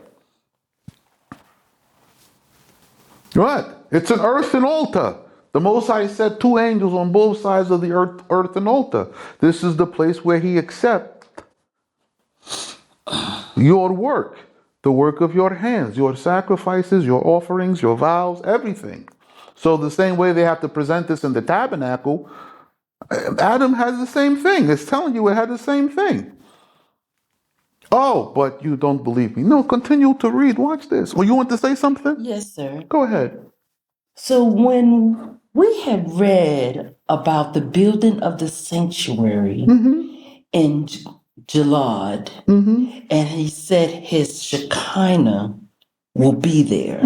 A: What? It's an earthen altar. The Most High set two angels on both sides of the earthen altar. This is the place where he accepts your work, the work of your hands, your sacrifices, your offerings, your vows, everything. So the same way they have to present this in the tabernacle, Adam has the same thing. It's telling you it had the same thing. Oh, but you don't believe me. No, continue to read. Watch this. Well, you want to say something?
B: yes, sir.
A: Go ahead.
B: So when we had read about the building of the sanctuary in Jalad, and he said his Shekinah will be there.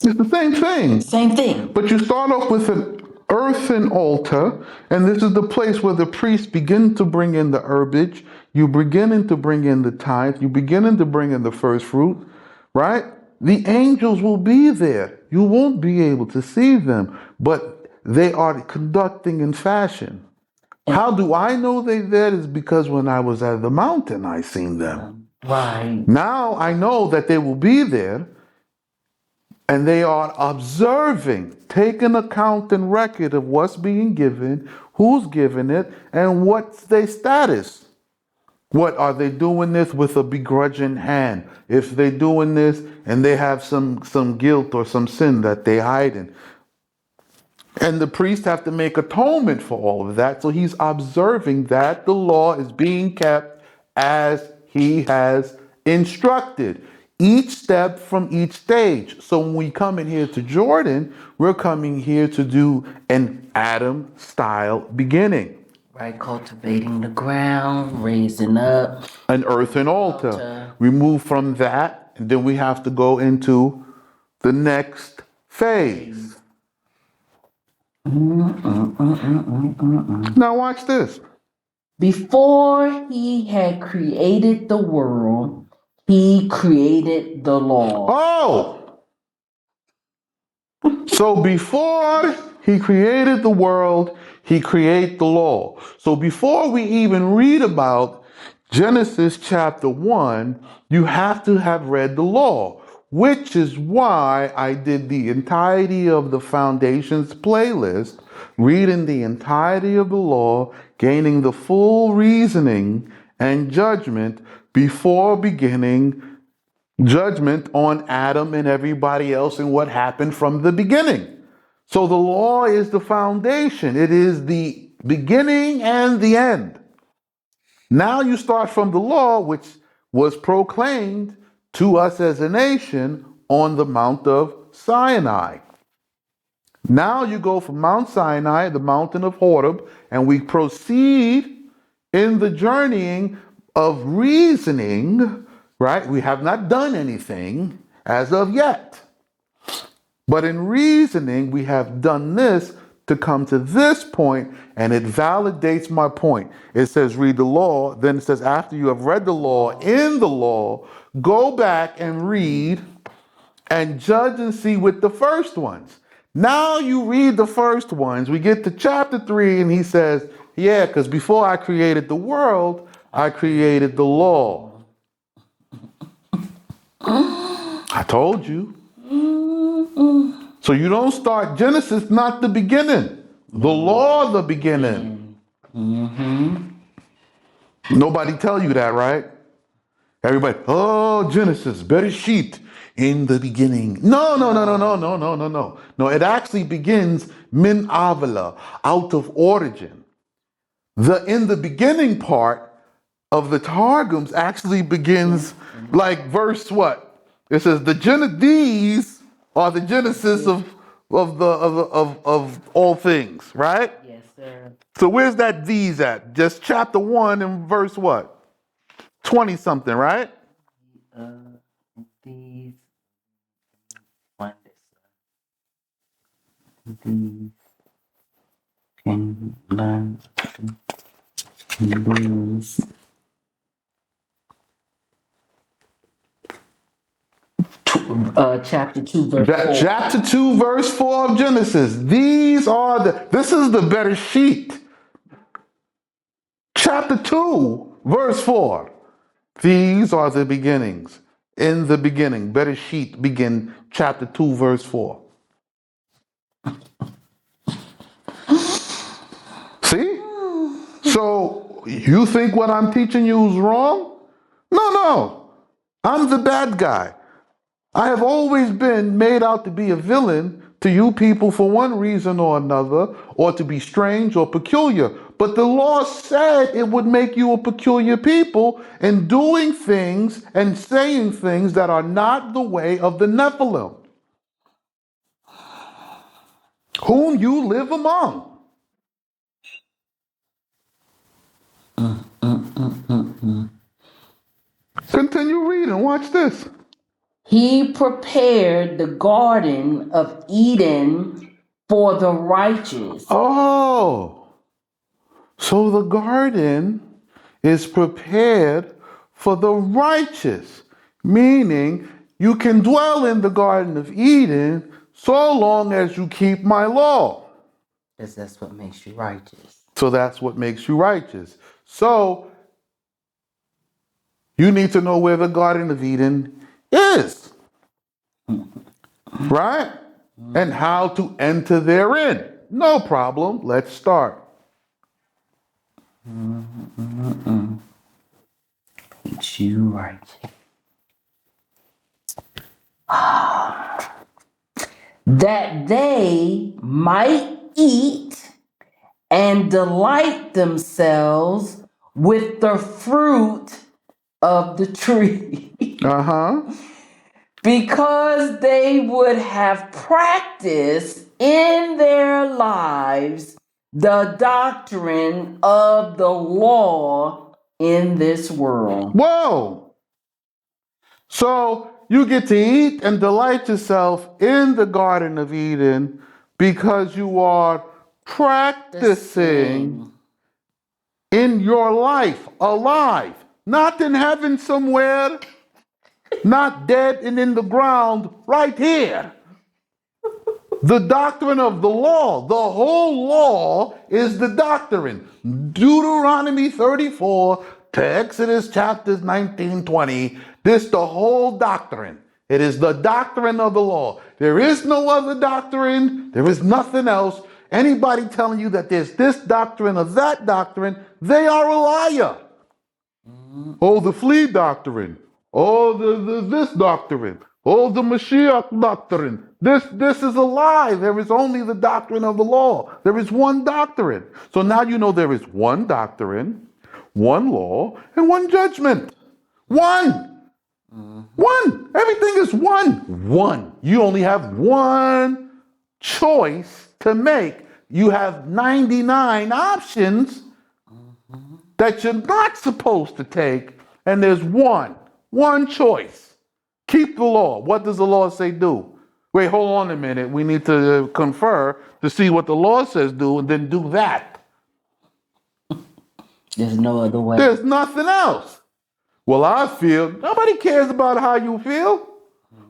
A: It's the same thing.
B: Same thing.
A: But you start off with an earthen altar, and this is the place where the priests begin to bring in the herbage. You beginning to bring in the tithe. You beginning to bring in the first fruit, right? The angels will be there. You won't be able to see them, but they are conducting in fashion. How do I know they there? Is because when I was at the mountain, I seen them.
B: Right.
A: Now I know that they will be there. And they are observing, taking account and record of what's being given, who's giving it, and what's their status. What are they doing this with a begrudging hand? If they're doing this and they have some guilt or some sin that they hiding. And the priest have to make atonement for all of that. So he's observing that the law is being kept as he has instructed. Each step from each stage. So when we come in here to Jordan, we're coming here to do an Adam style beginning.
B: Right, cultivating the ground, raising up
A: An earthen altar. We move from that, and then we have to go into the next phase. Now watch this.
B: Before he had created the world, he created the law.
A: Oh! So before he created the world, he created the law. So before we even read about Genesis chapter 1, you have to have read the law, which is why I did the entirety of the Foundations playlist, reading the entirety of the law, gaining the full reasoning and judgment before beginning judgment on Adam and everybody else and what happened from the beginning. So the law is the foundation. It is the beginning and the end. Now you start from the law, which was proclaimed to us as a nation on the Mount of Sinai. Now you go from Mount Sinai, the mountain of Horeb, and we proceed in the journeying of reasoning, right? We have not done anything as of yet. But in reasoning, we have done this to come to this point, and it validates my point. It says, read the law. Then it says, after you have read the law, in the law, go back and read and judge and see with the first ones. Now you read the first ones. We get to chapter 3, and he says, yeah, because before I created the world, I created the law. I told you. So you don't start Genesis, not the beginning. The law, the beginning. Nobody tell you that, right? Everybody, oh, Genesis, Bereshit, in the beginning. No. No, it actually begins min avila, out of origin. The in the beginning part of the Targums actually begins like verse what? It says these are the genesis of all things, right?
B: Yes, sir.
A: So where's that these at? Just chapter 1 and verse what? 20 something, right?
B: These find these can learn these. Chapter 2, verse 4.
A: Chapter 2, verse 4 of Genesis. This is the Bereshit. Chapter 2, verse 4. These are the beginnings. In the beginning. Bereshit begin chapter 2, verse 4. See? So you think what I'm teaching you is wrong? No. I'm the bad guy. I have always been made out to be a villain to you people for one reason or another, or to be strange or peculiar. But the law said it would make you a peculiar people in doing things and saying things that are not the way of the Nephilim, whom you live among. Eden. Watch this.
B: He prepared the Garden of Eden for the righteous.
A: Oh, so the garden is prepared for the righteous, meaning you can dwell in the Garden of Eden so long as you keep my law.
B: Because that's what makes you righteous.
A: So that's what makes you righteous. So you need to know where the Garden of Eden is, right? And how to enter therein. No problem. Let's start.
B: Makes you righteous. That they might eat and delight themselves with the fruit of the tree. Because they would have practiced in their lives the doctrine of the law in this world.
A: Whoa! So you get to eat and delight yourself in the Garden of Eden because you are practicing in your life, alive, not in heaven somewhere, not dead and in the ground, right here. The doctrine of the law, the whole law is the doctrine. Deuteronomy 34 to Exodus chapters 19, 20. This the whole doctrine. It is the doctrine of the law. There is no other doctrine. There is nothing else. Anybody telling you that there's this doctrine or that doctrine, they are a liar. Oh, the flea doctrine. Oh, this doctrine. Oh, the Mashiach doctrine. This is a lie. There is only the doctrine of the law. There is one doctrine. So now you know there is one doctrine, one law, and one judgment. One. One. Everything is one. One. You only have one choice to make. You have 99 options that you're not supposed to take, and there's one choice. Keep the law. What does the law say do? Wait, hold on a minute. We need to confer to see what the law says do, and then do that.
B: There's no other way.
A: There's nothing else. Well, I feel, nobody cares about how you feel.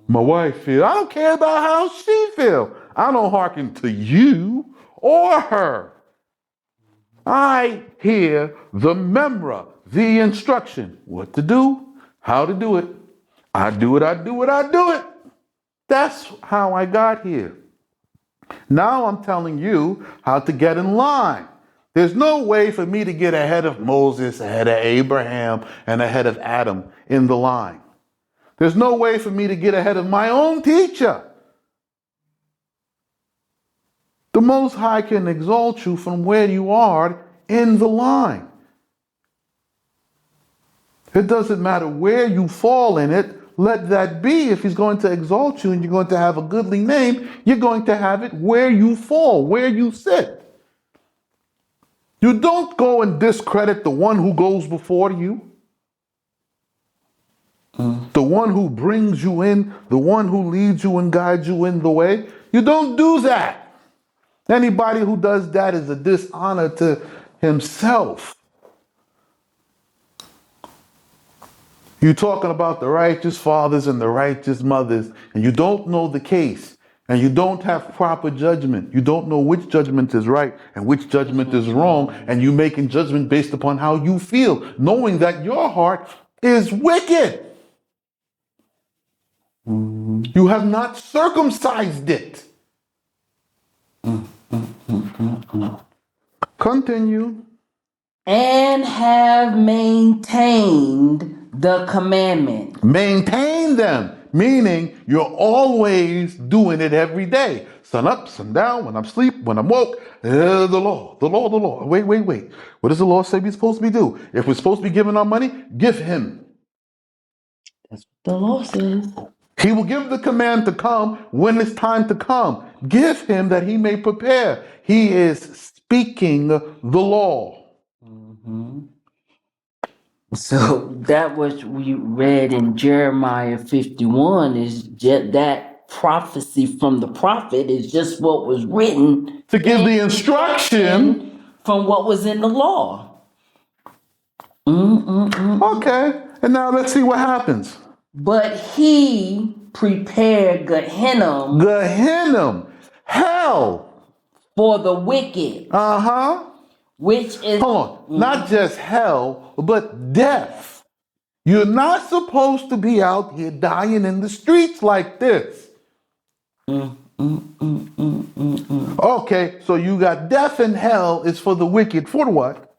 A: My wife feels. I don't care about how she feels. I don't hearken to you or her. I hear the memra, the instruction, what to do, how to do it. I do it. That's how I got here. Now I'm telling you how to get in line. There's no way for me to get ahead of Moses, ahead of Abraham, and ahead of Adam in the line. There's no way for me to get ahead of my own teacher. The Most High can exalt you from where you are in the line. It doesn't matter where you fall in it. Let that be. If he's going to exalt you and you're going to have a goodly name, you're going to have it where you fall, where you sit. You don't go and discredit the one who goes before you. The one who brings you in, the one who leads you and guides you in the way. You don't do that. Anybody who does that is a dishonor to himself. You're talking about the righteous fathers and the righteous mothers, and you don't know the case, and you don't have proper judgment. You don't know which judgment is right and which judgment is wrong, and you're making judgment based upon how you feel, knowing that your heart is wicked. You have not circumcised it. Continue.
B: And have maintained the commandment.
A: Maintain them, meaning you're always doing it every day. Sun up, sun down, when I'm asleep, when I'm woke. The law. Wait. What does the law say we're supposed to be do? If we're supposed to be giving our money, give him.
B: That's what the law says.
A: He will give the command to come when it's time to come. Give him that he may prepare. He is speaking the law.
B: So that what we read in Jeremiah 51 is just that prophecy from the prophet is just what was written
A: To give the instruction.
B: from what was in the law.
A: Okay, and now let's see what happens.
B: But he prepared
A: Gehenna, hell.
B: for the wicked, which is
A: Hold on, not just hell, but death. You're not supposed to be out here dying in the streets like this. Okay, so you got death and hell is for the wicked. For what?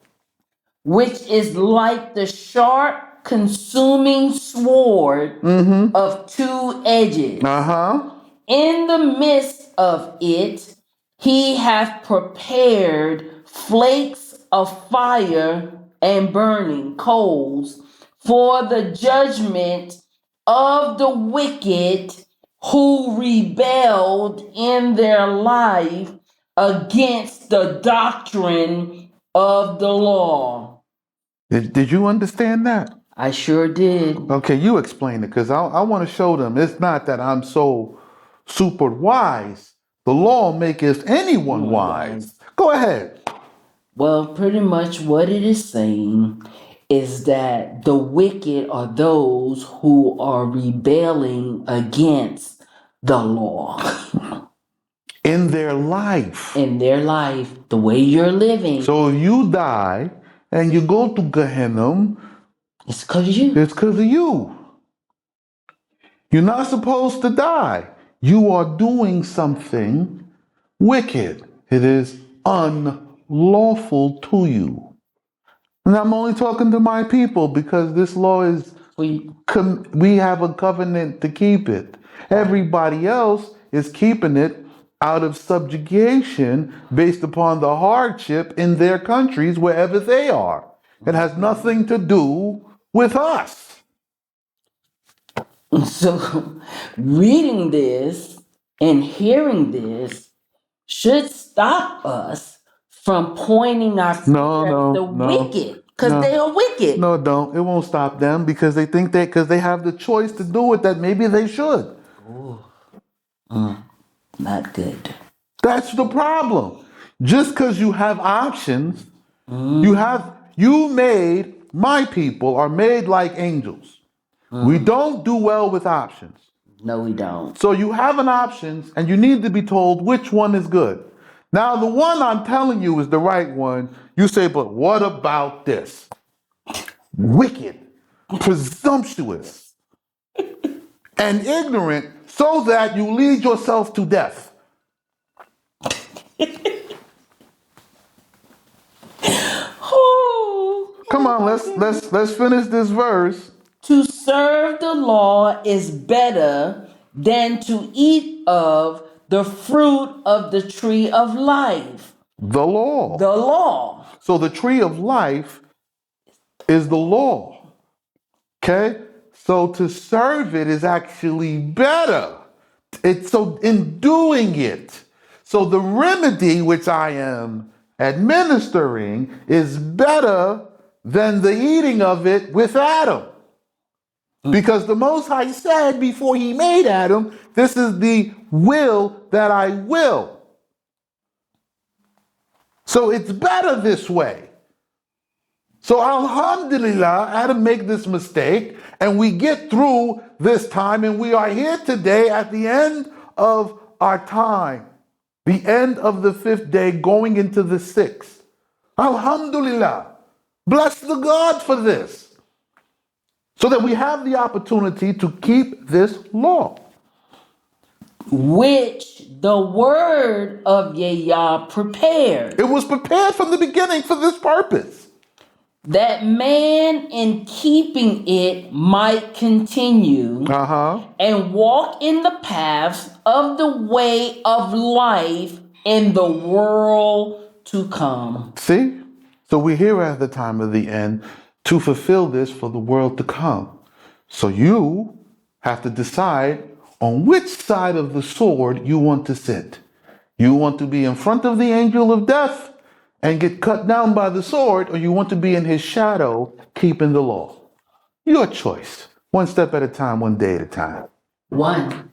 B: which is like the sharp consuming sword of two edges. In the midst of it, he hath prepared flakes of fire and burning coals for the judgment of the wicked who rebelled in their life against the doctrine of the law.
A: Did you understand that?
B: I sure did.
A: Okay, you explain it because I want to show them it's not that I'm so super wise. The law maketh anyone wise. Go ahead.
B: Well, pretty much what it is saying is that the wicked are those who are rebelling against the law.
A: In their life.
B: In their life, the way you're living.
A: So you die and you go to Gehenna.
B: It's because of you.
A: It's because of you. You're not supposed to die. You are doing something wicked. It is unlawful to you. And I'm only talking to my people because this law is, we have a covenant to keep it. Everybody else is keeping it out of subjugation based upon the hardship in their countries wherever they are. It has nothing to do with us.
B: So reading this and hearing this should stop us from pointing our finger at the wicked, because they are wicked.
A: No, don't. It won't stop them because they think because they have the choice to do it that maybe they should.
B: Not good.
A: That's the problem. Just because you have options, my people are made like angels. We don't do well with options.
B: No, we don't.
A: So you have an option and you need to be told which one is good. Now, the one I'm telling you is the right one. You say, but what about this? Wicked, presumptuous, and ignorant, so that you lead yourself to death. Come on, let's finish this verse.
B: To serve the law is better than to eat of the fruit of the tree of life.
A: The law.
B: The law.
A: So the tree of life is the law. Okay? So to serve it is actually better. It's so in doing it. So the remedy which I am administering is better than the eating of it with Adam. Because the Most High said before he made Adam, this is the will that I will. So it's better this way. So alhamdulillah, Adam make this mistake and we get through this time and we are here today at the end of our time. The end of the 5th day going into the 6th. Alhamdulillah. Bless the God for this. So that we have the opportunity to keep this law.
B: Which the word of Yah prepared.
A: It was prepared from the beginning for this purpose.
B: That man in keeping it might continue and walk in the paths of the way of life in the world to come.
A: See? So we're here at the time of the end to fulfill this for the world to come. So you have to decide on which side of the sword you want to sit. You want to be in front of the angel of death and get cut down by the sword, or you want to be in his shadow, keeping the law? Your choice. One step at a time, one day at a time.
B: One.